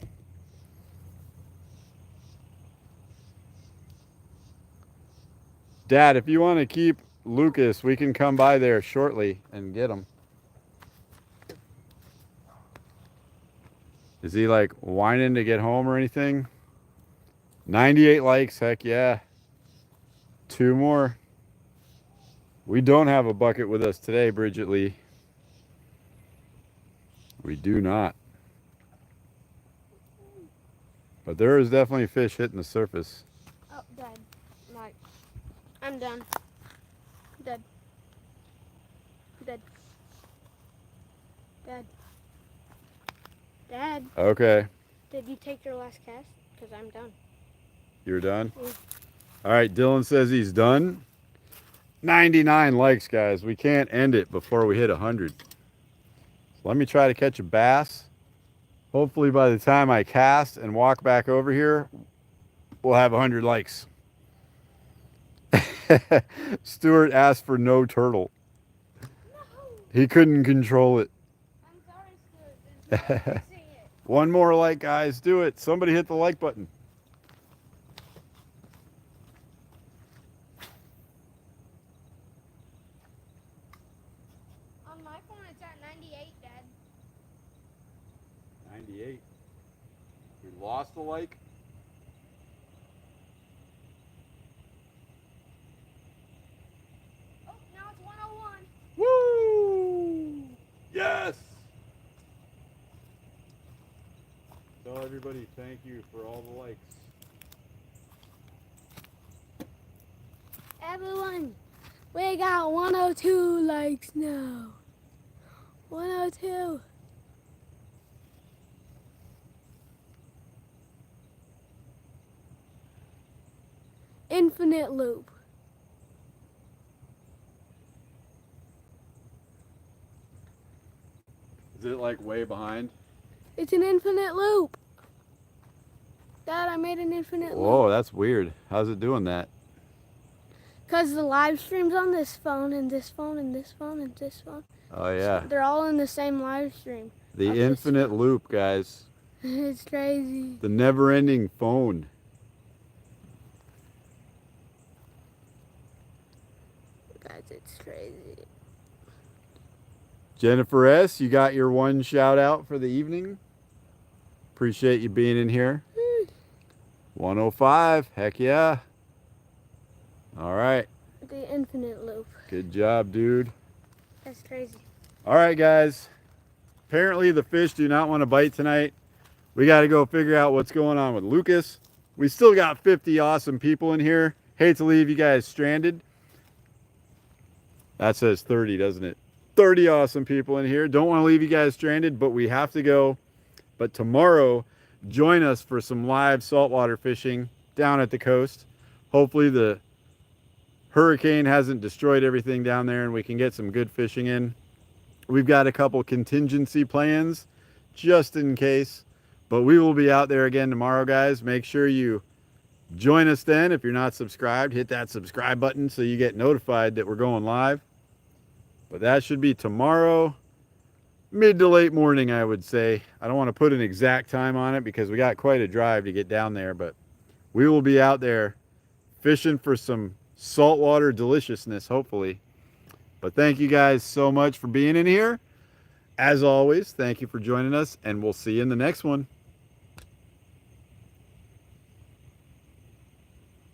Dad, if you want to keep Lucas, we can come by there shortly and get him. Is he like whining to get home or anything? 98 likes, heck yeah. 2 more. We don't have a bucket with us today, Bridget Lee. We do not. But there is definitely fish hitting the surface. Oh, Dad. Right. I'm done. Dead. Dead. Dad. Dad, Okay. did you take your last cast? Because I'm done. You're done? Yeah. All right, Dylan says he's done. 99 likes, guys. We can't end it before we hit 100. So let me try to catch a bass. Hopefully by the time I cast and walk back over here, we'll have 100 likes. Stuart asked for no turtle. No. He couldn't control it. I'm sorry, Stuart. There's no fixing it. One more like, guys. Do it. Somebody hit the like button. On my phone, it's at 98, Dad. 98. We lost a like. Oh, now it's 101. Woo! Yes! Tell everybody thank you for all the likes. Everyone, we got 102 likes now. 102. Infinite loop. Is it like way behind? It's an infinite loop. Dad, I made an infinite Whoa, loop. that's weird. How's it doing that? Because the live stream's on this phone and this phone and this phone and this phone. Oh yeah. So they're all in the same live stream. The of this infinite loop, guys. It's crazy. The never-ending phone. Guys, it's crazy. Jennifer S., you got your one shout out for the evening. Appreciate you being in here. 105, heck yeah. All right, The infinite loop. good job, dude. That's crazy. All right, guys. Apparently the fish do not want to bite tonight. We got to go figure out what's going on with Lucas. We still got 50 awesome people in here. Hate to leave you guys stranded. That says 30, doesn't it? 30 awesome people in here. Don't want to leave you guys stranded, but we have to go. But tomorrow, join us for some live saltwater fishing down at the coast. Hopefully the hurricane hasn't destroyed everything down there and we can get some good fishing in. We've got a couple contingency plans just in case, but we will be out there again tomorrow, guys. Make sure you join us then. If you're not subscribed, hit that subscribe button so you get notified that we're going live. But that should be tomorrow, mid to late morning, I would say. I don't want to put an exact time on it because we got quite a drive to get down there, but we will be out there fishing for some saltwater deliciousness, hopefully. But thank you guys so much for being in here. As always, thank you for joining us, and we'll see you in the next one.